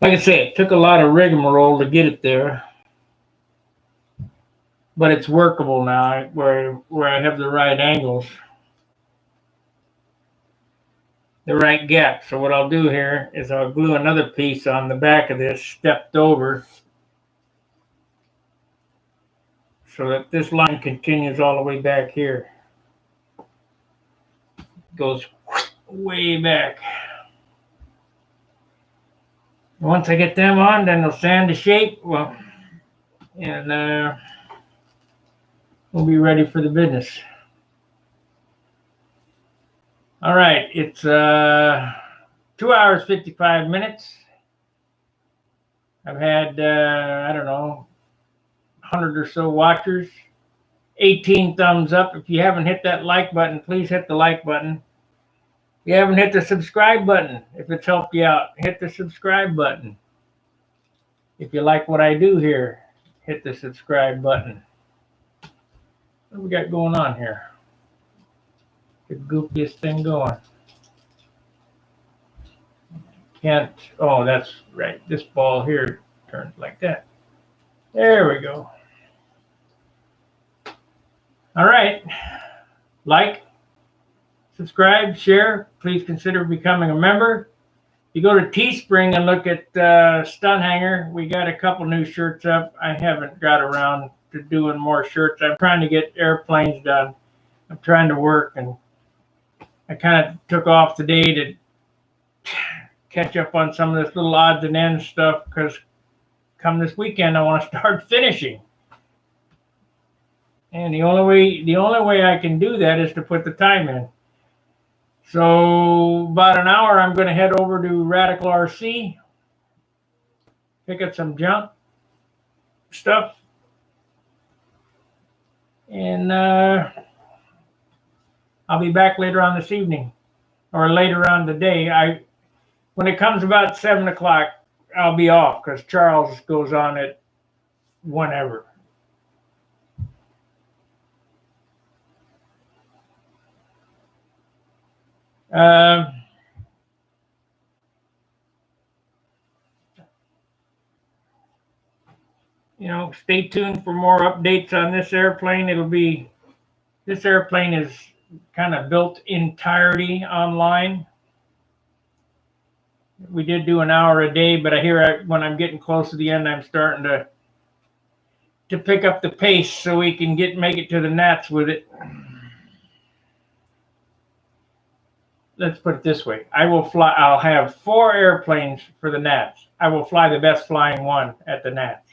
Like I say, it took a lot of rigmarole to get it there, but it's workable now where I have the right angles, the right gap. So what I'll do here is I'll glue another piece on the back of this stepped over so that this line continues all the way back here. Goes way back. Once I get them on, then they'll sand to shape. Well, and we'll be ready for the business. All right, it's 2 hours 55 minutes. I've had I don't know, 100 or so watchers, 18 thumbs up. If you haven't hit that like button, please hit the like button. If you haven't hit the subscribe button, if it's helped you out, hit the subscribe button. If you like what I do here, hit the subscribe button. What do we got going on here? The goofiest thing going. Can't, oh, that's right. This ball here turns like that. There we go. All right. Like, subscribe, share. Please consider becoming a member. You go to Teespring and look at Stunt Hanger. We got a couple new shirts up. I haven't got around to doing more shirts. I'm trying to get airplanes done. I'm trying to work, and I kind of took off today to catch up on some of this little odds and ends stuff, because come this weekend I want to start finishing. And the only way I can do that is to put the time in. So about an hour, I'm going to head over to Radical RC, pick up some junk stuff, and I'll be back later on this evening, or later on today. When it comes about 7 o'clock, I'll be off because Charles goes on at whenever. You know, stay tuned for more updates on this airplane. This airplane is kind of built entirely online. We did do an hour a day, but I hear when I'm getting close to the end, I'm starting to pick up the pace so we can make it to the Nats with it. Let's put it this way. I'll have 4 airplanes for the Nats. I will fly the best flying one at the Nats.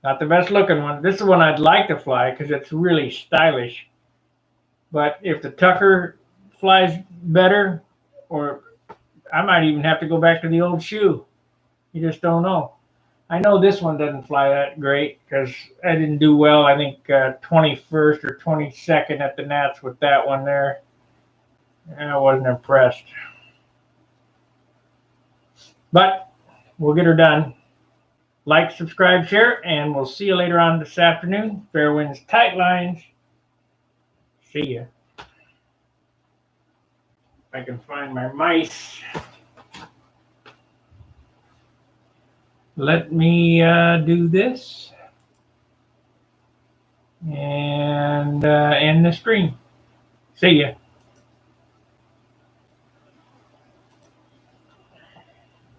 Not the best looking one. This is one I'd like to fly because it's really stylish. But if the Tucker flies better, or I might even have to go back to the old shoe. You just don't know. I know this one doesn't fly that great because I didn't do well. I think 21st or 22nd at the Nats with that one there. I wasn't impressed. But we'll get her done. Like, subscribe, share, and we'll see you later on this afternoon. Fair winds, tight lines. See ya. If I can find my mice. Let me do this and end the stream. See ya.